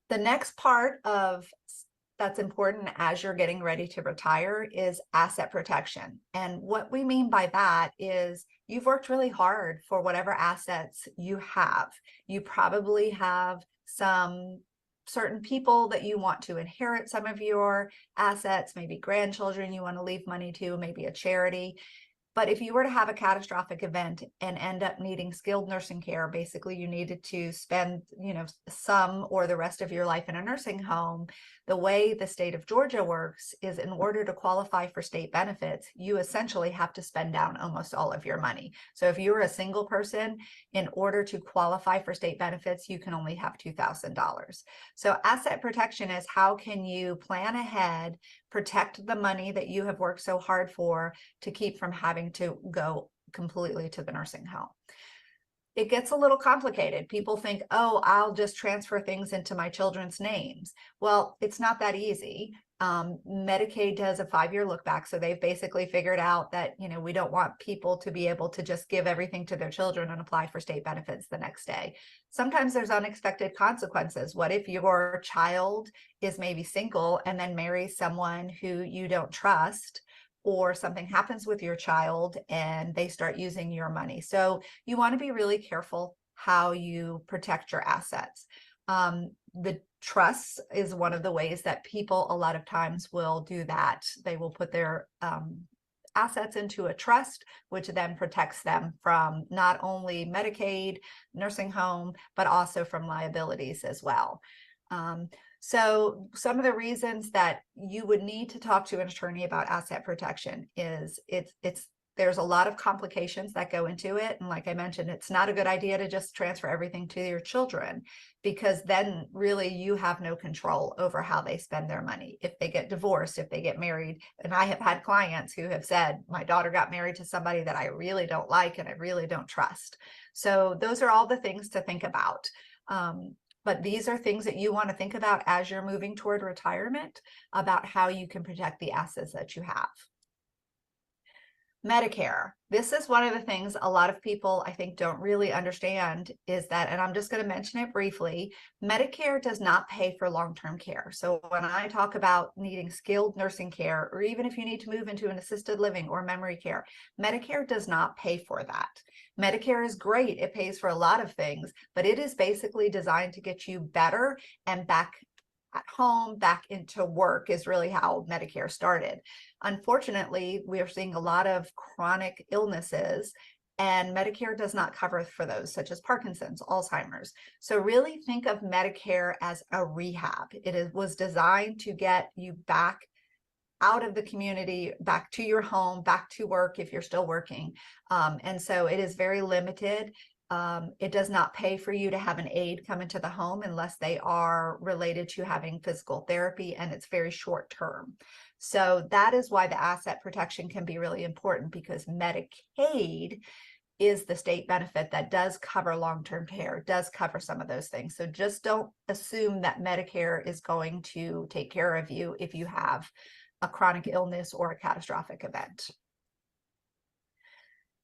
The next part that's important as you're getting ready to retire is asset protection. And what we mean by that is you've worked really hard for whatever assets you have. You probably have some certain people that you want to inherit some of your assets, maybe grandchildren you want to leave money to, maybe a charity. But if you were to have a catastrophic event and end up needing skilled nursing care, basically you needed to spend, some or the rest of your life in a nursing home. The way the state of Georgia works is, in order to qualify for state benefits, you essentially have to spend down almost all of your money. So if you're a single person, in order to qualify for state benefits, you can only have $2,000. So asset protection is, how can you plan ahead, protect the money that you have worked so hard for, to keep from having to go completely to the nursing home. It gets a little complicated. People think, oh, I'll just transfer things into my children's names. Well, it's not that easy. Medicaid does a 5-year look back. So they've basically figured out that, we don't want people to be able to just give everything to their children and apply for state benefits the next day. Sometimes there's unexpected consequences. What if your child is maybe single and then marries someone who you don't trust, or something happens with your child and they start using your money? So you want to be really careful how you protect your assets. The trust is one of the ways that people a lot of times will do that. They will put their assets into a trust, which then protects them from not only Medicaid, nursing home, but also from liabilities as well. So some of the reasons that you would need to talk to an attorney about asset protection is there's a lot of complications that go into it. And like I mentioned, it's not a good idea to just transfer everything to your children, because then really you have no control over how they spend their money. If they get divorced, if they get married, and I have had clients who have said, my daughter got married to somebody that I really don't like and I really don't trust. So those are all the things to think about. But these are things that you want to think about as you're moving toward retirement, about how you can protect the assets that you have. Medicare. This is one of the things a lot of people, I think, don't really understand, is that, and I'm just going to mention it briefly, Medicare does not pay for long-term care. So when I talk about needing skilled nursing care, or even if you need to move into an assisted living or memory care, Medicare does not pay for that. Medicare is great. It pays for a lot of things, but it is basically designed to get you better and back at home, back into work, is really how Medicare started. Unfortunately, we are seeing a lot of chronic illnesses, and Medicare does not cover for those, such as Parkinson's, Alzheimer's. So really think of Medicare as a rehab. It was designed to get you back out of the community, back to your home, back to work if you're still working. And so it is very limited. It does not pay for you to have an aide come into the home unless they are related to having physical therapy, and it's very short term. So that is why the asset protection can be really important, because Medicaid is the state benefit that does cover long-term care, does cover some of those things. So just don't assume that Medicare is going to take care of you if you have a chronic illness or a catastrophic event.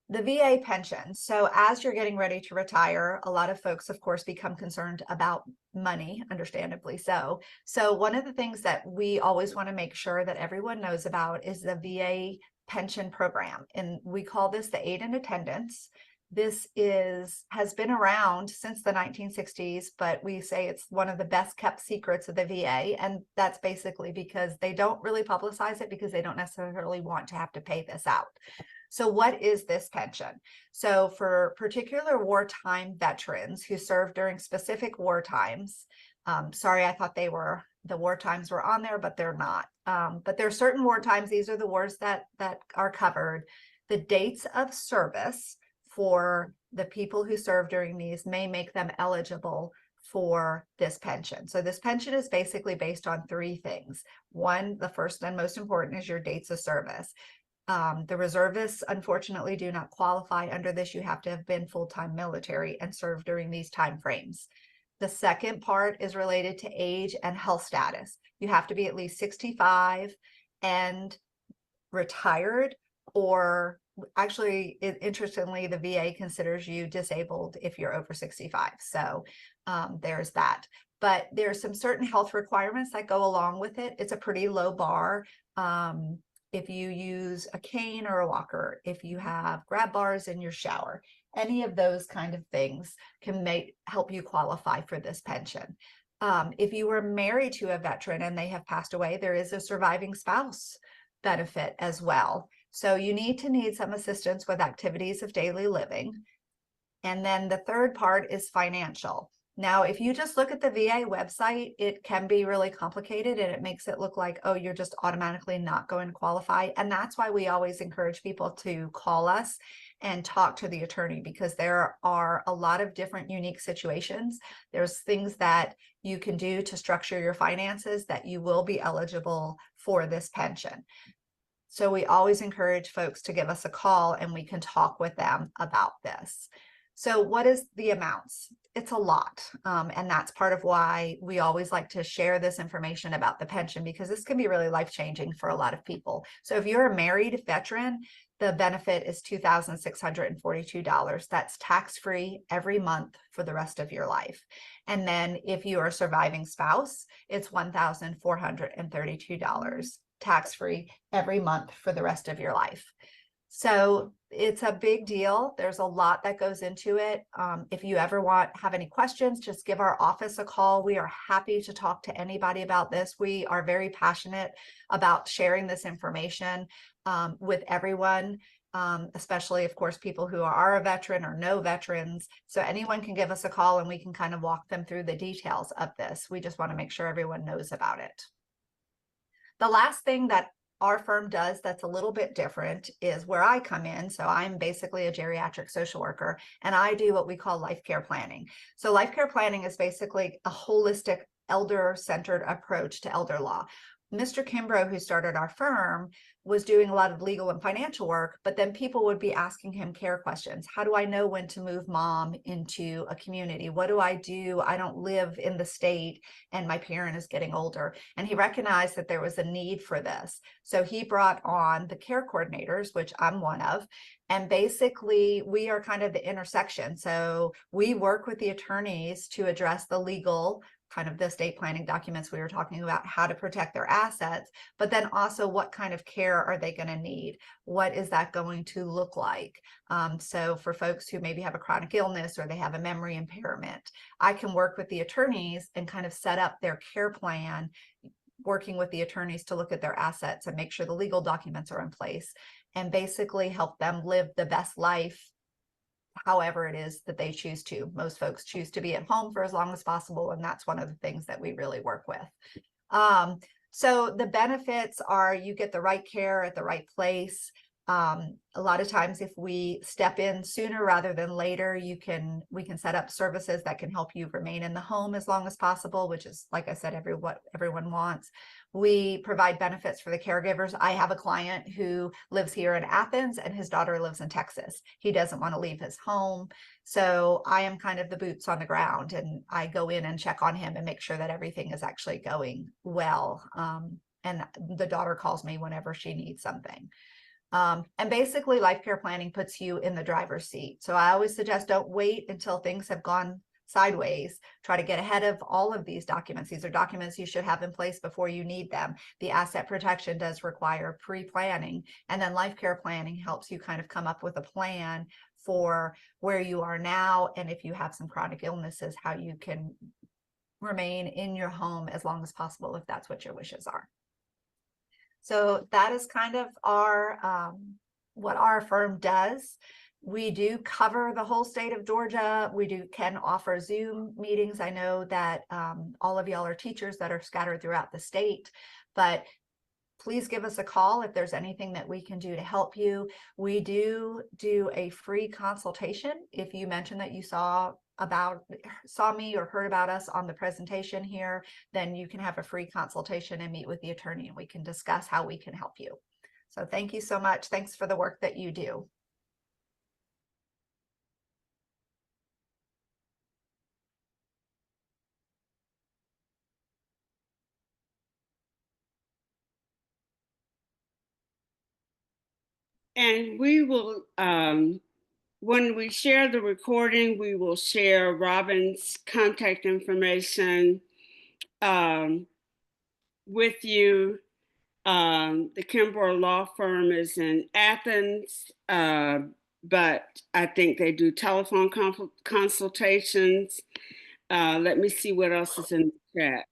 The VA pension. So as you're getting ready to retire, a lot of folks, of course, become concerned about money, understandably so. So one of the things that we always want to make sure that everyone knows about is the VA pension program. And we call this the Aid in Attendance. This has been around since the 1960s, but we say it's one of the best kept secrets of the VA. And that's basically because they don't really publicize it, because they don't necessarily want to have to pay this out. So what is this pension? So for particular wartime veterans who served during specific war times, sorry, I thought the war times were on there, but they're not. But there are certain war times. These are the wars that are covered. The dates of service for the people who serve during these may make them eligible for this pension. So this pension is basically based on 3 things. One, the first and most important, is your dates of service. The reservists, unfortunately, do not qualify under this. You have to have been full-time military and served during these time frames. The second part is related to age and health status. You have to be at least 65 and retired, or actually, interestingly, the VA considers you disabled if you're over 65. So there's that. But there's some certain health requirements that go along with it. It's a pretty low bar. If you use a cane or a walker, if you have grab bars in your shower, any of those kind of things can help you qualify for this pension. If you were married to a veteran and they have passed away, there is a surviving spouse benefit as well. So you need some assistance with activities of daily living. And then the third part is financial. Now, if you just look at the VA website, it can be really complicated and it makes it look like, oh, you're just automatically not going to qualify. And that's why we always encourage people to call us and talk to the attorney, because there are a lot of different unique situations. There's things that you can do to structure your finances that you will be eligible for this pension. So we always encourage folks to give us a call and we can talk with them about this. So what is the amounts? It's a lot. And that's part of why we always like to share this information about the pension, because this can be really life-changing for a lot of people. So if you're a married veteran, the benefit is $2,642. That's tax-free every month for the rest of your life. And then if you are a surviving spouse, it's $1,432, tax-free every month for the rest of your life. So it's a big deal. There's a lot that goes into it. If you ever have any questions, just give our office a call. We are happy to talk to anybody about this. We are very passionate about sharing this information with everyone, especially, of course, people who are a veteran or know veterans. So anyone can give us a call and we can kind of walk them through the details of this. We just want to make sure everyone knows about it. The last thing that our firm does that's a little bit different is where I come in. So I'm basically a geriatric social worker, and I do what we call life care planning. So life care planning is basically a holistic elder-centered approach to elder law. Mr. Kimbrough, who started our firm, was doing a lot of legal and financial work, but then people would be asking him care questions. How do I know when to move mom into a community? What do I do? I don't live in the state and my parent is getting older. And he recognized that there was a need for this. So he brought on the care coordinators, which I'm one of. And basically, we are kind of the intersection. So we work with the attorneys to address the legal, kind of the estate planning documents we were talking about, how to protect their assets, but then also what kind of care are they going to need? What is that going to look like? So for folks who maybe have a chronic illness or they have a memory impairment, I can work with the attorneys and kind of set up their care plan, working with the attorneys to look at their assets and make sure the legal documents are in place, and basically help them live the best life however it is that they choose to. Most folks choose to be at home for as long as possible, and that's one of the things that we really work with. So the benefits are you get the right care at the right place. A lot of times if we step in sooner rather than later, we can set up services that can help you remain in the home as long as possible, which is, like I said, what everyone wants. We provide benefits for the caregivers. I have a client who lives here in Athens and his daughter lives in Texas. He doesn't want to leave his home. So I am kind of the boots on the ground, and I go in and check on him and make sure that everything is actually going well. And the daughter calls me whenever she needs something. And basically life care planning puts you in the driver's seat. So I always suggest don't wait until things have gone sideways. Try to get ahead of all of these documents. These are documents you should have in place before you need them. The asset protection does require pre-planning, and then life care planning helps you kind of come up with a plan for where you are now, and if you have some chronic illnesses, how you can remain in your home as long as possible if that's what your wishes are. So that is kind of our what our firm does. We do cover the whole state of Georgia. We can offer Zoom meetings. I know that all of y'all are teachers that are scattered throughout the state, but please give us a call if there's anything that we can do to help you. We do a free consultation. If you mention that you saw me or heard about us on the presentation here, then you can have a free consultation and meet with the attorney, and we can discuss how we can help you. So thank you so much. Thanks for the work that you do. And we will, when we share the recording, we will share Robin's contact information with you. The Kimbrough Law Firm is in Athens, but I think they do telephone consultations. Let me see what else is in the chat.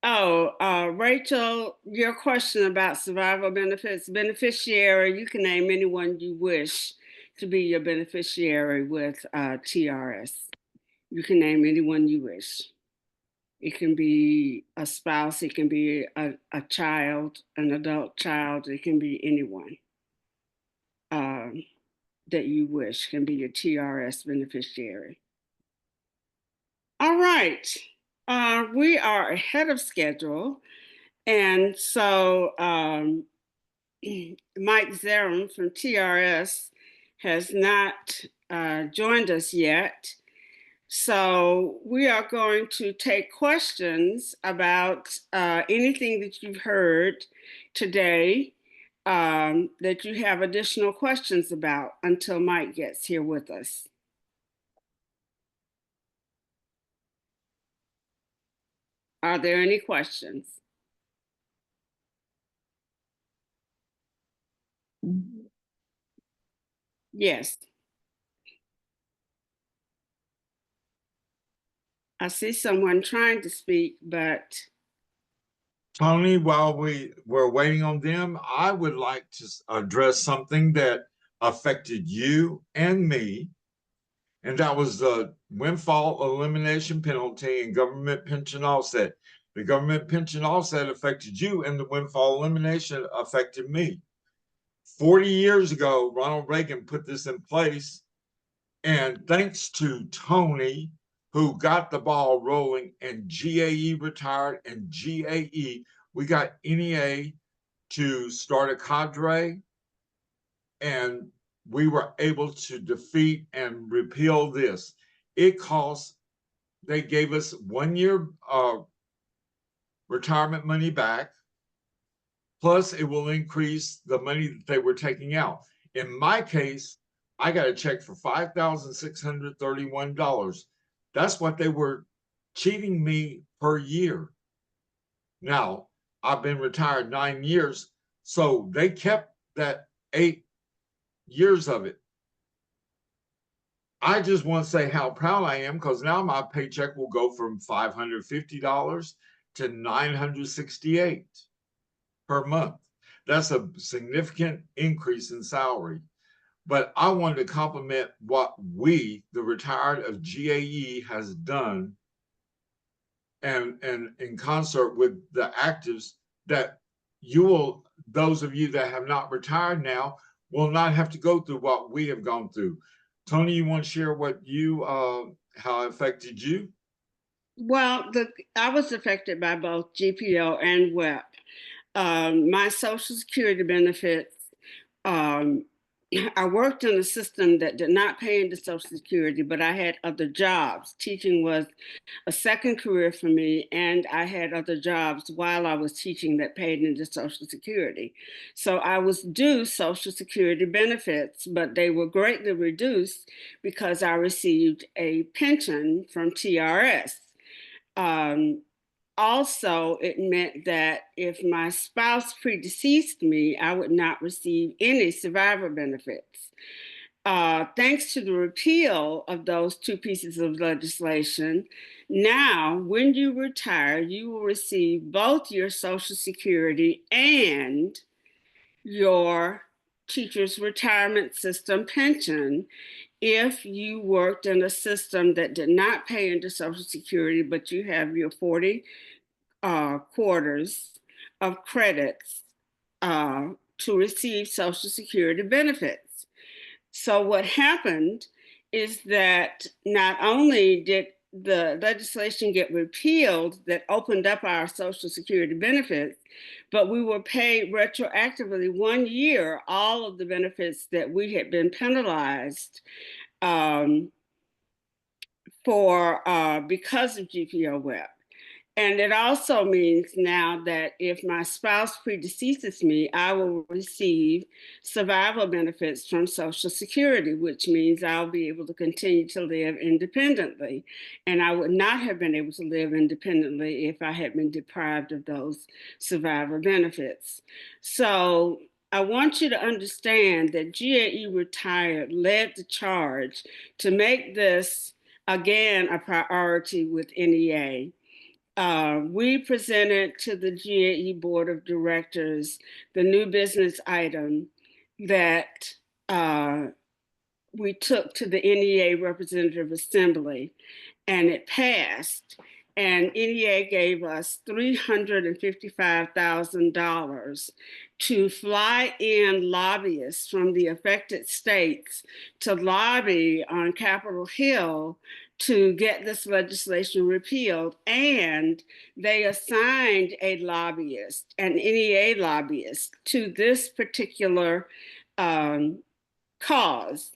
Rachel, your question about survival benefits, beneficiary, you can name anyone you wish to be your beneficiary with TRS. You can name anyone you wish. It can be a spouse, it can be a child, an adult child, it can be anyone that you wish can be your TRS beneficiary. All right, we are ahead of schedule. And so Mike Zarum from TRS has not joined us yet. So we are going to take questions about anything that you've heard today that you have additional questions about until Mike gets here with us. Are there any questions? Yes. I see someone trying to speak, but. Tony, while we're waiting on them, I would like to address something that affected you and me, and that was the windfall elimination penalty and government pension offset. The government pension offset affected you, and the windfall elimination affected me. 40 years ago, Ronald Reagan put this in place, and thanks to Tony, who got the ball rolling, and GAE retired, and GAE, we got NEA to start a cadre, and we were able to defeat and repeal this. It cost, they gave us 1 year retirement money back, plus it will increase the money that they were taking out. In my case, I got a check for $5,631. That's what they were cheating me per year. Now, I've been retired 9 years, so they kept that 8 years of it. I just want to say how proud I am, because now my paycheck will go from $550 to $968 per month. That's a significant increase in salary. But I wanted to compliment what we, the retired of GAE, has done, and in concert with the actives, that you will, those of you that have not retired now, will not have to go through what we have gone through. Tony, you want to share what you, how it affected you? Well, I was affected by both GPO and WEP. My Social Security benefits, I worked in a system that did not pay into Social Security, but I had other jobs. Teaching was a second career for me, and I had other jobs while I was teaching that paid into Social Security. So I was due Social Security benefits, but they were greatly reduced because I received a pension from TRS. Also, it meant that if my spouse predeceased me, I would not receive any survivor benefits. Thanks to the repeal of those two pieces of legislation, now when you retire, you will receive both your Social Security and your teacher's retirement system pension if you worked in a system that did not pay into Social Security, but you have your 40 quarters of credits to receive Social Security benefits. So what happened is that not only did the legislation get repealed that opened up our Social Security benefits, but we were paid retroactively 1 year all of the benefits that we had been penalized for because of GPO WEP. And it also means now that if my spouse predeceases me, I will receive survival benefits from Social Security, which means I'll be able to continue to live independently. And I would not have been able to live independently if I had been deprived of those survival benefits. So I want you to understand that GAE Retired led the charge to make this, again, a priority with NEA. we presented to the GAE Board of Directors the new business item that we took to the NEA Representative Assembly, and it passed. And NEA gave us $355,000 to fly in lobbyists from the affected states to lobby on Capitol Hill to get this legislation repealed. And they assigned a lobbyist, an NEA lobbyist, to this particular cause.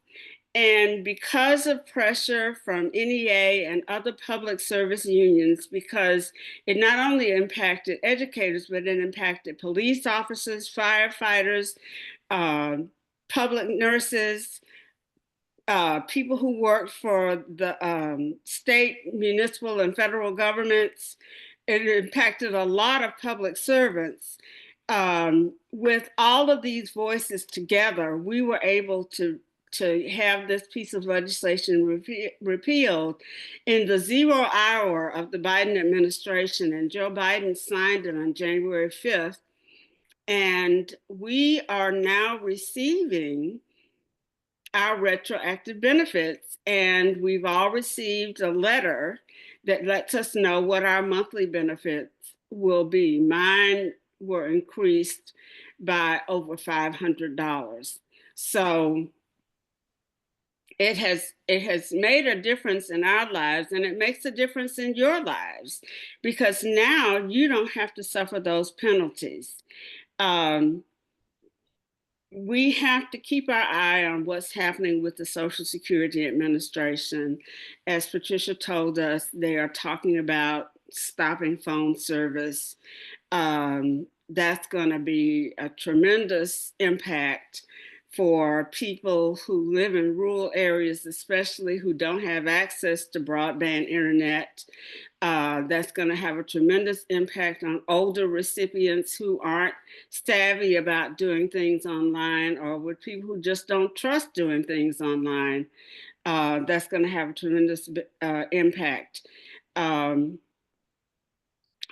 And because of pressure from NEA and other public service unions, because it not only impacted educators, but it impacted police officers, firefighters, public nurses, people who work for the state, municipal, and federal governments. It impacted a lot of public servants. With all of these voices together, we were able to have this piece of legislation repealed in the 0 hour of the Biden administration, and Joe Biden signed it on January 5th. And we are now receiving our retroactive benefits, and we've all received a letter that lets us know what our monthly benefits will be. Mine were increased by over $500. So it has made a difference in our lives, and it makes a difference in your lives, because now you don't have to suffer those penalties. We have to keep our eye on what's happening with the Social Security Administration. As Patricia told us, they are talking about stopping phone service. That's going to be a tremendous impact for people who live in rural areas, especially who don't have access to broadband internet. That's going to have a tremendous impact on older recipients who aren't savvy about doing things online, or with people who just don't trust doing things online. That's going to have a tremendous impact.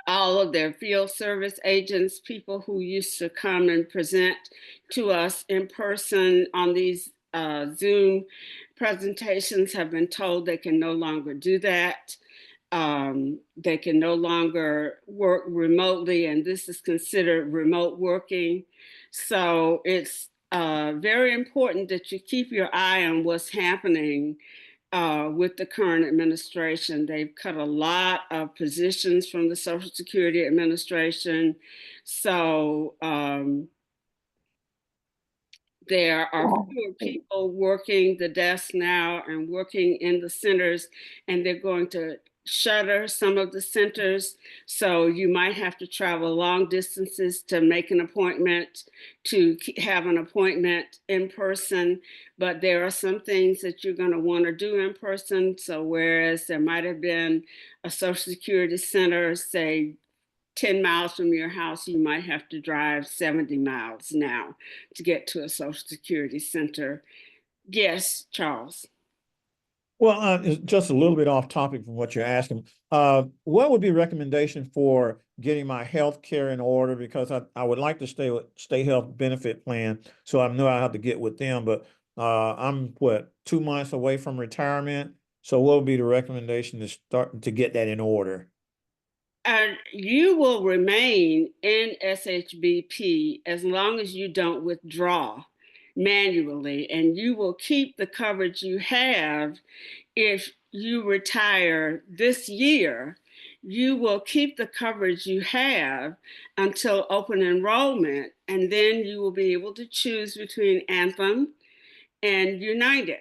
All of their field service agents, people who used to come and present to us in person on these Zoom presentations, have been told they can no longer do that. They can no longer work remotely, and this is considered remote working. So it's very important that you keep your eye on what's happening with the current administration. They've cut a lot of positions from the Social Security Administration. So there are fewer people working the desk now and working in the centers, and they're going to shutter some of the centers. So you might have to travel long distances to make an appointment, to have an appointment in person. But there are some things that you're going to want to do in person. So whereas there might have been a Social Security center, say 10 miles from your house, you might have to drive 70 miles now to get to a Social Security center. Yes, Charles. Well, it's just a little bit off topic from what you're asking. What would be a recommendation for getting my health care in order? Because I would like to stay with State Health Benefit Plan, so I know I have to get with them. But I'm 2 months away from retirement. So what would be the recommendation to start to get that in order? You will remain in SHBP as long as you don't withdraw manually, and you will keep the coverage you have. If you retire this year, you will keep the coverage you have until open enrollment, and then you will be able to choose between Anthem and United.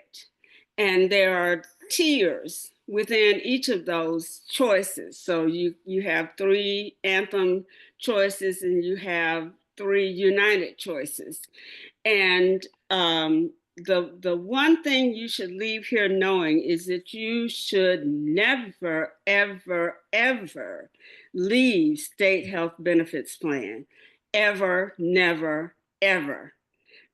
And there are tiers within each of those choices. So you have 3 Anthem choices and you have 3 United choices. And the one thing you should leave here knowing is that you should never, ever, ever leave State Health Benefits Plan. Ever, never, ever.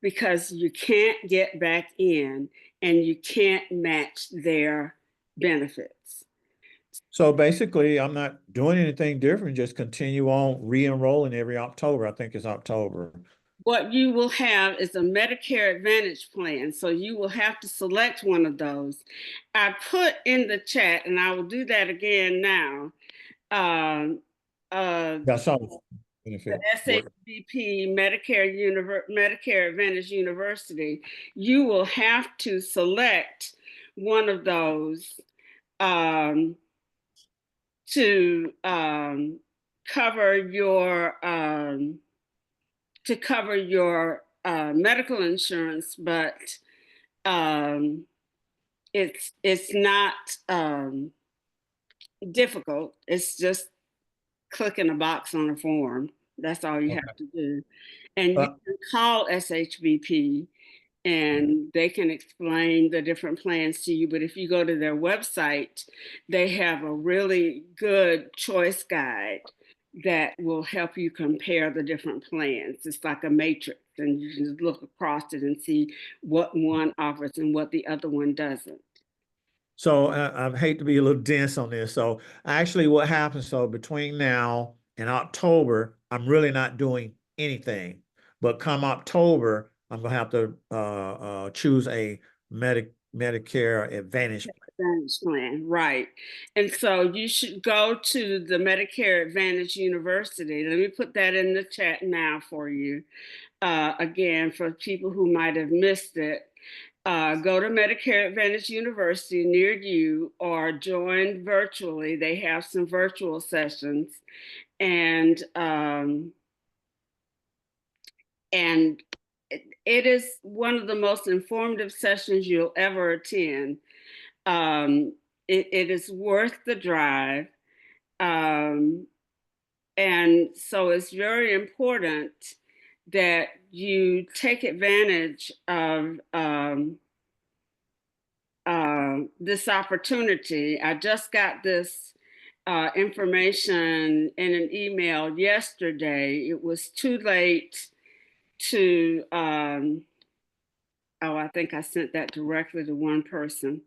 Because you can't get back in and you can't match their benefits. So basically, I'm not doing anything different, just continue on re-enrolling every October. I think it's October. What you will have is a Medicare Advantage plan, so you will have to select one of those. I put in the chat, and I will do that again now. Got some benefit. The SHBP Medicare Advantage University, you will have to select one of those to cover your medical insurance, but it's not difficult. It's just clicking a box on a form. That's all you have to do. And you can call SHBP and they can explain the different plans to you. But if you go to their website, they have a really good choice guide that will help you compare the different plans. It's like a matrix, and you can just look across it and see what one offers and what the other one doesn't. So I hate to be a little dense on this. So actually what happens, so between now and October, I'm really not doing anything. But come October, I'm gonna have to choose a Medicare Advantage plan, right? And so you should go to the Medicare Advantage University. Let me put that in the chat now for you. Again, for people who might have missed it, go to Medicare Advantage University near you or join virtually. They have some virtual sessions, and it is one of the most informative sessions you'll ever attend. It is worth the drive. And so it's very important that you take advantage of this opportunity. I just got this information in an email yesterday. It was too late to, oh, I think I sent that directly to one person.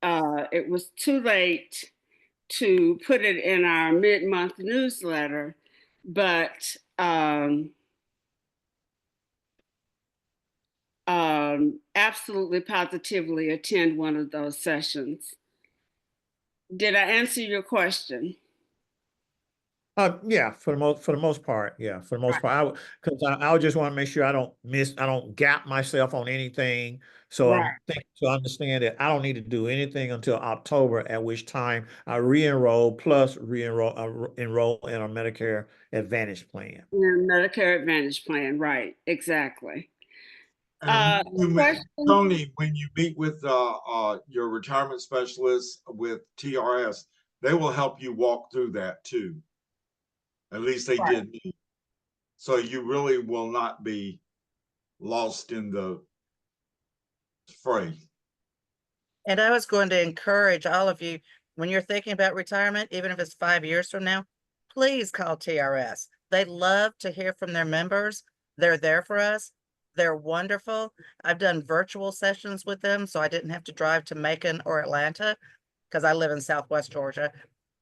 It was too late to put it in our mid-month newsletter, but absolutely positively attend one of those sessions. Did I answer your question? Yeah, for the most part, yeah, for the most part, because I just want to make sure I don't gap myself on anything. So I'm thinking to understand that I don't need to do anything until October, at which time I re-enroll plus enroll in a Medicare Advantage plan. Medicare Advantage plan, right? Exactly. Tony, when you meet with your retirement specialist with TRS, they will help you walk through that too. At least they did me. So you really will not be lost in the fray. And I was going to encourage all of you, when you're thinking about retirement, even if it's 5 years from now, please call TRS. They love to hear from their members. They're there for us. They're wonderful. I've done virtual sessions with them, so I didn't have to drive to Macon or Atlanta because I live in Southwest Georgia.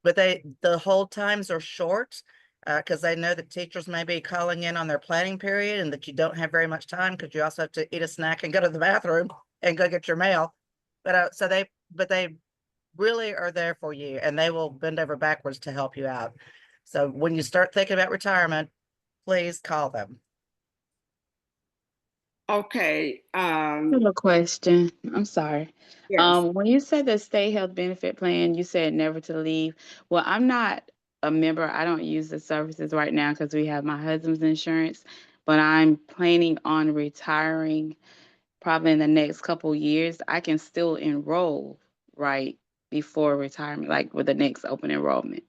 But the hold times are short because they know that teachers may be calling in on their planning period and that you don't have very much time because you also have to eat a snack and go to the bathroom and go get your mail. But they really are there for you, and they will bend over backwards to help you out. So when you start thinking about retirement, please call them. Okay. I have a question. I'm sorry. Yes. When you said the state health benefit plan, you said never to leave. Well, I'm not a member. I don't use the services right now because we have my husband's insurance, but I'm planning on retiring probably in the next couple years. I can still enroll right before retirement, like with the next open enrollment.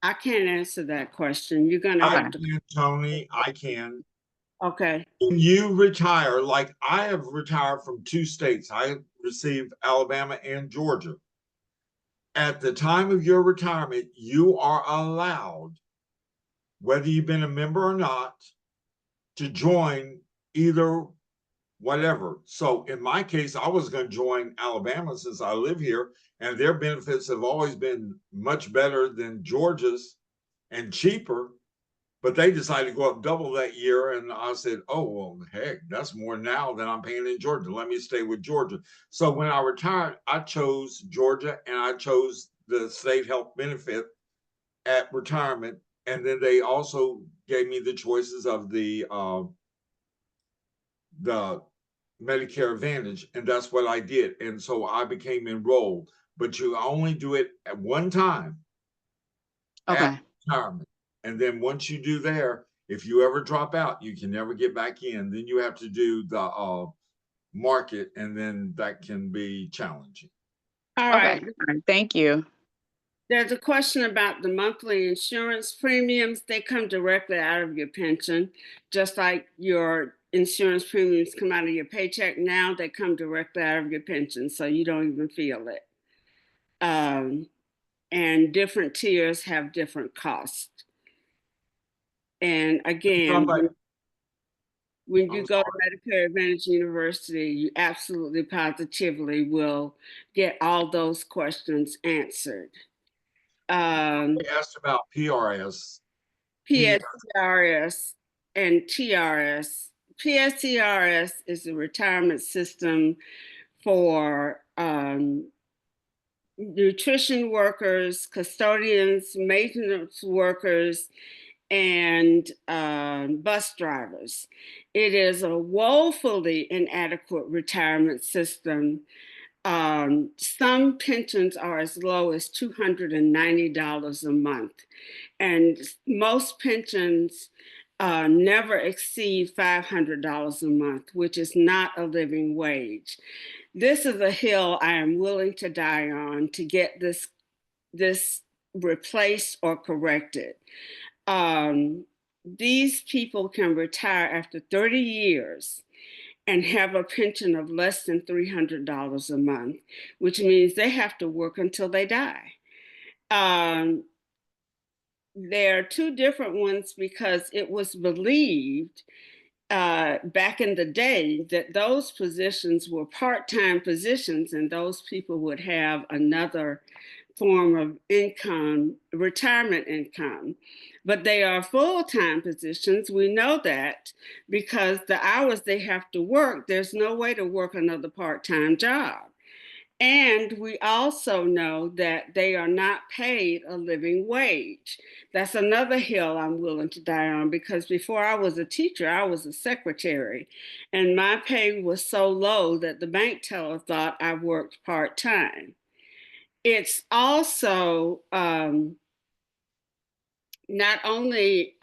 I can't answer that question. You're gonna have to. Tony, I can. Okay. When you retire, like I have retired from 2 states, I received Alabama and Georgia. At the time of your retirement, you are allowed, whether you've been a member or not, to join either whatever. So in my case, I was going to join Alabama since I live here, and their benefits have always been much better than Georgia's and cheaper. But they decided to go up double that year. And I said, oh, well, heck, that's more now than I'm paying in Georgia. Let me stay with Georgia. So when I retired, I chose Georgia, and I chose the state health benefit at retirement. And then they also gave me the choices of the Medicare Advantage. And that's what I did. And so I became enrolled. But you only do it at one time. Okay. At retirement. And then once you do there, if you ever drop out, you can never get back in. Then you have to do the market, and then that can be challenging. All right. Okay. All right. Thank you. There's a question about the monthly insurance premiums. They come directly out of your pension, just like your insurance premiums come out of your paycheck. Now they come directly out of your pension, so you don't even feel it. And different tiers have different costs. And again, when you go to Medicare Advantage University, you absolutely positively will get all those questions answered. They asked about PRS. PSCRS and TRS. PSCRS is a retirement system for nutrition workers, custodians, maintenance workers, and bus drivers. It is a woefully inadequate retirement system. Some pensions are as low as $290 a month, and most pensions never exceed $500 a month, which is not a living wage. This is a hill I am willing to die on to get this replaced or corrected. These people can retire after 30 years and have a pension of less than $300 a month, which means they have to work until they die. There are two different ones because it was believed back in the day that those positions were part-time positions, and those people would have another form of income, retirement income. But they are full-time positions. We know that because the hours they have to work, there's no way to work another part-time job. And we also know that they are not paid a living wage. That's another hill I'm willing to die on, because before I was a teacher, I was a secretary, and my pay was so low that the bank teller thought I worked part-time. It's also not only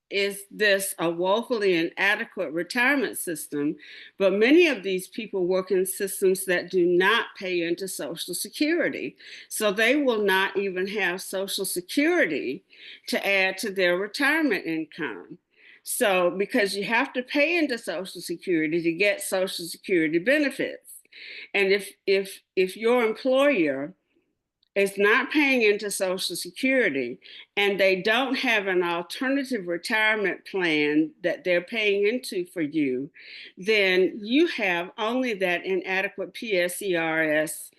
is this a woefully inadequate retirement system, but many of these people work in systems that do not pay into Social Security. So they will not even have Social Security to add to their retirement income. So because you have to pay into Social Security to get Social Security benefits. And if your employer is not paying into Social Security and they don't have an alternative retirement plan that they're paying into for you, then you have only that inadequate PSCRS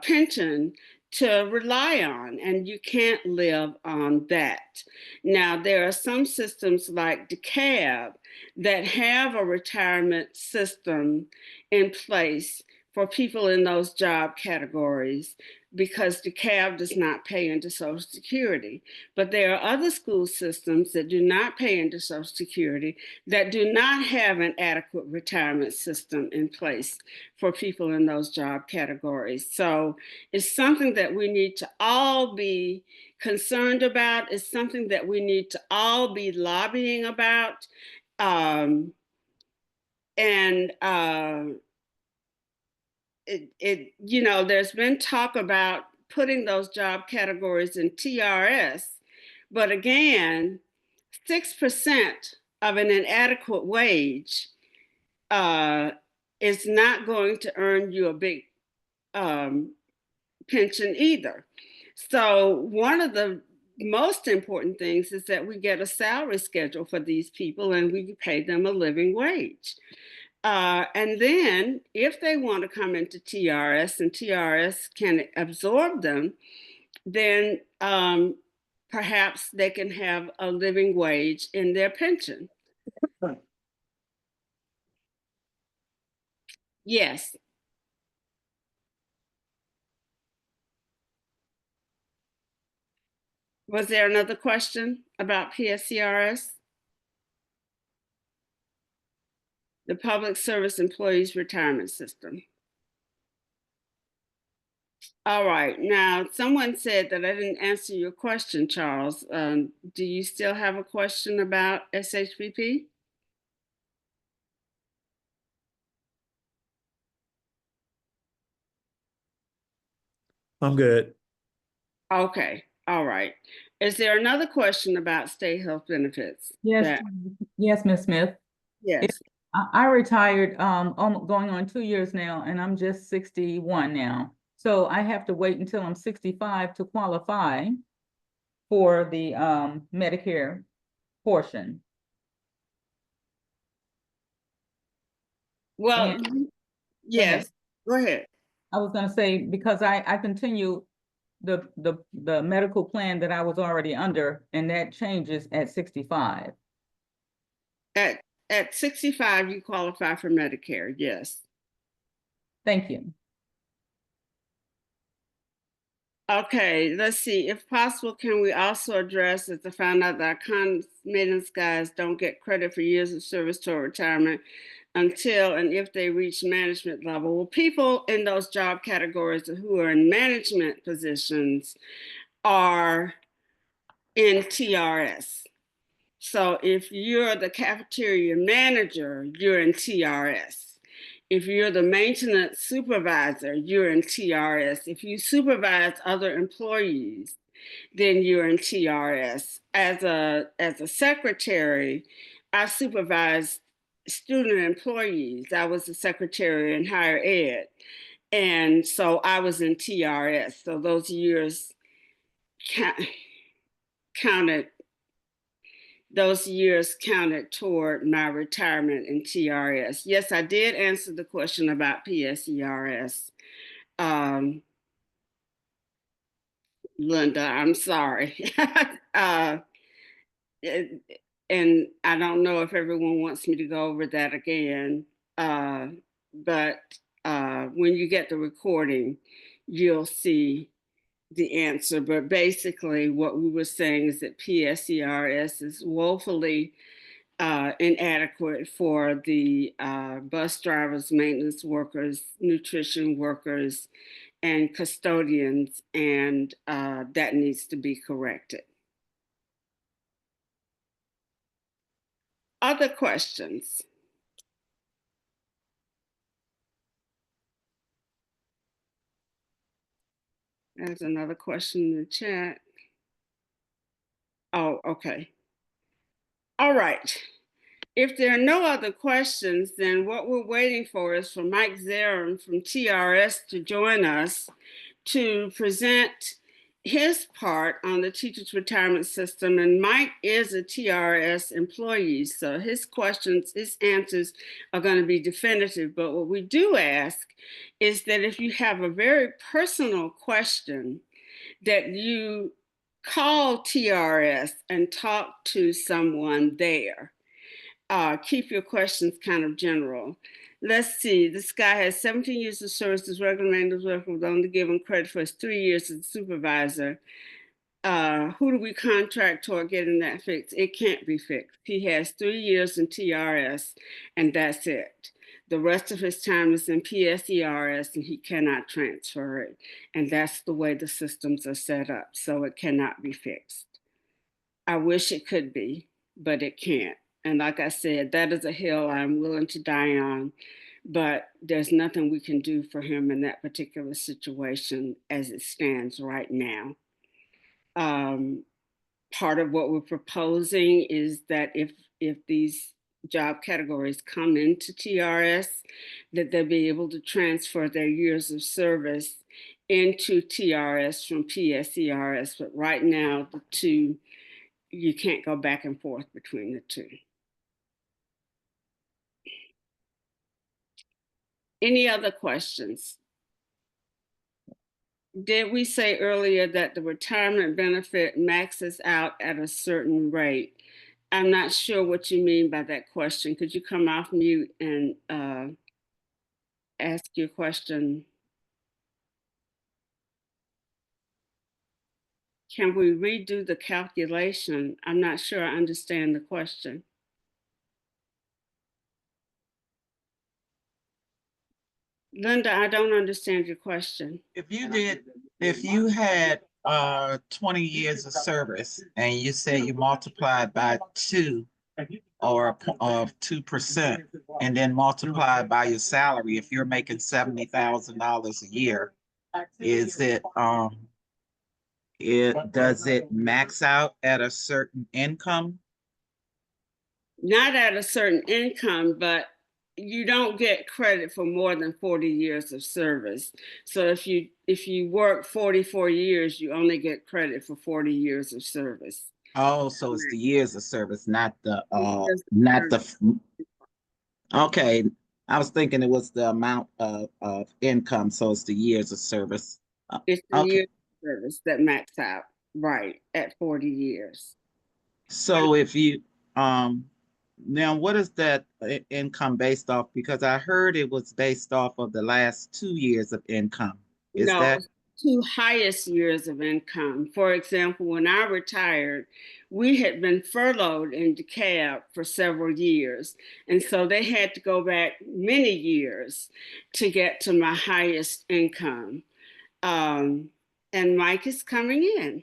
pension to rely on, and you can't live on that. Now, there are some systems like DeKalb that have a retirement system in place for people in those job categories, because DeKalb does not pay into Social Security. But there are other school systems that do not pay into Social Security that do not have an adequate retirement system in place for people in those job categories. So it's something that we need to all be concerned about. It's something that we need to all be lobbying about. There's been talk about putting those job categories in TRS, but again, 6% of an inadequate wage is not going to earn you a big pension either. So one of the most important things is that we get a salary schedule for these people and we pay them a living wage. And then if they want to come into TRS and TRS can absorb them, then perhaps they can have a living wage in their pension. Yes. Was there another question about PSCRS? The Public Service Employees Retirement System. All right, now someone said that I didn't answer your question, Charles. Do you still have a question about SHBP? I'm good. Okay, all right. Is there another question about state health benefits? Yes, yes, Ms. Smith. Yes. I retired going on 2 years now, and I'm just 61 now. So I have to wait until I'm 65 to qualify for the Medicare portion. Well, yes, go ahead. I was going to say, because I continue the medical plan that I was already under, and that changes at 65. At 65, you qualify for Medicare, yes. Thank you. Okay, let's see. If possible, can we also address that I found out that our con maintenance guys don't get credit for years of service toward retirement until and if they reach management level? Well, people in those job categories who are in management positions are in TRS. So if you're the cafeteria manager, you're in TRS. If you're the maintenance supervisor, you're in TRS. If you supervise other employees, then you're in TRS. As a secretary, I supervised student employees. I was a secretary in higher ed. And so I was in TRS. So those years counted. Those years counted toward my retirement in TRS. Yes, I did answer the question about PSERS. Linda, I'm sorry. And I don't know if everyone wants me to go over that again, but when you get the recording, you'll see the answer. But basically what we were saying is that PSERS is woefully inadequate for the bus drivers, maintenance workers, nutrition workers, and custodians, and that needs to be corrected. Other questions? There's another question in the chat. Oh, okay. All right. If there are no other questions, then what we're waiting for is for Mike Zarum from TRS to join us to present his part on the teachers' retirement system. And Mike is a TRS employee, so his questions, his answers are going to be definitive. But what we do ask is that if you have a very personal question, that you call TRS and talk to someone there. Keep your questions kind of general. Let's see, this guy has 17 years of service as regular maintenance worker with only given credit for his 3 years as a supervisor. Who do we contract toward getting that fixed? It can't be fixed. He has 3 years in TRS and that's it. The rest of his time is in PSERS and he cannot transfer it. And that's the way the systems are set up. So it cannot be fixed. I wish it could be, but it can't. And like I said, that is a hill I'm willing to die on, but there's nothing we can do for him in that particular situation as it stands right now. Part of what we're proposing is that if these job categories come into TRS, that they'll be able to transfer their years of service into TRS from PSERS, but right now the two, you can't go back and forth between the two. Any other questions? Did we say earlier that the retirement benefit maxes out at a certain rate? I'm not sure what you mean by that question. Could you come off mute and ask your question? Can we redo the calculation? I'm not sure I understand the question. Linda, I don't understand your question. If you had 20 years of service and you say you multiplied by 2 or 2% and then multiply by your salary, if you're making $70,000 a year, does it max out at a certain income? Not at a certain income, but you don't get credit for more than 40 years of service. So if you work 44 years, you only get credit for 40 years of service. Oh, so it's the years of service, not the okay. I was thinking it was the amount of income, so it's the years of service. It's the Okay. years of service that max out, right, at 40 years. So if you now what is that income based off? Because I heard it was based off of the last 2 years of income. Is No, that 2 highest years of income? For example, when I retired, we had been furloughed in DeKalb for several years. And so they had to go back many years to get to my highest income. And Mike is coming in.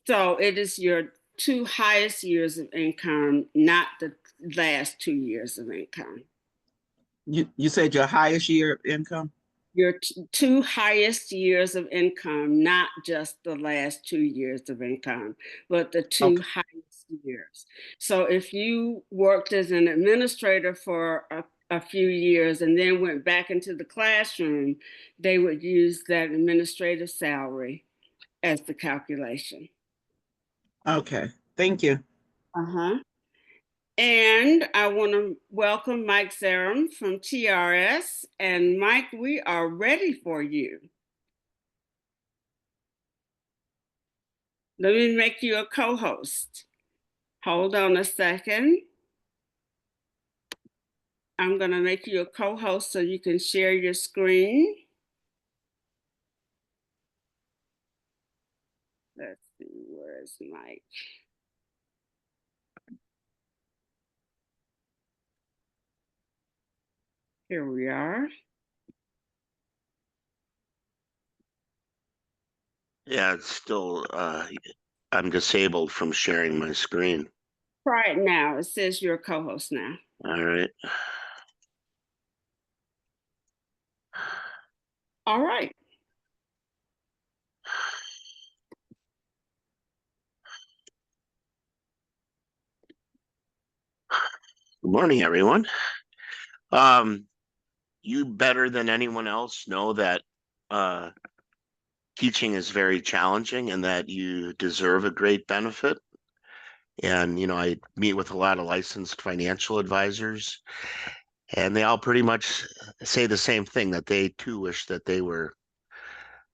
So it is your 2 highest years of income, not the last 2 years of income. you said your highest year of income? Your 2 highest years of income, not just the last 2 years of income, but the 2 highest years. So if you worked as an administrator for a few years and then went back into the classroom, they would use that administrative salary as the calculation. Okay, thank you. And I want to welcome Mike Zarum from TRS. And Mike, we are ready for you. Let me make you a co-host. Hold on a second. I'm going to make you a co-host so you can share your screen. Let's see, where's Mike? Here we are. Yeah, it's still, I'm disabled from sharing my screen. Try it now. It says you're a co-host now. All right. All right. Good morning, everyone. You better than anyone else know that teaching is very challenging and that you deserve a great benefit. And, I meet with a lot of licensed financial advisors, and they all pretty much say the same thing, that they too wish that they were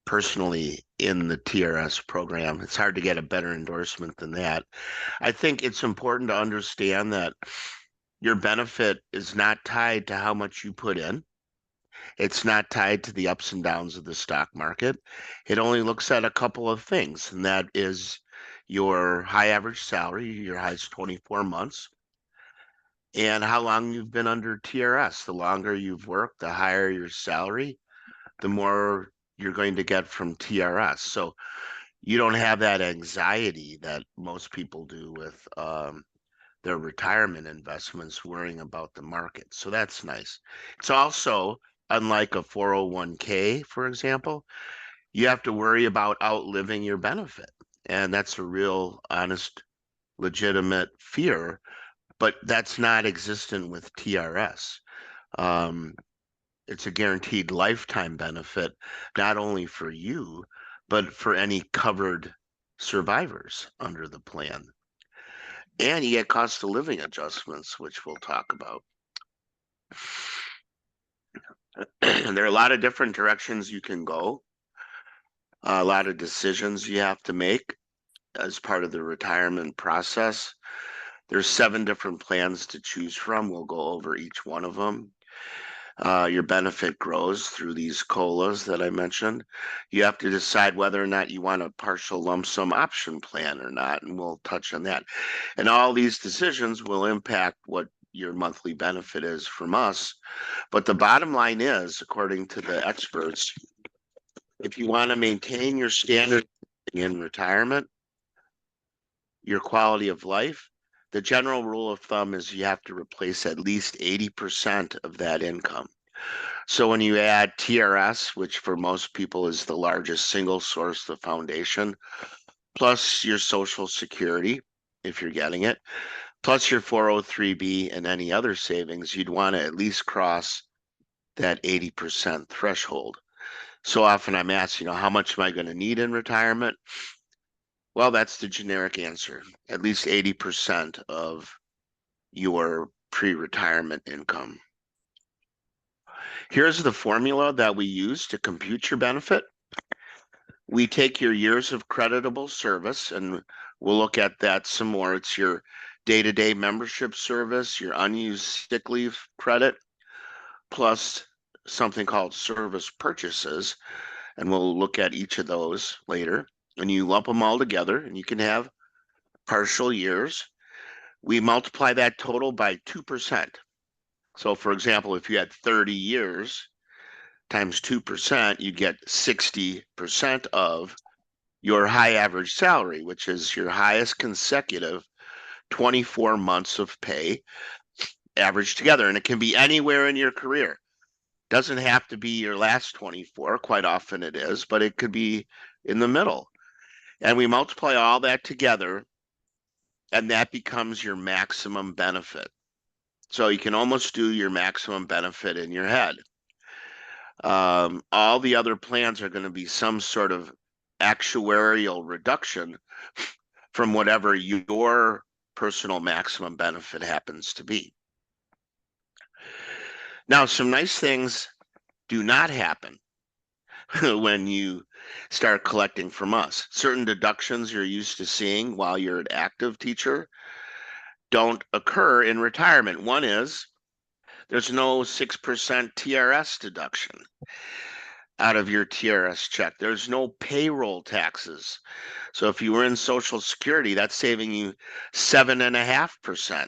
personally in the TRS program. It's hard to get a better endorsement than that. I think it's important to understand that your benefit is not tied to how much you put in. It's not tied to the ups and downs of the stock market. It only looks at a couple of things, and that is your high average salary, your highest 24 months, and how long you've been under TRS. The longer you've worked, the higher your salary, the more you're going to get from TRS. So you don't have that anxiety that most people do with their retirement investments, worrying about the market. So that's nice. It's also, unlike a 401k, for example, you have to worry about outliving your benefit. And that's a real, honest, legitimate fear, but that's not existent with TRS. It's a guaranteed lifetime benefit, not only for you, but for any covered survivors under the plan. And you get cost of living adjustments, which we'll talk about. There are a lot of different directions you can go, a lot of decisions you have to make as part of the retirement process. There's 7 different plans to choose from. We'll go over each one of them. Your benefit grows through these COLAs that I mentioned. You have to decide whether or not you want a partial lump sum option plan or not, and we'll touch on that. And all these decisions will impact what your monthly benefit is from us. But the bottom line is, according to the experts, if you want to maintain your standard in retirement, your quality of life, the general rule of thumb is you have to replace at least 80% of that income. So when you add TRS, which for most people is the largest single source of foundation, plus your Social Security, if you're getting it, plus your 403B and any other savings, you'd want to at least cross that 80% threshold. So often I'm asked, how much am I going to need in retirement? Well, that's the generic answer. At least 80% of your pre-retirement income. Here's the formula that we use to compute your benefit. We take your years of creditable service, and we'll look at that some more. It's your day-to-day membership service, your unused sick leave credit, plus something called service purchases, and we'll look at each of those later. And you lump them all together, and you can have partial years. We multiply that total by 2%. So for example, if you had 30 years times 2%, you get 60% of your high average salary, which is your highest consecutive 24 months of pay averaged together. And it can be anywhere in your career. Doesn't have to be your last 24, quite often it is, but it could be in the middle. And we multiply all that together, and that becomes your maximum benefit. So you can almost do your maximum benefit in your head. All the other plans are going to be some sort of actuarial reduction from whatever your personal maximum benefit happens to be. Now, some nice things do not happen when you start collecting from us. Certain deductions you're used to seeing while you're an active teacher don't occur in retirement. One is there's no 6% TRS deduction out of your TRS check. There's no payroll taxes. So if you were in Social Security, that's saving you 7.5%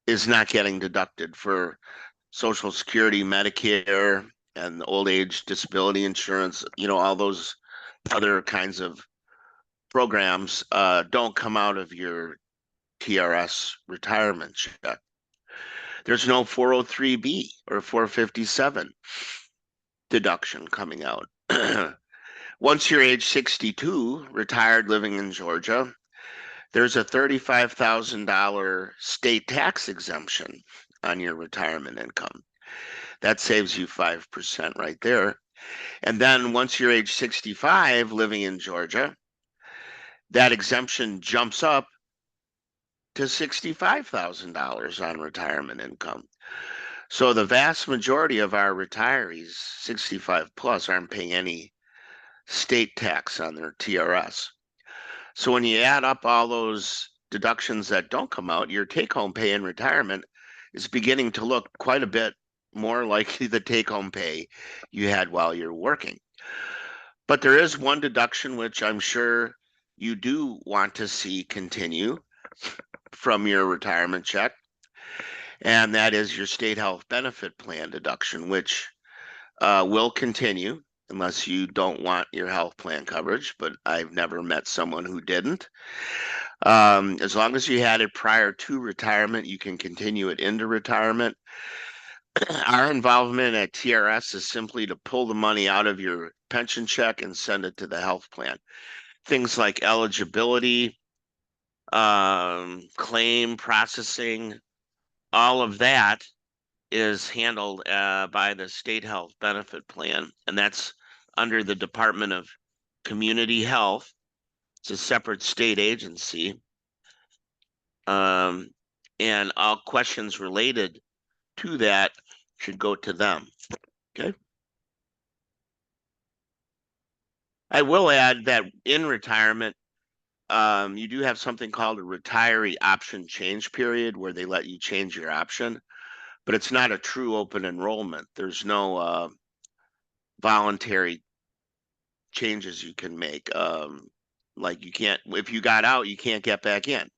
is not getting deducted for Social Security, Medicare, and old age disability insurance. All those other kinds of programs don't come out of your TRS retirement check. There's no 403B or 457 deduction coming out. Once you're age 62, retired living in Georgia, there's a $35,000 state tax exemption on your retirement income. That saves you 5% right there. And then once you're age 65 living in Georgia, that exemption jumps up to $65,000 on retirement income. So the vast majority of our retirees, 65 plus, aren't paying any state tax on their TRS. So when you add up all those deductions that don't come out, your take-home pay in retirement is beginning to look quite a bit more like the take-home pay you had while you're working. But there is one deduction which I'm sure you do want to see continue from your retirement check, and that is your state health benefit plan deduction, which will continue unless you don't want your health plan coverage, but I've never met someone who didn't. As long as you had it prior to retirement, you can continue it into retirement. Our involvement at TRS is simply to pull the money out of your pension check and send it to the health plan. Things like eligibility, claim processing, all of that is handled by the State Health Benefit Plan, and that's under the Department of Community Health. It's a separate state agency. And all questions related to that should go to them. Okay. I will add that in retirement, you do have something called a retiree option change period where they let you change your option, but it's not a true open enrollment. There's no voluntary changes you can make. Like you can't, if you got out, you can't get back in.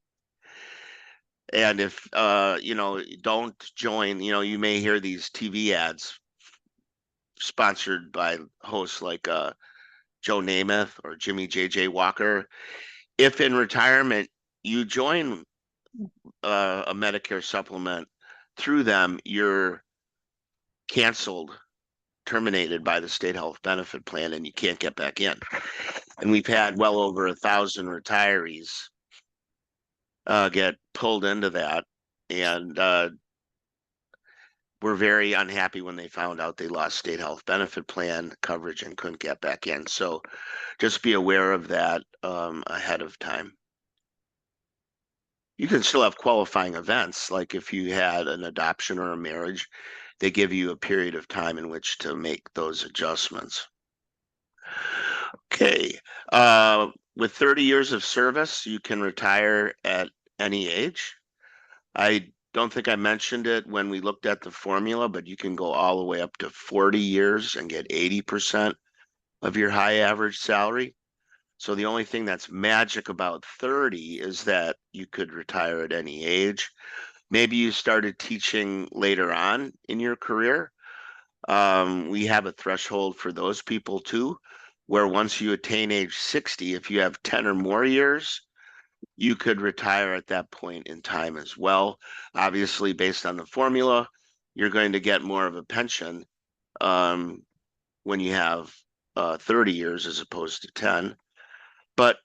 And if, don't join, you may hear these TV ads sponsored by hosts like Joe Namath or Jimmy J.J. Walker. If in retirement you join a Medicare supplement through them, you're canceled, terminated by the State Health Benefit Plan, and you can't get back in. And we've had well over 1,000 retirees get pulled into that, and were very unhappy when they found out they lost State Health Benefit Plan coverage and couldn't get back in. So just be aware of that ahead of time. You can still have qualifying events, like if you had an adoption or a marriage, they give you a period of time in which to make those adjustments. Okay, with 30 years of service, you can retire at any age. I don't think I mentioned it when we looked at the formula, but you can go all the way up to 40 years and get 80% of your high average salary. So the only thing that's magic about 30 is that you could retire at any age. Maybe you started teaching later on in your career. We have a threshold for those people too, where once you attain age 60, if you have 10 or more years, you could retire at that point in time as well. Obviously, based on the formula, you're going to get more of a pension when you have 30 years as opposed to 10. But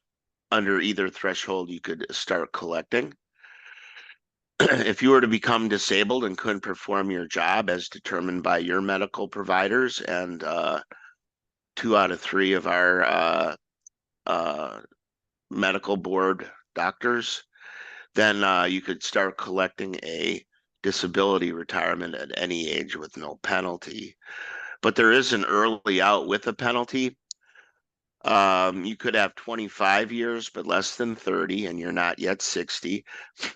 under either threshold, you could start collecting. If you were to become disabled and couldn't perform your job as determined by your medical providers, and 2 out of 3 of our medical board doctors, then you could start collecting a disability retirement at any age with no penalty. But there is an early out with a penalty. You could have 25 years, but less than 30, and you're not yet 60.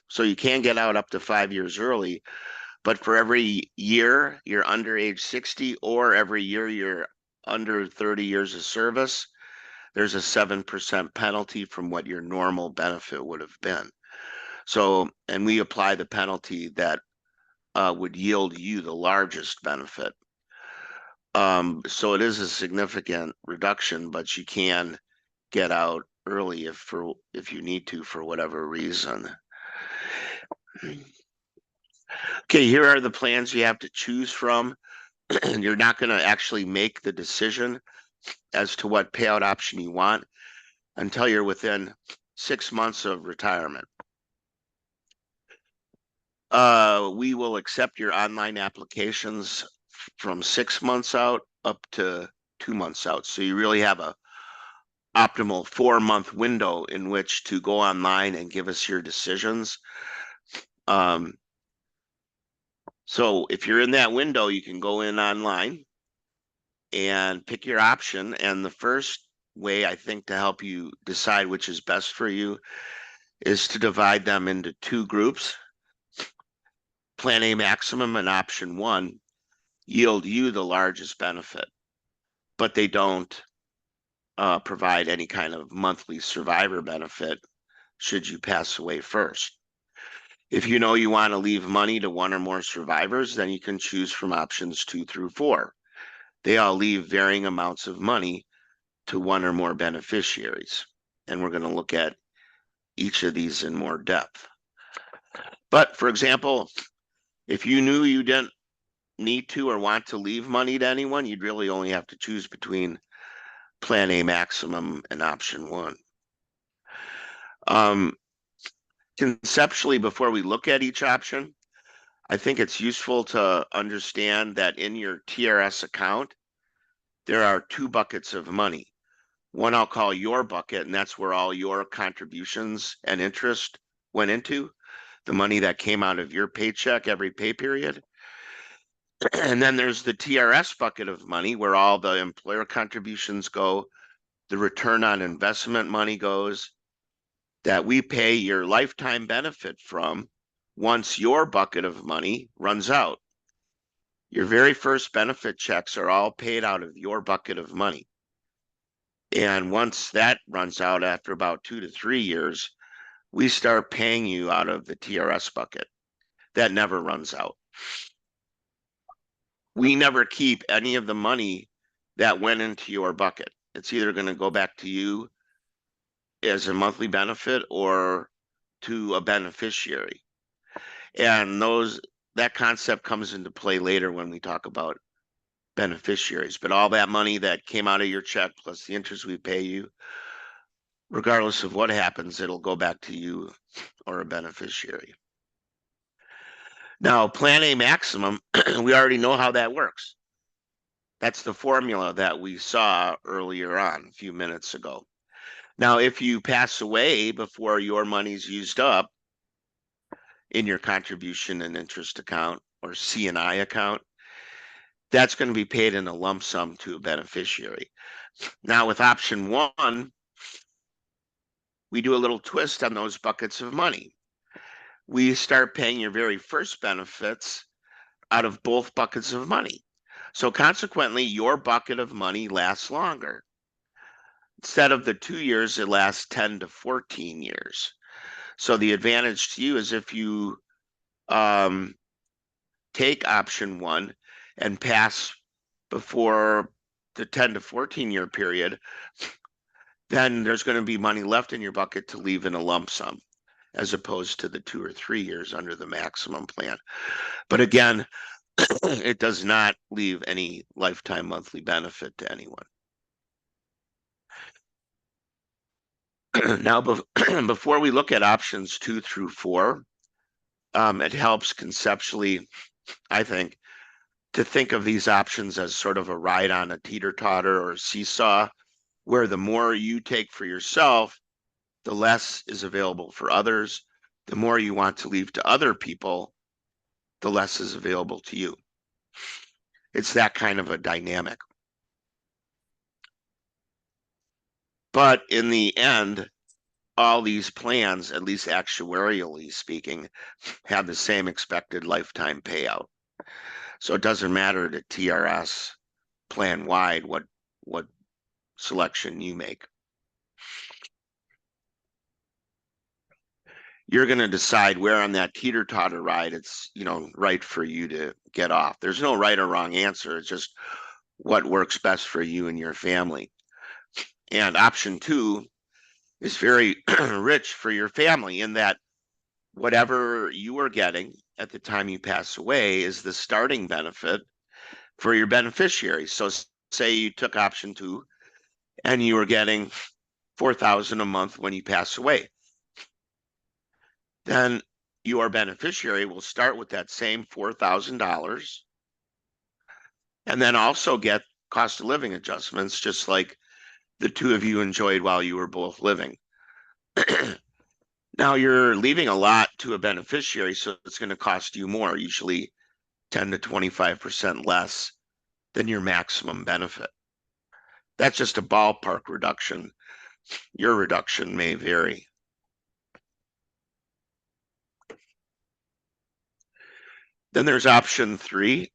So you can get out up to 5 years early. But for every year you're under age 60, or every year you're under 30 years of service, there's a 7% penalty from what your normal benefit would have been. So, and we apply the penalty that would yield you the largest benefit. So it is a significant reduction, but you can get out early if you need to for whatever reason. Okay, here are the plans you have to choose from. You're not going to actually make the decision as to what payout option you want until you're within 6 months of retirement. We will accept your online applications from 6 months out up to 2 months out. So you really have a optimal 4-month window in which to go online and give us your decisions. So if you're in that window, you can go in online and pick your option. And the first way, I think, to help you decide which is best for you is to divide them into 2 groups. Plan A Maximum and Option 1 yield you the largest benefit, but they don't provide any kind of monthly survivor benefit should you pass away first. If you know you want to leave money to 1 or more survivors, then you can choose from options 2 through 4. They all leave varying amounts of money to 1 or more beneficiaries. And we're going to look at each of these in more depth. But for example, if you knew you didn't need to or want to leave money to anyone, you'd really only have to choose between Plan A Maximum and Option 1. Conceptually, before we look at each option, I think it's useful to understand that in your TRS account, there are two buckets of money. One I'll call your bucket, and that's where all your contributions and interest went into, the money that came out of your paycheck every pay period. And then there's the TRS bucket of money where all the employer contributions go, the return on investment money goes, that we pay your lifetime benefit from once your bucket of money runs out. Your very first benefit checks are all paid out of your bucket of money. And once that runs out after about 2 to 3 years, we start paying you out of the TRS bucket. That never runs out. We never keep any of the money that went into your bucket. It's either going to go back to you as a monthly benefit or to a beneficiary. And that concept comes into play later when we talk about beneficiaries. But all that money that came out of your check plus the interest we pay you, regardless of what happens, it'll go back to you or a beneficiary. Now, Plan A maximum, we already know how that works. That's the formula that we saw earlier on a few minutes ago. Now, if you pass away before your money's used up in your contribution and interest account or C&I account, that's going to be paid in a lump sum to a beneficiary. Now, with option 1, we do a little twist on those buckets of money. We start paying your very first benefits out of both buckets of money. So consequently, your bucket of money lasts longer. Instead of the 2 years, it lasts 10 to 14 years. So the advantage to you is if you take option 1 and pass before the 10 to 14 year period, then there's going to be money left in your bucket to leave in a lump sum, as opposed to the 2 or 3 years under the maximum plan. But again, it does not leave any lifetime monthly benefit to anyone. Now, before we look at options 2 through 4, it helps conceptually, I think, to think of these options as sort of a ride on a teeter-totter or seesaw, where the more you take for yourself, the less is available for others. The more you want to leave to other people, the less is available to you. It's that kind of a dynamic. But in the end, all these plans, at least actuarially speaking, have the same expected lifetime payout. So it doesn't matter to TRS plan wide what selection you make. You're going to decide where on that teeter-totter ride it's, right for you to get off. There's no right or wrong answer. It's just what works best for you and your family. And option 2 is very rich for your family in that whatever you are getting at the time you pass away is the starting benefit for your beneficiary. So say you took option 2 and you were getting $4,000 a month when you pass away. Then your beneficiary will start with that same $4,000 and then also get cost of living adjustments, just like the two of you enjoyed while you were both living. Now you're leaving a lot to a beneficiary, so it's going to cost you more, usually 10 to 25% less than your maximum benefit. That's just a ballpark reduction. Your reduction may vary. Then there's option 3,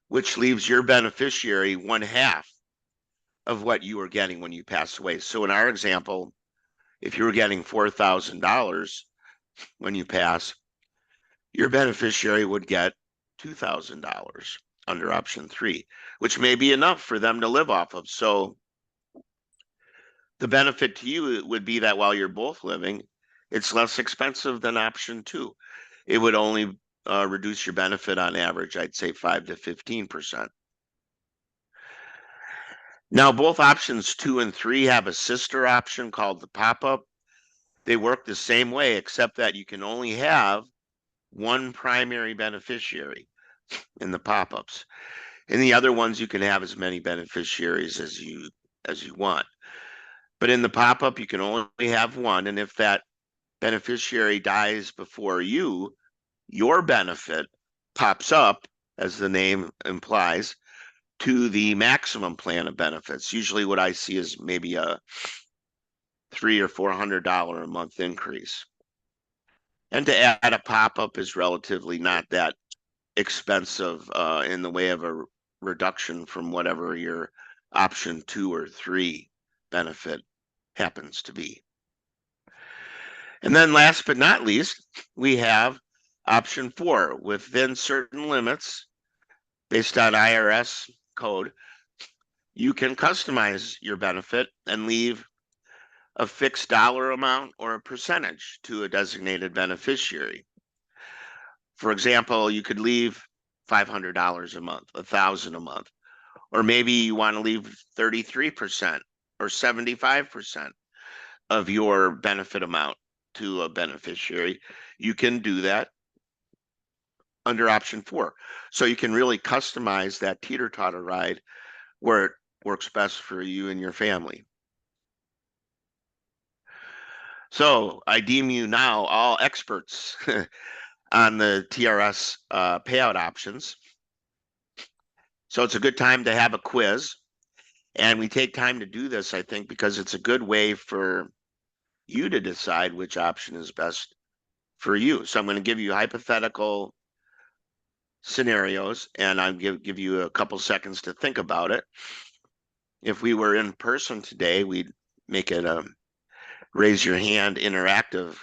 which leaves your beneficiary 1/2 of what you were getting when you passed away. So in our example, if you were getting $4,000 when you pass, your beneficiary would get $2,000 under option 3, which may be enough for them to live off of. So the benefit to you would be that while you're both living, it's less expensive than option 2. It would only reduce your benefit on average, I'd say 5 to 15%. Now, both options 2 and 3 have a sister option called the pop-up. They work the same way, except that you can only have one primary beneficiary in the pop-ups. In the other ones, you can have as many beneficiaries as you want. But in the pop-up, you can only have one. And if that beneficiary dies before you, your benefit pops up, as the name implies, to the maximum plan of benefits. Usually what I see is maybe a $300 or $400 a month increase. And to add a pop-up is relatively not that expensive in the way of a reduction from whatever your option 2 or 3 benefit happens to be. And then last but not least, we have option 4. Within certain limits based on IRS code, you can customize your benefit and leave a fixed dollar amount or a percentage to a designated beneficiary. For example, you could leave $500 a month, $1,000 a month, or maybe you want to leave 33% or 75% of your benefit amount to a beneficiary. You can do that under option 4. So you can really customize that teeter-totter ride where it works best for you and your family. So I deem you now all experts on the TRS payout options. So it's a good time to have a quiz. And we take time to do this, I think, because it's a good way for you to decide which option is best for you. So I'm going to give you hypothetical scenarios, and I'll give you a couple seconds to think about it. If we were in person today, we'd make it a raise your hand interactive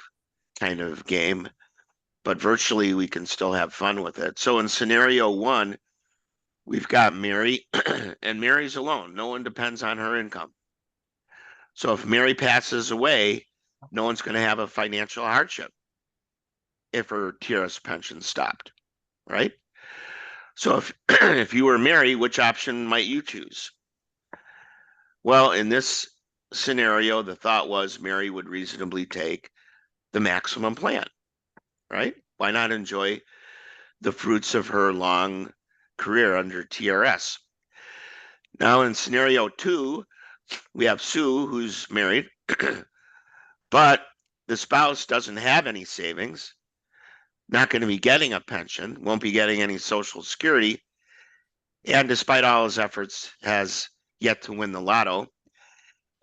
kind of game, but virtually we can still have fun with it. So in scenario 1, we've got Mary, and Mary's alone. No one depends on her income. So if Mary passes away, no one's going to have a financial hardship if her TRS pension stopped, right? So if if you were Mary, which option might you choose? Well, in this scenario, the thought was Mary would reasonably take the maximum plan, right? Why not enjoy the fruits of her long career under TRS? Now in scenario 2, we have Sue, who's married, but the spouse doesn't have any savings, not going to be getting a pension, won't be getting any Social Security, and despite all his efforts, has yet to win the lotto.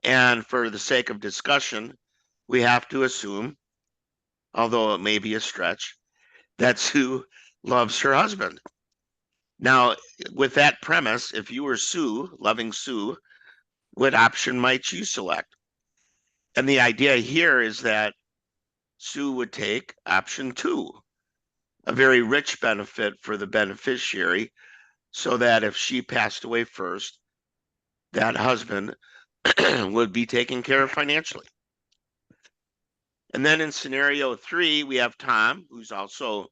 And for the sake of discussion, we have to assume, although it may be a stretch, that Sue loves her husband. Now, with that premise, if you were Sue, loving Sue, what option might you select? And the idea here is that Sue would take option 2, a very rich benefit for the beneficiary, so that if she passed away first, that husband would be taken care of financially. And then in scenario 3, we have Tom, who's also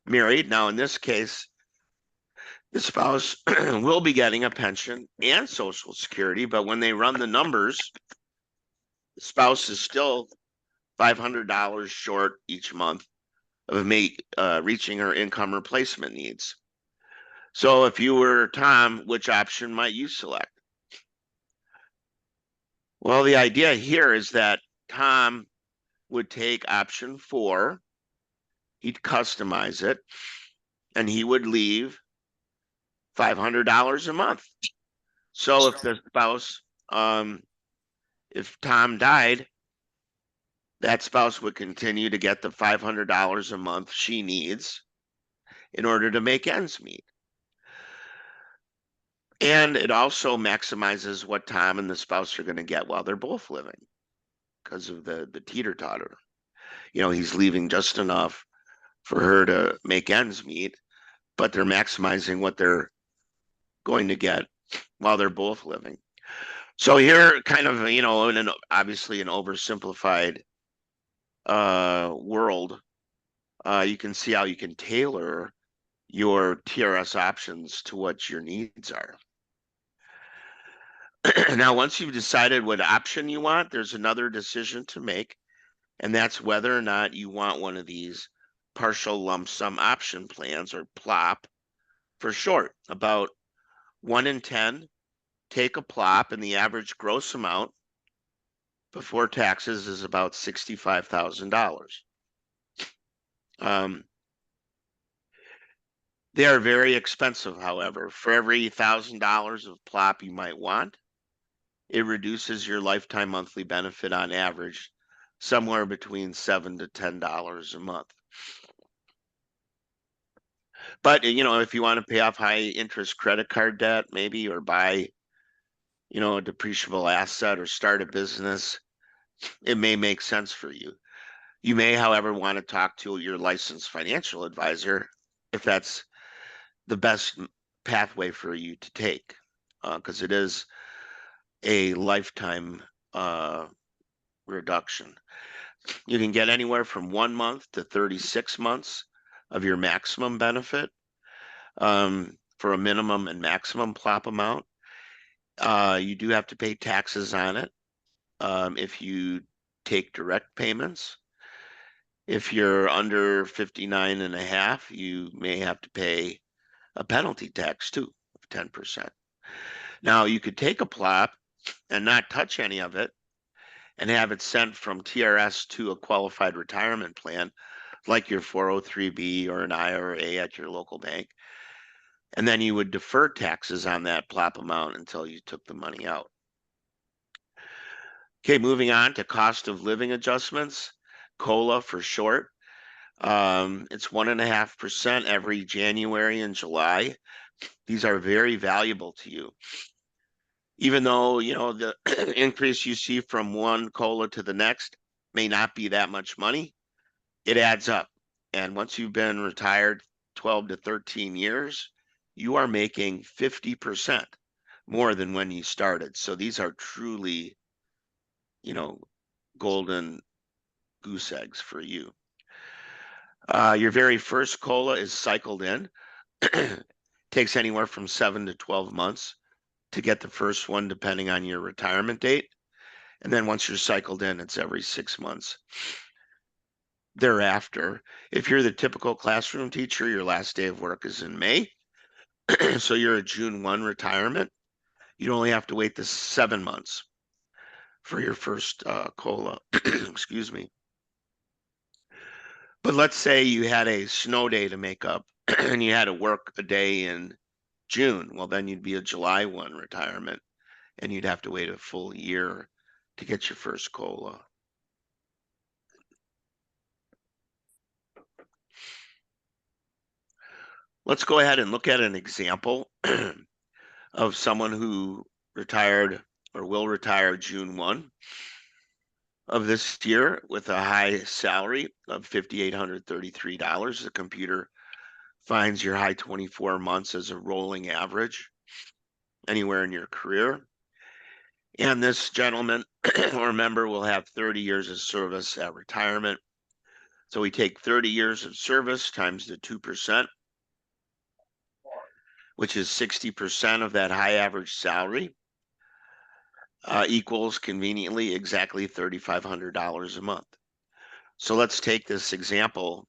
married. Now, in this case, the spouse will be getting a pension and Social Security, but when they run the numbers, the spouse is still $500 short each month of reaching her income replacement needs. So if you were Tom, which option might you select? Well, the idea here is that Tom would take option 4, he'd customize it, and he would leave $500 a month. So if the spouse, if Tom died, that spouse would continue to get the $500 a month she needs in order to make ends meet. And it also maximizes what Tom and the spouse are going to get while they're both living because of the teeter-totter. You know, he's leaving just enough for her to make ends meet, but they're maximizing what they're going to get while they're both living. So here, kind of, you know, in obviously an oversimplified world, you can see how you can tailor your TRS options to what your needs are. Now, once you've decided what option you want, there's another decision to make, and that's whether or not you want one of these partial lump sum option plans, or PLOP for short. About 1 in 10 take a PLOP, and the average gross amount before taxes is about $65,000. They are very expensive, however. For every $1,000 of PLOP you might want, it reduces your lifetime monthly benefit on average somewhere between $7 to $10 a month. But, if you want to pay off high interest credit card debt, maybe, or buy, a depreciable asset or start a business, it may make sense for you. You may, however, want to talk to your licensed financial advisor if that's the best pathway for you to take, because it is a lifetime reduction. You can get anywhere from 1 month to 36 months of your maximum benefit for a minimum and maximum PLOP amount. You do have to pay taxes on it if you take direct payments. If you're under 59 and a half, you may have to pay a penalty tax too of 10%. Now, you could take a PLOP and not touch any of it and have it sent from TRS to a qualified retirement plan, like your 403B or an IRA at your local bank. And then you would defer taxes on that PLOP amount until you took the money out. Okay, moving on to cost of living adjustments, COLA for short. It's 1.5% every January and July. These are very valuable to you. Even though, the increase you see from one COLA to the next may not be that much money, it adds up. And once you've been retired 12 to 13 years, you are making 50% more than when you started. So these are truly, golden goose eggs for you. Your very first COLA is cycled in. Takes anywhere from 7 to 12 months to get the first one, depending on your retirement date. And then once you're cycled in, it's every 6 months. Thereafter, if you're the typical classroom teacher, your last day of work is in May. So you're a June 1 retirement. You'd only have to wait the 7 months for your first COLA. Excuse me. But let's say you had a snow day to make up and you had to work a day in June. Well, then you'd be a July 1 retirement and you'd have to wait a full year to get your first COLA. Let's go ahead and look at an example of someone who retired or will retire June 1 of this year with a high salary of $5,833. The computer finds your high 24 months as a rolling average anywhere in your career. And this gentleman or member will have 30 years of service at retirement. So we take 30 years of service times the 2%, which is 60% of that high average salary, equals conveniently exactly $3,500 a month. So let's take this example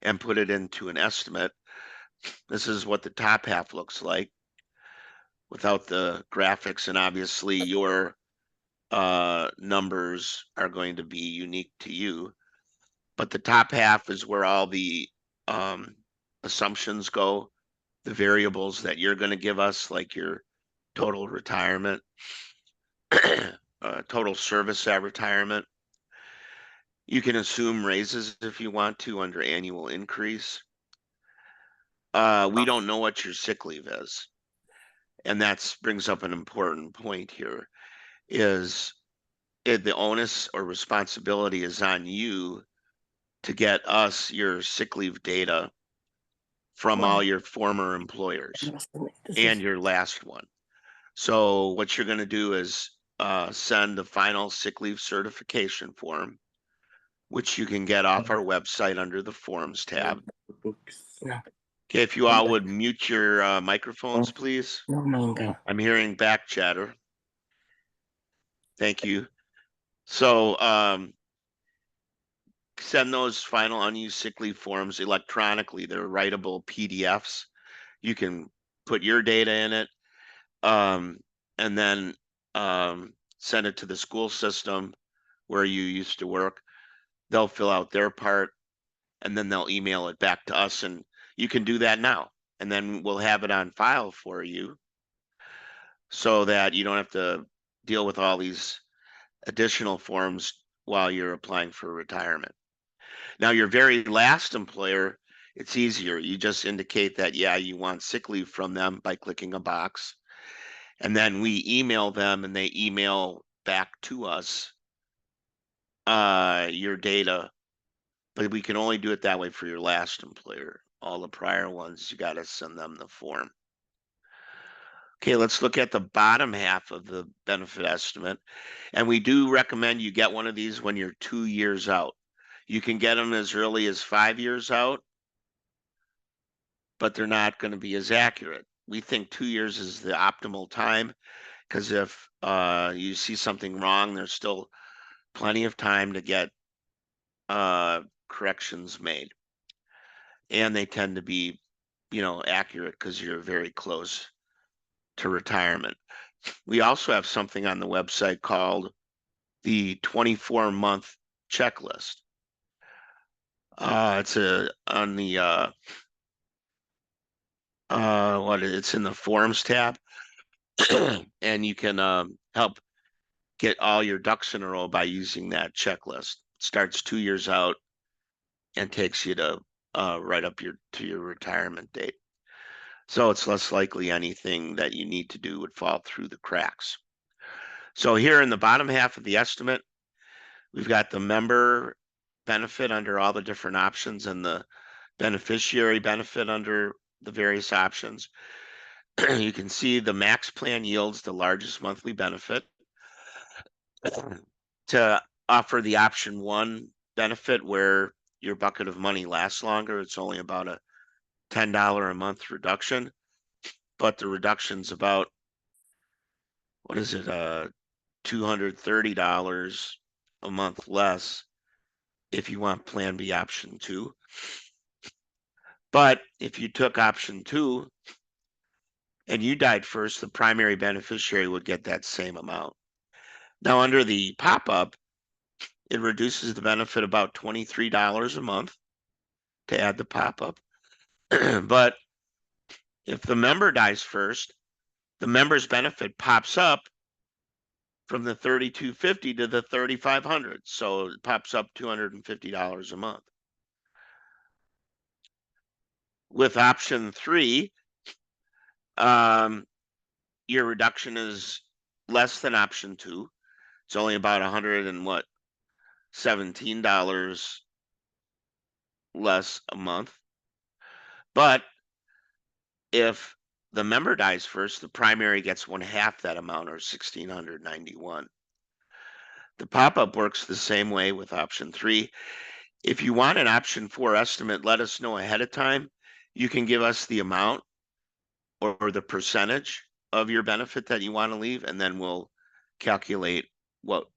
and put it into an estimate. This is what the top half looks like without the graphics, and obviously your numbers are going to be unique to you. But the top half is where all the assumptions go, the variables that you're going to give us, like your total retirement, total service at retirement. You can assume raises if you want to under annual increase. We don't know what your sick leave is. And that brings up an important point here, is the onus or responsibility is on you to get us your sick leave data from all your former employers and your last one. So what you're going to do is send the final sick leave certification form, which you can get off our website under the Forms tab. Okay, if you all would mute your microphones, please. I'm hearing back chatter. Thank you. So send those final unused sick leave forms electronically. They're writable PDFs. You can put your data in it, and then send it to the school system where you used to work. They'll fill out their part, and then they'll email it back to us, and you can do that now. And then we'll have it on file for you so that you don't have to deal with all these additional forms while you're applying for retirement. Now, your very last employer, it's easier. You just indicate that, yeah, you want sick leave from them by clicking a box. And then we email them and they email back to us your data. But we can only do it that way for your last employer. All the prior ones, you got to send them the form. Okay, let's look at the bottom half of the benefit estimate. And we do recommend you get one of these when you're 2 years out. You can get them as early as 5 years out, but they're not going to be as accurate. We think 2 years is the optimal time, because if you see something wrong, there's still plenty of time to get corrections made. And they tend to be, accurate because you're very close to retirement. We also have something on the website called the 24-month checklist. It's on the it's in the forms tab, and you can help get all your ducks in a row by using that checklist. It starts 2 years out and takes you to right up to your retirement date. So it's less likely anything that you need to do would fall through the cracks. So here in the bottom half of the estimate, we've got the member benefit under all the different options and the beneficiary benefit under the various options. You can see the max plan yields the largest monthly benefit. To offer the option 1 benefit where your bucket of money lasts longer, it's only about a $10 a month reduction, but the reduction's about, $230 a month less if you want plan B option 2. But if you took option 2 and you died first, the primary beneficiary would get that same amount. Now, under the pop-up, it reduces the benefit about $23 a month to add the pop-up. But if the member dies first, the member's benefit pops up from the $3,250 to the $3,500. So it pops up $250 a month. With option 3, your reduction is less than option 2. It's only about $17 less a month. But if the member dies first, the primary gets 1/2 that amount, or $1,691. The pop-up works the same way with option 3. If you want an option 4 estimate, let us know ahead of time. You can give us the amount or the percentage of your benefit that you want to leave, and then we'll calculate what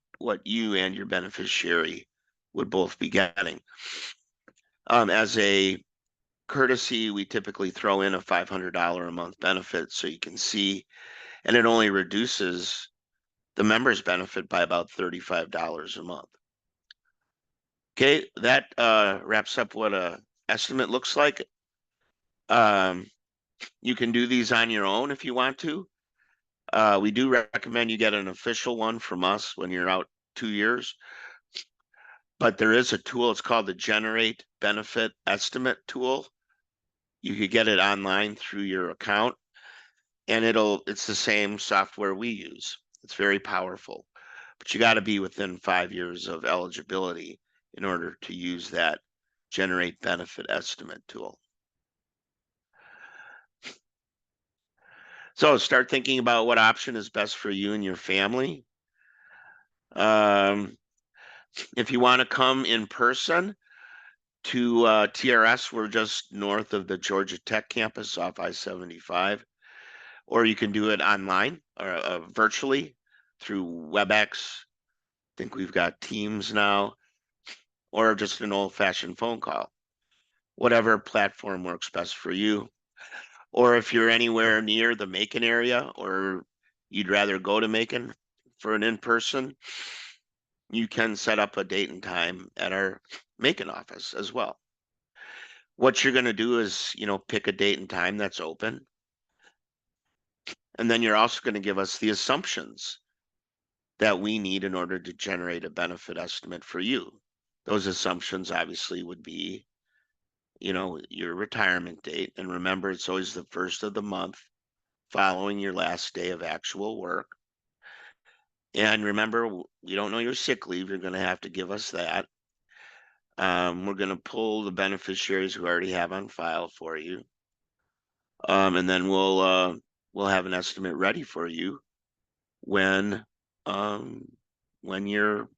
you and your beneficiary would both be getting. As a courtesy, we typically throw in a $500 a month benefit so you can see, and it only reduces the member's benefit by about $35 a month. Okay, that wraps up what a estimate looks like. You can do these on your own if you want to. We do recommend you get an official one from us when you're out 2 years. But there is a tool, it's called the Generate Benefit Estimate tool. You could get it online through your account, and it's the same software we use. It's very powerful, but you got to be within 5 years of eligibility in order to use that Generate Benefit Estimate tool. So start thinking about what option is best for you and your family. If you want to come in person to TRS, we're just north of the Georgia Tech campus off I-75, or you can do it online or virtually through WebEx. I think we've got Teams now. or just an old-fashioned phone call, whatever platform works best for you. Or if you're anywhere near the Macon area, or you'd rather go to Macon for an in-person, you can set up a date and time at our Macon office as well. What you're going to do is, pick a date and time that's open. And then you're also going to give us the assumptions that we need in order to generate a benefit estimate for you. Those assumptions obviously would be, your retirement date. And remember, it's always the first of the month following your last day of actual work. And remember, we don't know your sick leave. You're going to have to give us that. We're going to pull the beneficiaries we already have on file for you. And then we'll have an estimate ready for you when you're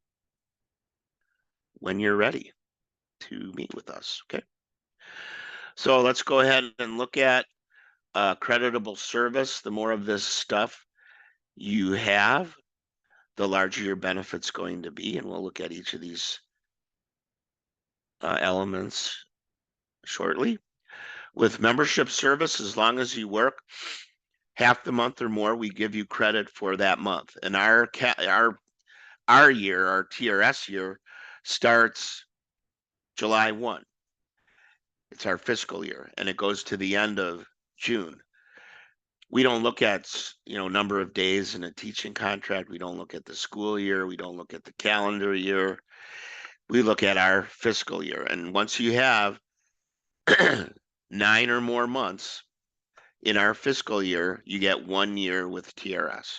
ready to meet with us. Okay. So let's go ahead and look at creditable service. The more of this stuff you have, the larger your benefit's going to be. And we'll look at each of these elements shortly. With membership service, as long as you work half the month or more, we give you credit for that month. And our year, our TRS year, starts July 1. It's our fiscal year, and it goes to the end of June. We don't look at, number of days in a teaching contract. We don't look at the school year. We don't look at the calendar year. We look at our fiscal year. And once you have 9 or more months in our fiscal year, you get 1 year with TRS.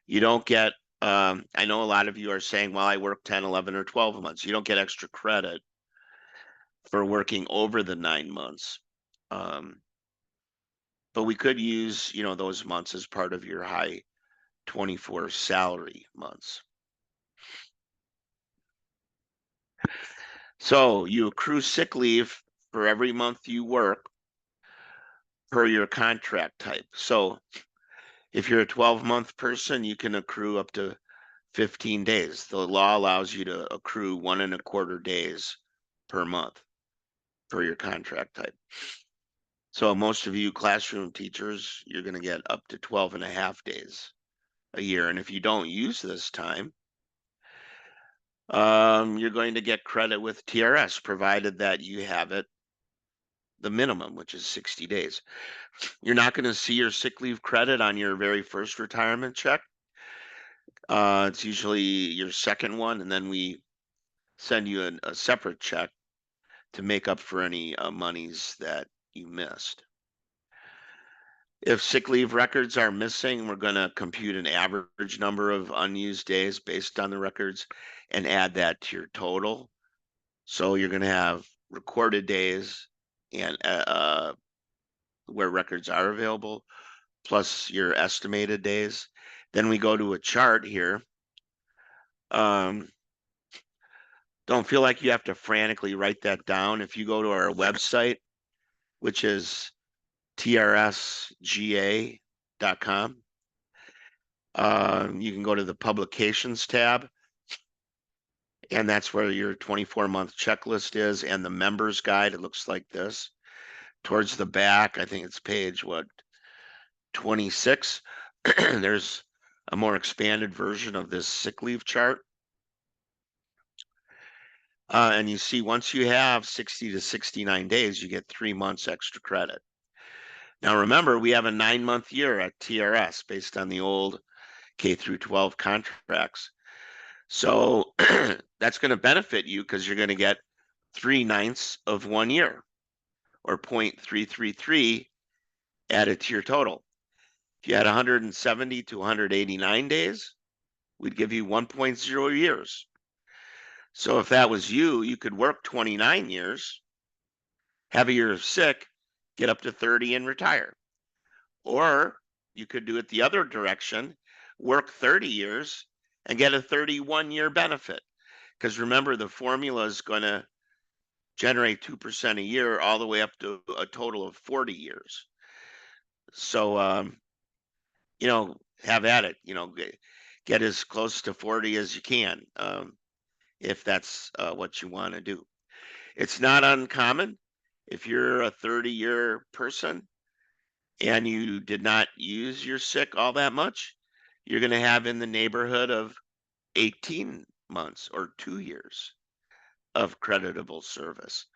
You don't get, I know a lot of you are saying, well, I work 10, 11, or 12 months. You don't get extra credit for working over the 9 months. But we could use, those months as part of your high 24 salary months. So you accrue sick leave for every month you work per your contract type. So if you're a 12-month person, you can accrue up to 15 days. The law allows you to accrue 1.25 days per month for your contract type. So most of you classroom teachers, you're going to get up to 12.5 days a year. And if you don't use this time, you're going to get credit with TRS, provided that you have it the minimum, which is 60 days. You're not going to see your sick leave credit on your very first retirement check. It's usually your second one, and then we send you a separate check to make up for any monies that you missed. If sick leave records are missing, we're going to compute an average number of unused days based on the records and add that to your total. So you're going to have recorded days and where records are available, plus your estimated days. Then we go to a chart here. Don't feel like you have to frantically write that down. If you go to our website, which is trsga.com, you can go to the publications tab, and that's where your 24-month checklist is, and the members guide. It looks like this. Towards the back, I think it's page 26. There's a more expanded version of this sick leave chart. And you see, once you have 60 to 69 days, you get 3 months extra credit. Now, remember, we have a 9-month year at TRS based on the old K through 12 contracts. So that's going to benefit you because you're going to get 3/9 of 1 year, or 0.333 added to your total. If you had 170 to 189 days, we'd give you 1.0 years. So if that was you, you could work 29 years, have a year of sick, get up to 30 and retire. Or you could do it the other direction, work 30 years and get a 31-year benefit. Because remember, the formula is going to generate 2% a year all the way up to a total of 40 years. So, have at it, get as close to 40 as you can. if that's what you want to do. It's not uncommon if you're a 30-year person and you did not use your sick all that much, you're going to have in the neighborhood of 18 months or 2 years of creditable service.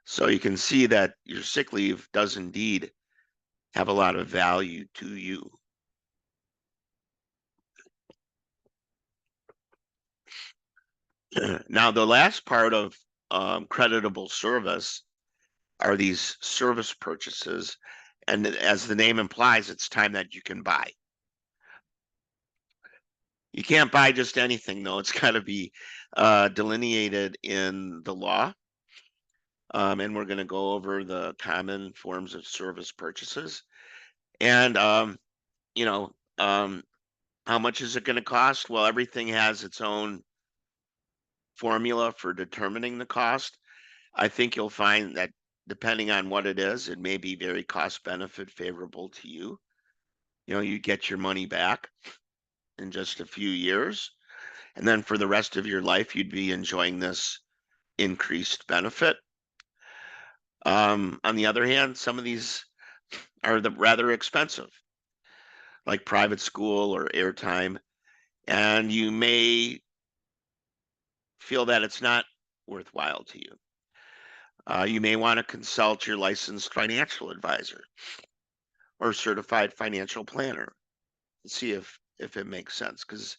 So you can see that your sick leave does indeed have a lot of value to you. Now, the last part of creditable service are these service purchases. And as the name implies, it's time that you can buy. You can't buy just anything, though. It's got to be delineated in the law. And we're going to go over the common forms of service purchases. And, how much is it going to cost? Well, everything has its own formula for determining the cost. I think you'll find that depending on what it is, it may be very cost benefit favorable to you. You get your money back in just a few years. And then for the rest of your life, you'd be enjoying this increased benefit. On the other hand, some of these are rather expensive, like private school or airtime. And you may feel that it's not worthwhile to you. You may want to consult your licensed financial advisor or certified financial planner to see if it makes sense, because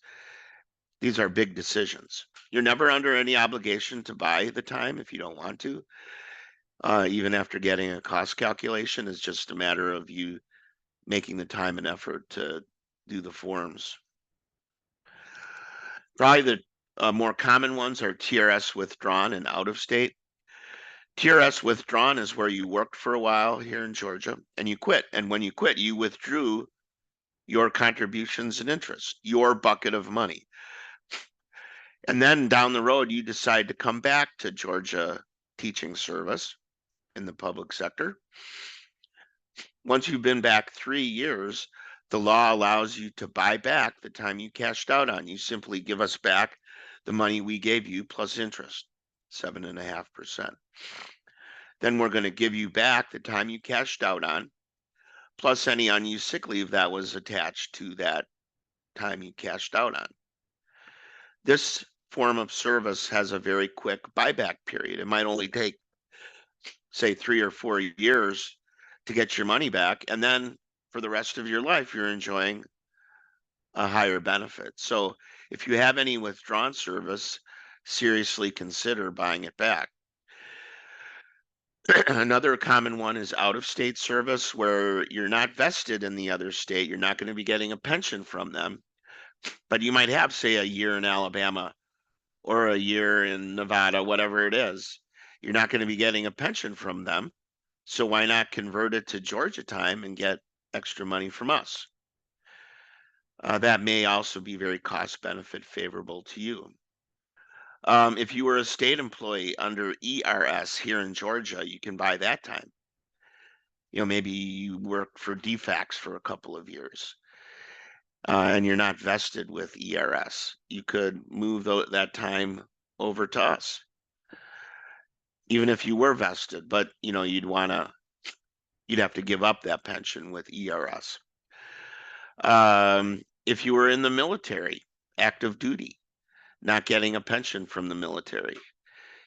these are big decisions. You're never under any obligation to buy the time if you don't want to. Even after getting a cost calculation, it's just a matter of you making the time and effort to do the forms. Probably the more common ones are TRS withdrawn and out of state. TRS withdrawn is where you worked for a while here in Georgia and you quit. And when you quit, you withdrew your contributions and interest, your bucket of money. And then down the road, you decide to come back to Georgia teaching service in the public sector. Once you've been back 3 years, the law allows you to buy back the time you cashed out on. You simply give us back the money we gave you plus interest, 7.5%. Then we're going to give you back the time you cashed out on, plus any unused sick leave that was attached to that time you cashed out on. This form of service has a very quick buyback period. It might only take, say, 3 or 4 years to get your money back. And then for the rest of your life, you're enjoying a higher benefit. So if you have any withdrawn service, seriously consider buying it back. Another common one is out-of-state service, where you're not vested in the other state. You're not going to be getting a pension from them, but you might have, say, a year in Alabama or a year in Nevada, whatever it is. You're not going to be getting a pension from them. So why not convert it to Georgia time and get extra money from us? That may also be very cost benefit favorable to you. If you were a state employee under ERS here in Georgia, you can buy that time. Maybe you work for DFACS for a couple of years and you're not vested with ERS. You could move that time over to us, even if you were vested, but you'd have to give up that pension with ERS. If you were in the military, active duty, not getting a pension from the military,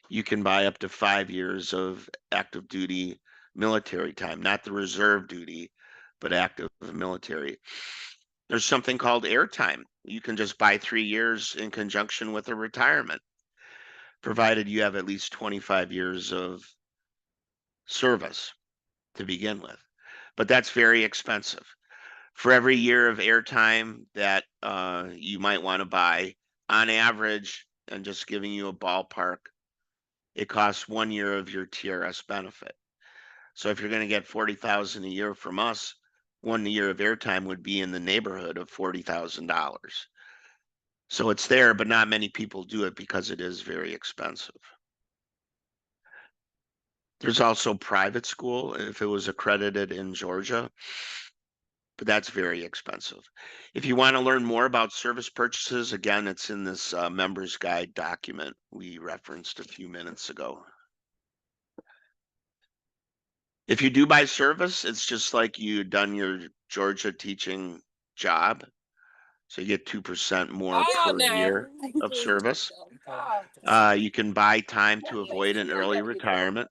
you can buy up to 5 years of active duty military time, not the reserve duty, but active military. There's something called airtime. You can just buy 3 years in conjunction with a retirement, provided you have at least 25 years of service to begin with. But that's very expensive. For every year of airtime that you might want to buy, on average, and just giving you a ballpark, it costs 1 year of your TRS benefit. So if you're going to get $40,000 a year from us, 1 year of airtime would be in the neighborhood of $40,000. So it's there, but not many people do it because it is very expensive. There's also private school. If it was accredited in Georgia, but that's very expensive. If you want to learn more about service purchases, again, it's in this members guide document we referenced a few minutes ago. If you do buy service, it's just like you done your Georgia teaching job. So you get 2% more per year of service. You can buy time to avoid an early retirement.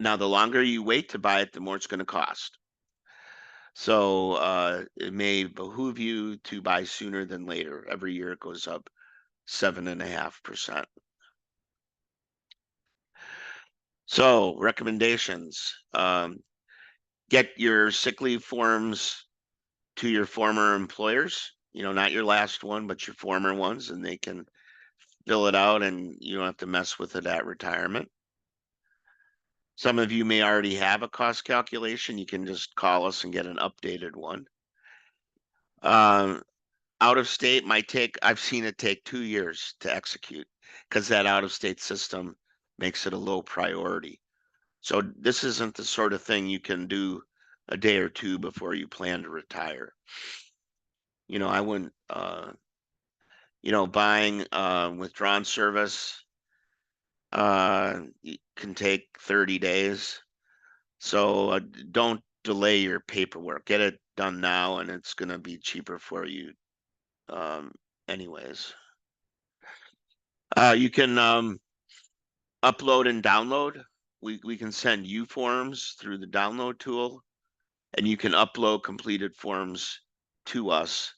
Now, the longer you wait to buy it, the more it's going to cost. So it may behoove you to buy sooner than later. Every year it goes up 7.5%. So recommendations, get your sick leave forms to your former employers, not your last one, but your former ones, and they can fill it out and you don't have to mess with it at retirement. Some of you may already have a cost calculation. You can just call us and get an updated one. Out of state might take, I've seen it take 2 years to execute because that out of state system makes it a low priority. So this isn't the sort of thing you can do a day or two before you plan to retire. I wouldn't, buying withdrawn service can take 30 days. So don't delay your paperwork. Get it done now, and it's going to be cheaper for you anyways. You can upload and download. We can send you forms through the download tool, and you can upload completed forms to us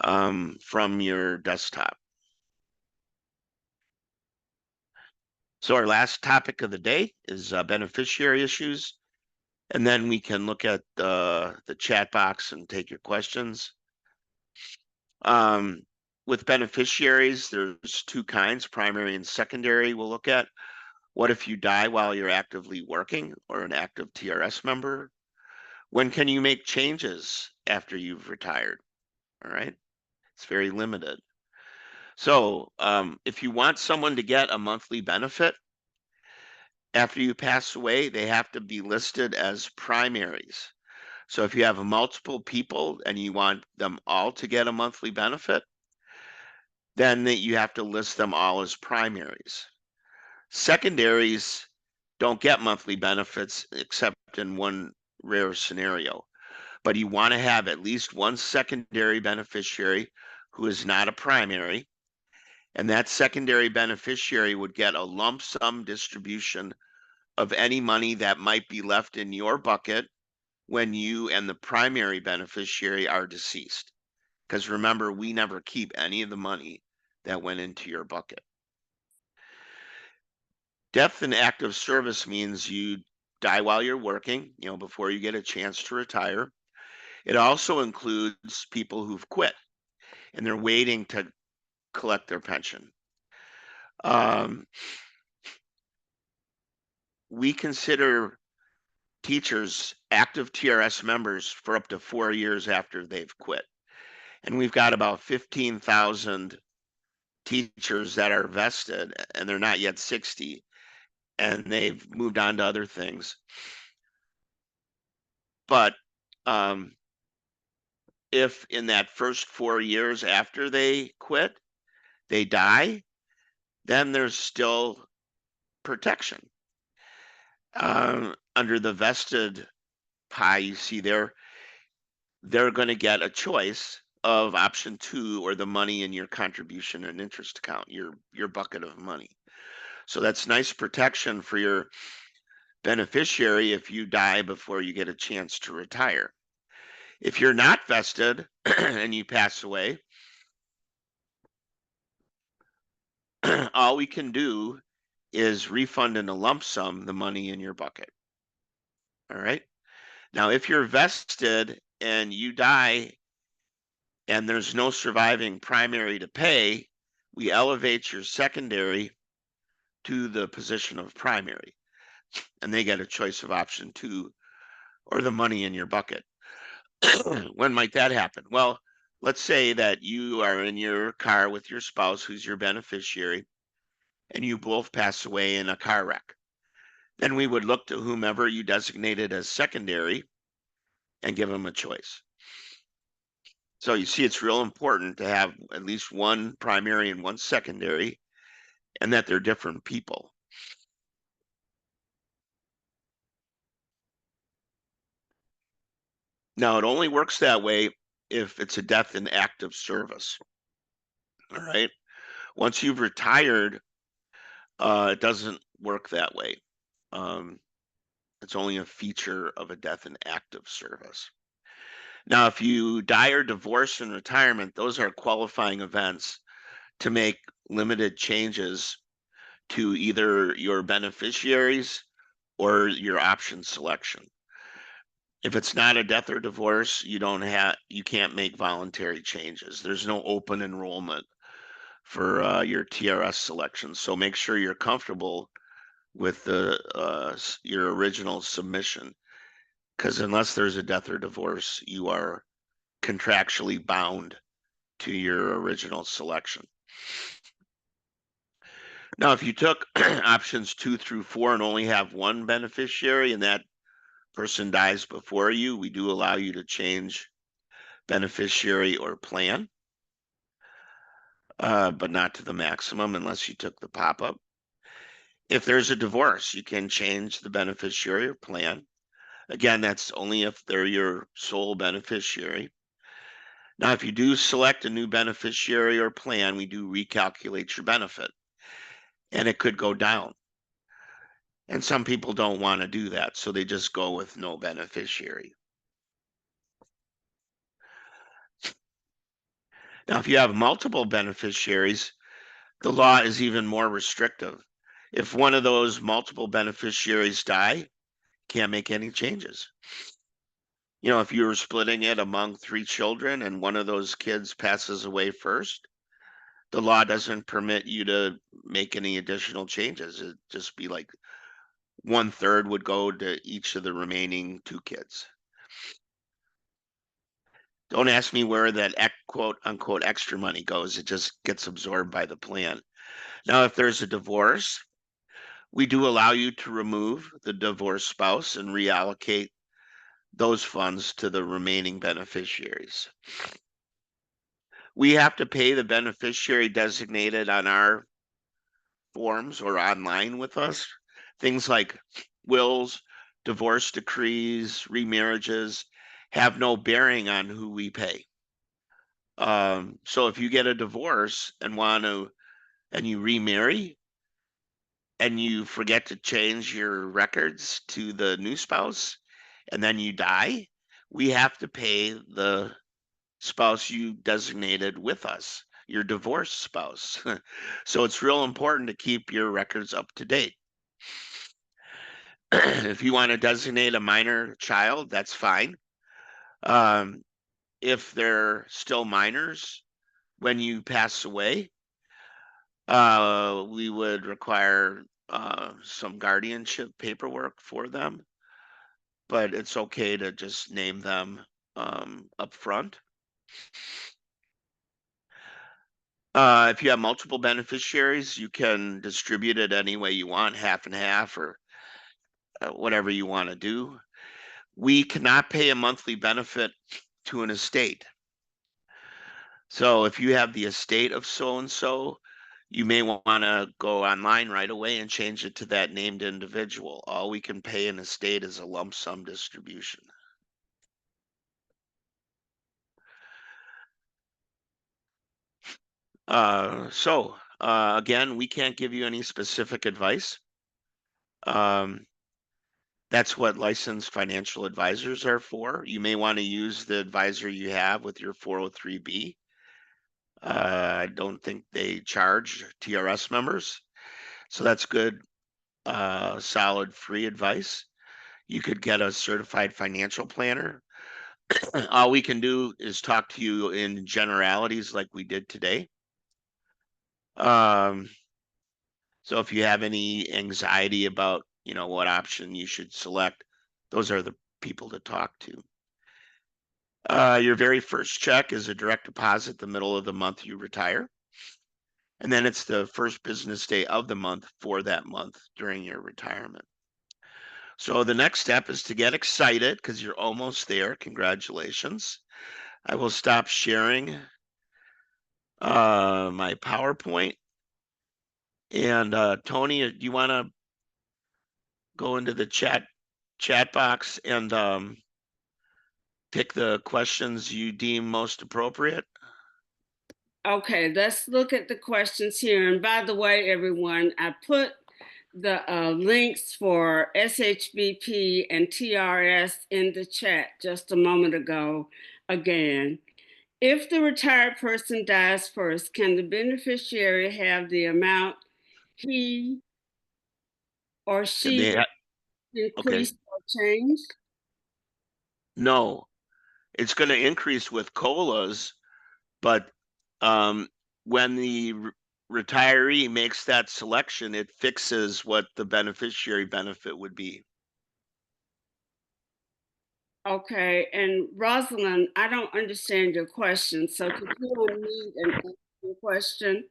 from your desktop. So our last topic of the day is beneficiary issues, and then we can look at the chat box and take your questions. With beneficiaries, there's 2 kinds, primary and secondary. We'll look at what if you die while you're actively working or an active TRS member? When can you make changes after you've retired? All right, it's very limited. So if you want someone to get a monthly benefit after you pass away, they have to be listed as primaries. So if you have multiple people and you want them all to get a monthly benefit, then you have to list them all as primaries. Secondaries don't get monthly benefits except in one rare scenario, but you want to have at least one secondary beneficiary who is not a primary, and that secondary beneficiary would get a lump sum distribution of any money that might be left in your bucket when you and the primary beneficiary are deceased. Because remember, we never keep any of the money that went into your bucket. Death in active service means you die while you're working, before you get a chance to retire. It also includes people who've quit and they're waiting to collect their pension. We consider teachers active TRS members for up to 4 years after they've quit. And we've got about 15,000 teachers that are vested and they're not yet 60 and they've moved on to other things. But if in that first 4 years after they quit, they die, then there's still protection. Under the vested pie, you see they're going to get a choice of option 2 or the money in your contribution and interest account, your bucket of money. So that's nice protection for your beneficiary if you die before you get a chance to retire. If you're not vested and you pass away, all we can do is refund in a lump sum the money in your bucket. All right. Now, if you're vested and you die and there's no surviving primary to pay, we elevate your secondary to the position of primary, and they get a choice of option 2 or the money in your bucket. When might that happen? Well, let's say that you are in your car with your spouse who's your beneficiary and you both pass away in a car wreck. Then we would look to whomever you designated as secondary and give them a choice. So you see, it's real important to have at least one primary and one secondary, and that they're different people. Now, it only works that way if it's a death in active service. All right. Once you've retired, it doesn't work that way. It's only a feature of a death in active service. Now, if you die or divorce in retirement, those are qualifying events to make limited changes to either your beneficiaries or your option selection. If it's not a death or divorce, you can't make voluntary changes. There's no open enrollment for your TRS selection. So make sure you're comfortable with your original submission, because unless there's a death or divorce, you are contractually bound to your original selection. Now, if you took options 2 through 4 and only have one beneficiary and that person dies before you, we do allow you to change beneficiary or plan, but not to the maximum unless you took the pop-up. If there's a divorce, you can change the beneficiary or plan. Again, that's only if they're your sole beneficiary. Now, if you do select a new beneficiary or plan, we do recalculate your benefit, and it could go down. And some people don't want to do that, so they just go with no beneficiary. Now, if you have multiple beneficiaries, the law is even more restrictive. If one of those multiple beneficiaries die, can't make any changes. You know, if you were splitting it among 3 children and one of those kids passes away first, the law doesn't permit you to make any additional changes. It'd just be like 1/3 would go to each of the remaining 2 kids. Don't ask me where that quote unquote extra money goes. It just gets absorbed by the plan. Now, if there's a divorce, we do allow you to remove the divorced spouse and reallocate those funds to the remaining beneficiaries. We have to pay the beneficiary designated on our forms or online with us. Things like wills, divorce decrees, remarriages have no bearing on who we pay. So if you get a divorce and you remarry and you forget to change your records to the new spouse and then you die, we have to pay the spouse you designated with us, your divorced spouse. So it's real important to keep your records up to date. If you want to designate a minor child, that's fine. If they're still minors when you pass away, we would require some guardianship paperwork for them, but it's okay to just name them up front. If you have multiple beneficiaries, you can distribute it any way you want, half and half, or whatever you want to do. We cannot pay a monthly benefit to an estate. So if you have the estate of so-and-so, you may want to go online right away and change it to that named individual. All we can pay an estate is a lump sum distribution. Again, we can't give you any specific advice. That's what licensed financial advisors are for. You may want to use the advisor you have with your 403B. I don't think they charge TRS members. So that's good, solid, free advice. You could get a certified financial planner. All we can do is talk to you in generalities like we did today. So if you have any anxiety about, what option you should select, those are the people to talk to. Your very first check is a direct deposit the middle of the month you retire. And then it's the first business day of the month for that month during your retirement. So the next step is to get excited because you're almost there. Congratulations. I will stop sharing my PowerPoint. And Tony, do you want to go into the chat box and pick the questions you deem most appropriate? Okay, let's look at the questions here. And by the way, everyone, I put the links for SHBP and TRS in the chat just a moment ago. Again, if the retired person dies first, can the beneficiary have the amount he or she increased or changed? No, it's going to increase with COLAs, but when the retiree makes that selection, it fixes what the beneficiary benefit would be. Okay, and Rosalind, I don't understand your question, so could you unmute and answer your question?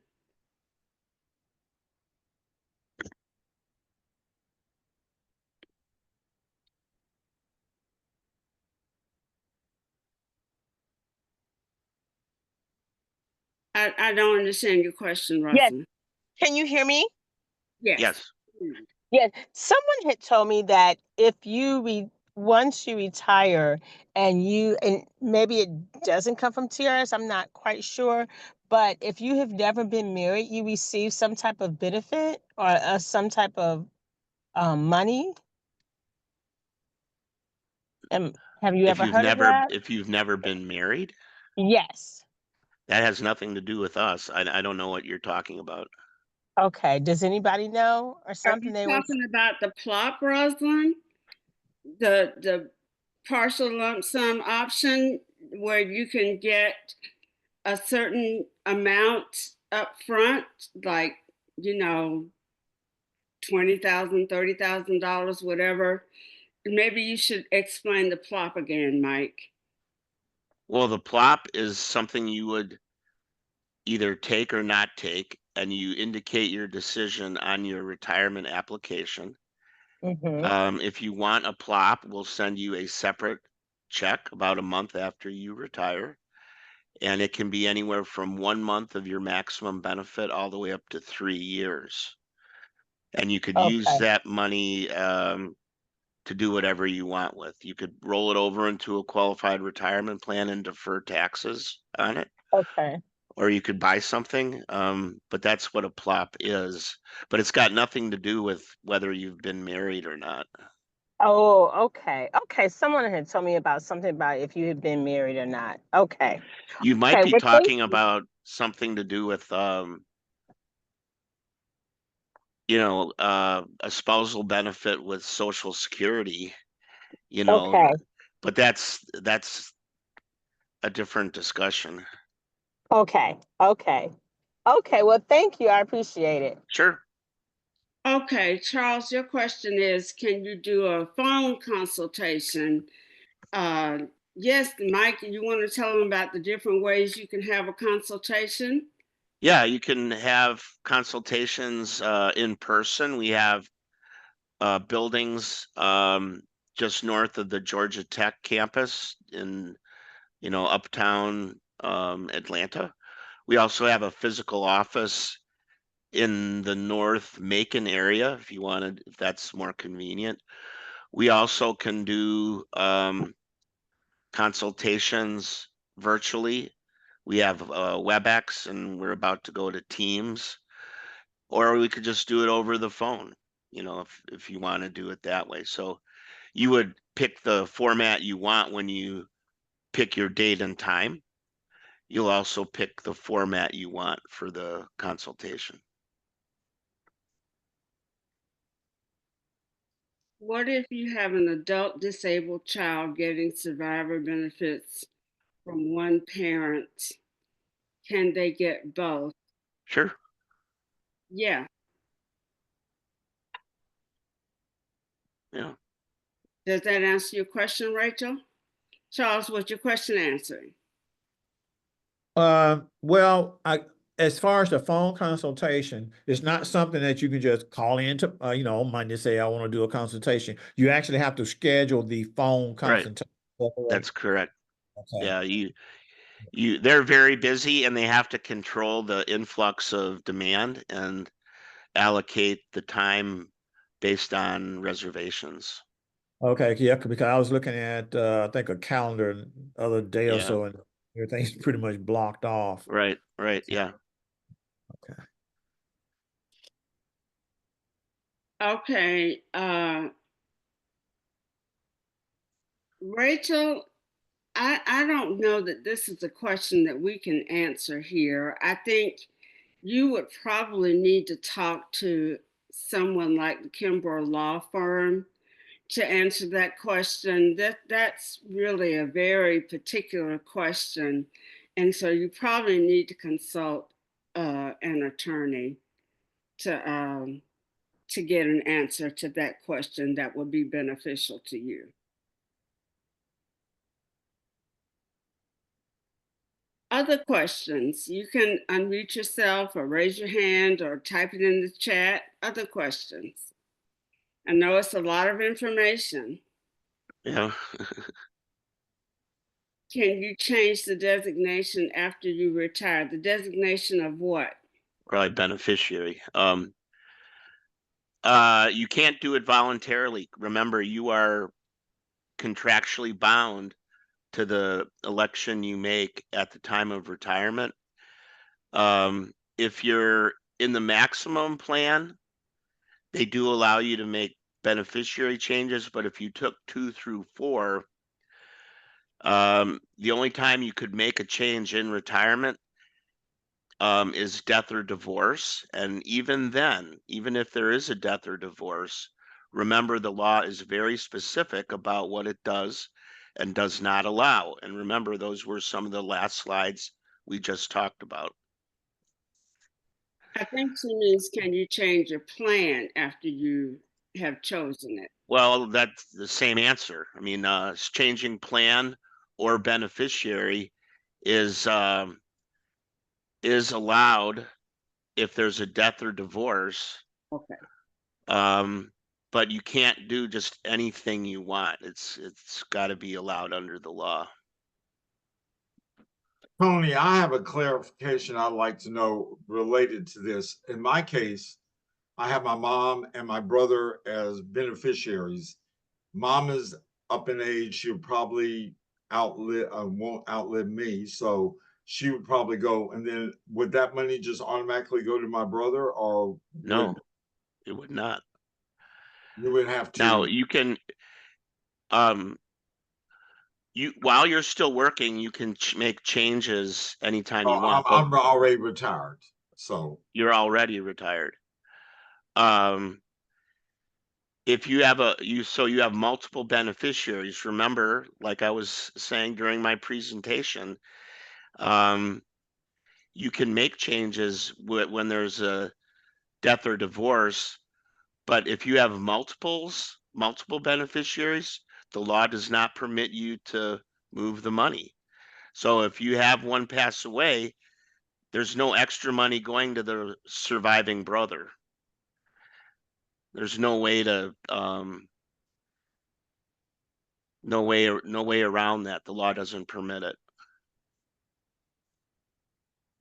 I don't understand your question, Rosalind. Can you hear me? Yes. Yes. Yes. Someone had told me that if you once you retire and maybe it doesn't come from TRS, I'm not quite sure, but if you have never been married, you receive some type of benefit or some type of money. Have you ever heard of that? If you've never been married? Yes. That has nothing to do with us. I don't know what you're talking about. Okay. Does anybody know or something? Are you talking about the PLOP, Rosalind? The partial lump sum option where you can get a certain amount up front, like, you know, $20,000, $30,000, whatever. Maybe you should explain the PLOP again, Mike. Well, the PLOP is something you would either take or not take, and you indicate your decision on your retirement application. If you want a PLOP, we'll send you a separate check about a month after you retire. And it can be anywhere from 1 month of your maximum benefit all the way up to 3 years. And you could use that money to do whatever you want with. You could roll it over into a qualified retirement plan and defer taxes on it. Okay. Or you could buy something, but that's what a PLOP is. But it's got nothing to do with whether you've been married or not. Oh, okay. Okay. Someone had told me about something about if you had been married or not. Okay. You might be talking about something to do with, a spousal benefit with Social Security, but that's a different discussion. Okay. Well, thank you. I appreciate it. Sure. Okay, Charles, your question is, can you do a phone consultation? Yes, Mike, you want to tell them about the different ways you can have a consultation? Yeah, you can have consultations in person. We have buildings just north of the Georgia Tech campus in, uptown Atlanta. We also have a physical office in the North Macon area, if that's more convenient. We also can do consultations virtually. We have WebEx, and we're about to go to Teams, or we could just do it over the phone, if you want to do it that way. So you would pick the format you want when you pick your date and time. You'll also pick the format you want for the consultation. What if you have an adult disabled child getting survivor benefits from one parent? Can they get both? Sure. Yeah. Yeah. Does that answer your question, Rachel? Charles, what's your question answering? Well, as far as the phone consultation, it's not something that you can just call in to, you know, on Monday, say, I want to do a consultation. You actually have to schedule the phone Right. consultation. That's correct. Okay. Yeah, they're very busy and they have to control the influx of demand and allocate the time based on reservations. Okay, yeah, because I was looking at, I think a calendar the other day or Yeah. so, and everything's pretty much blocked off. Right, yeah. Okay. Okay, Rachel, I don't know that this is a question that we can answer here. I think you would probably need to talk to someone like the Kimbrough Law Firm to answer that question. That's really a very particular question. And so you probably need to consult an attorney to get an answer to that question that would be beneficial to you. Other questions, you can unmute yourself or raise your hand or type it in the chat. Other questions? I know it's a lot of information. Yeah. Can you change the designation after you retire? The designation of what? Probably beneficiary. You can't do it voluntarily. Remember, you are contractually bound to the election you make at the time of retirement. If you're in the maximum plan, they do allow you to make beneficiary changes, but if you took 2 through 4, the only time you could make a change in retirement is death or divorce. And even then, even if there is a death or divorce, remember the law is very specific about what it does and does not allow. And remember, those were some of the last slides we just talked about. I think she means, can you change your plan after you have chosen it? Well, that's the same answer. I mean, changing plan or beneficiary is allowed if there's a death or divorce. Okay. But you can't do just anything you want. It's got to be allowed under the law. Tony, I have a clarification I'd like to know related to this. In my case, I have my mom and my brother as beneficiaries. Mom is up in age. She'll probably won't outlive me. So she would probably go. And then would that money just automatically go to my brother, or No, it would not. You would have to. Now you can, while you're still working, you can make changes anytime you want. I'm already retired, so you're already retired. If you have you have multiple beneficiaries, remember, like I was saying during my presentation, you can make changes when there's a death or divorce, but if you have multiple beneficiaries, the law does not permit you to move the money. So if you have one pass away, there's no extra money going to the surviving brother. There's no way to no way around that. The law doesn't permit it.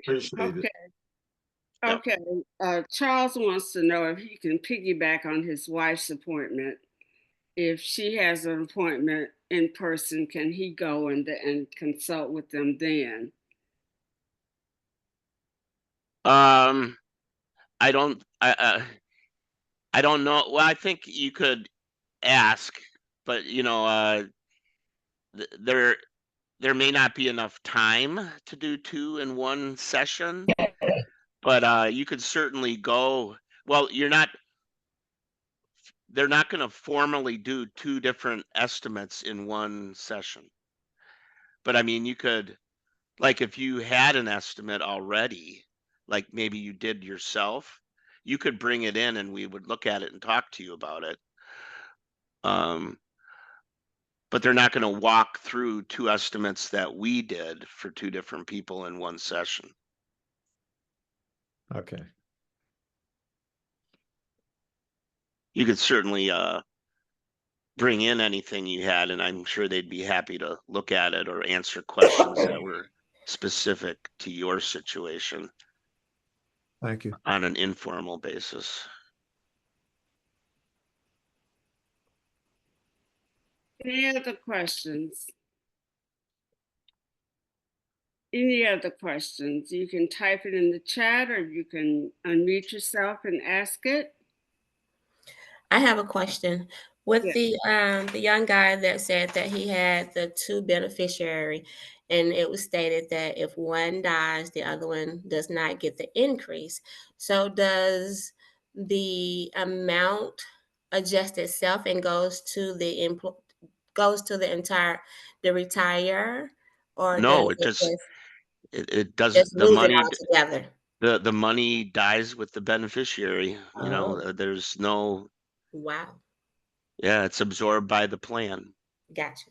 Appreciate it. Okay. Charles wants to know if he can piggyback on his wife's appointment. If she has an appointment in person, can he go and consult with them then? I don't know. Well, I think you could ask, but you know, there may not be enough time to do 2 in one session, but you could certainly go. Well, they're not going to formally do 2 different estimates in one session. But I mean, you could, like, if you had an estimate already, like maybe you did yourself, you could bring it in and we would look at it and talk to you about it. But they're not going to walk through 2 estimates that we did for 2 different people in one session. Okay. You could certainly bring in anything you had, and I'm sure they'd be happy to look at it or answer questions that were specific to your situation Thank you. on an informal basis. Any other questions? Any other questions? You can type it in the chat or you can unmute yourself and ask it. I have a question. With Yeah. the young guy that said that he had the two beneficiary, and it was stated that if one dies, the other one does not get the increase. So does the amount adjust itself and goes to the entire the retire, or does No, it it just it just doesn't. The lose it money altogether? the money dies with the beneficiary. You know, Oh, there's no. wow. Yeah, it's absorbed by the plan. Gotcha.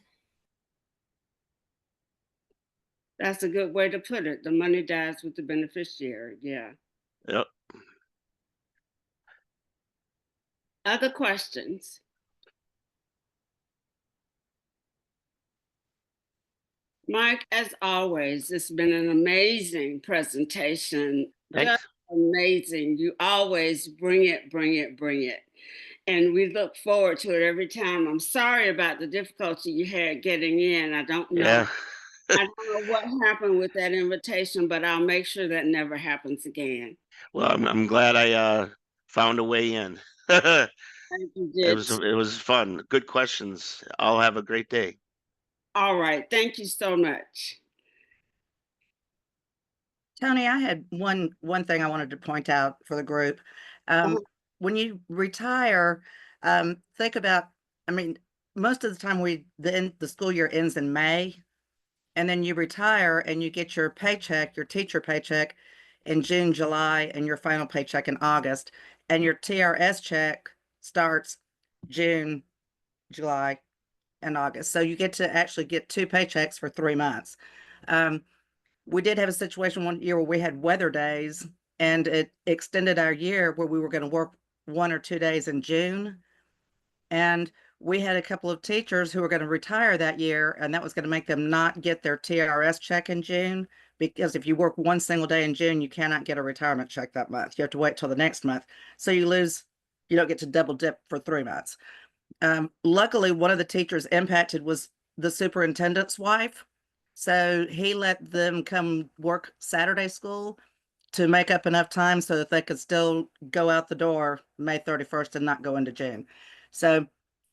That's a good way to put it. The money dies with the beneficiary. Yeah. Yep. Other questions? Mike, as always, it's been an amazing presentation. Thanks. Just amazing. You always bring it, bring it, bring it. And we look forward to it every time. I'm sorry about the difficulty you had getting in. I don't know. Yeah. I don't know what happened with that invitation, but I'll make sure that never happens again. Well, I'm glad I found a way in. Thank you, It did. was fun. Good questions. I'll have a great day. All right. Thank you so much. Tony, I had one thing I wanted to point out for the group. When you retire, think about, I mean, most of the time the school year ends in May, and then you retire and you get your paycheck, your teacher paycheck in June, July, and your final paycheck in August, and your TRS check starts June, July, and August. So you get to actually get 2 paychecks for 3 months. We did have a situation one year where we had weather days, and it extended our year where we were going to work 1 or 2 days in June. And we had a couple of teachers who were going to retire that year, and that was going to make them not get their TRS check in June, because if you work 1 single day in June, you cannot get a retirement check that month. You have to wait till the next month. So you don't get to double dip for 3 months. Luckily, one of the teachers impacted was the superintendent's wife. So he let them come work Saturday school to make up enough time so that they could still go out the door May 31st and not go into June. So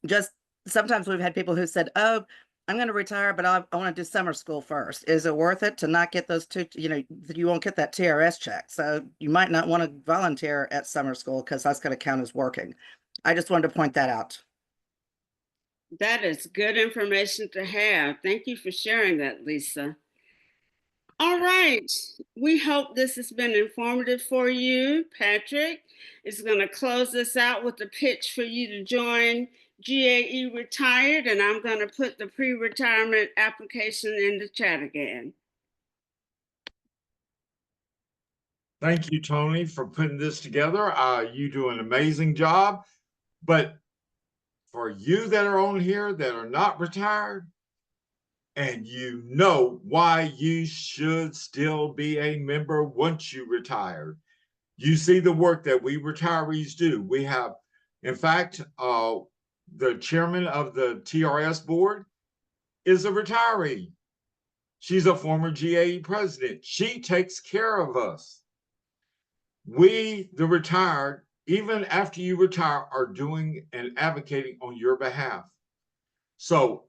just sometimes we've had people who said, oh, I'm going to retire, but I want to do summer school first. Is it worth it to not get those two, you won't get that TRS check. So you might not want to volunteer at summer school because that's going to count as working. I just wanted to point that out. That is good information to have. Thank you for sharing that, Lisa. All right. We hope this has been informative for you. Patrick is going to close this out with a pitch for you to join GAE Retired, and I'm going to put the pre-retirement application in the chat again. Thank you, Tony, for putting this together. You do an amazing job. But for you that are on here that are not retired, and you know why you should still be a member once you retire, you see the work that we retirees do. We have, in fact, the chairman of the TRS board is a retiree. She's a former GAE president. She takes care of us. We, the retired, even after you retire, are doing and advocating on your behalf. So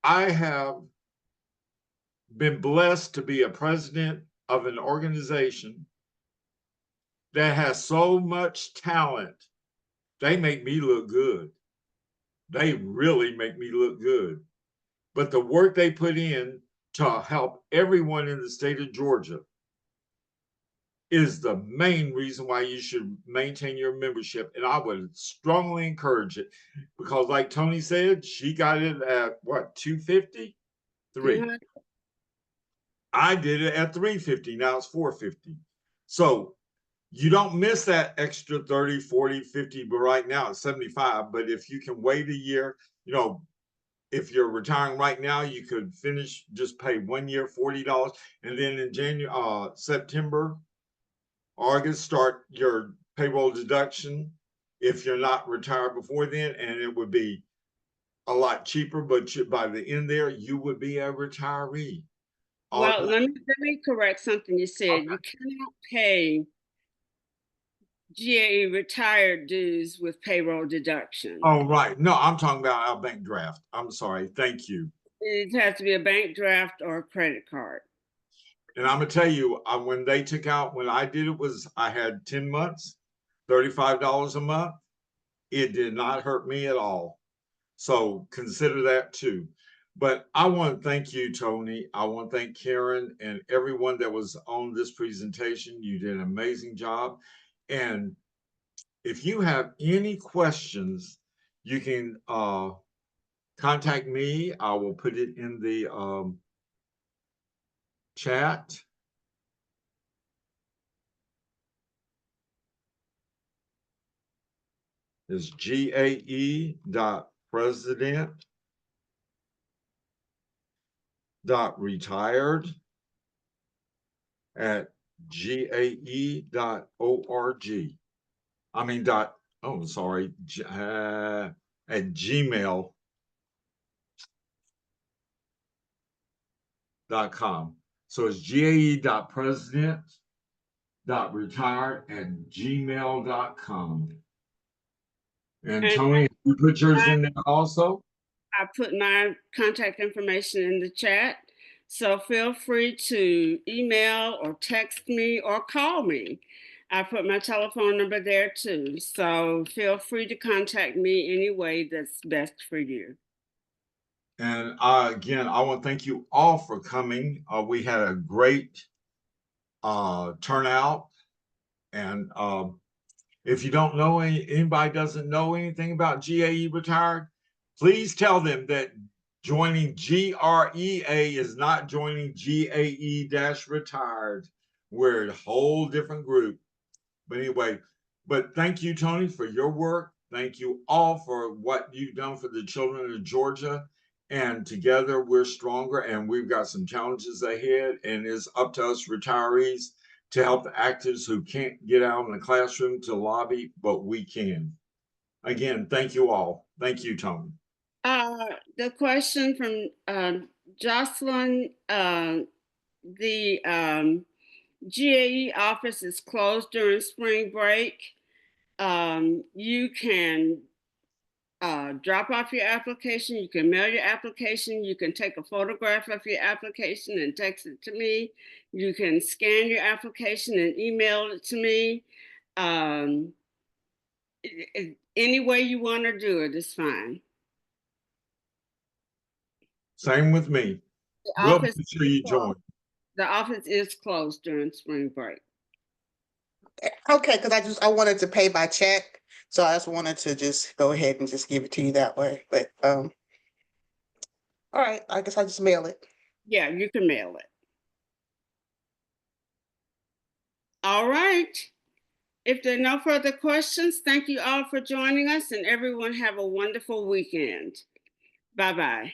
I have been blessed to be a president of an organization that has so much talent. They make me look good. They really make me look good. But the work they put in to help everyone in the state of Georgia is the main reason why you should maintain your membership. And I would strongly encourage it, because like Tony said, she got it at what, 250? I did it at 350. Now it's 450. So you don't miss that extra 30, 40, 50, but right now it's 75. But if you can wait a year, you know, if you're retiring right now, you could finish, just pay 1 year, $40. And then in January, September, August, start your payroll deduction if you're not retired before then. And it would be a lot cheaper, but by the end there, you would be a retiree. Well, let me correct something you said. Okay. You cannot pay GAE retired dues with payroll deduction. Oh, right. No, I'm talking about our bank draft. I'm sorry. Thank you. It has to be a bank draft or a credit card. And I'm gonna tell you, when they took out, when I did it, I had 10 months, $35 a month. It did not hurt me at all. So consider that too. But I want to thank you, Tony. I want to thank Karen and everyone that was on this presentation. You did an amazing job. And if you have any questions, you can contact me. I will put it in the chat. It's gae.president.retired@gae.org. I mean, at gmail.com. So it's gae.president.retired@gmail.com. And Tony, you put yours in there also? I put my contact information in the chat. So feel free to email or text me or call me. I put my telephone number there too. So feel free to contact me any way that's best for you. And again, I want to thank you all for coming. We had a great turnout. And if you don't know, anybody doesn't know anything about GAE Retired, please tell them that joining GREA is not joining GAE-Retired. We're a whole different group. But anyway, thank you, Tony, for your work. Thank you all for what you've done for the children of Georgia. And together we're stronger, and we've got some challenges ahead. And it's up to us retirees to help the actives who can't get out in the classroom to lobby, but we can. Again, thank you all. Thank you, Tony. The question from Jocelyn, the GAE office is closed during spring break. You can drop off your application. You can mail your application. You can take a photograph of your application and text it to me. You can scan your application and email it to me. Any way you want to do it is fine. Same with me. We'll make sure you join. The office is closed during spring break. Okay, because I wanted to pay by check, so I just wanted to just go ahead and just give it to you that way. But all right, I guess I just mail it. Yeah, you can mail it. All right. If there are no further questions, thank you all for joining us, and everyone have a wonderful weekend. Bye-bye.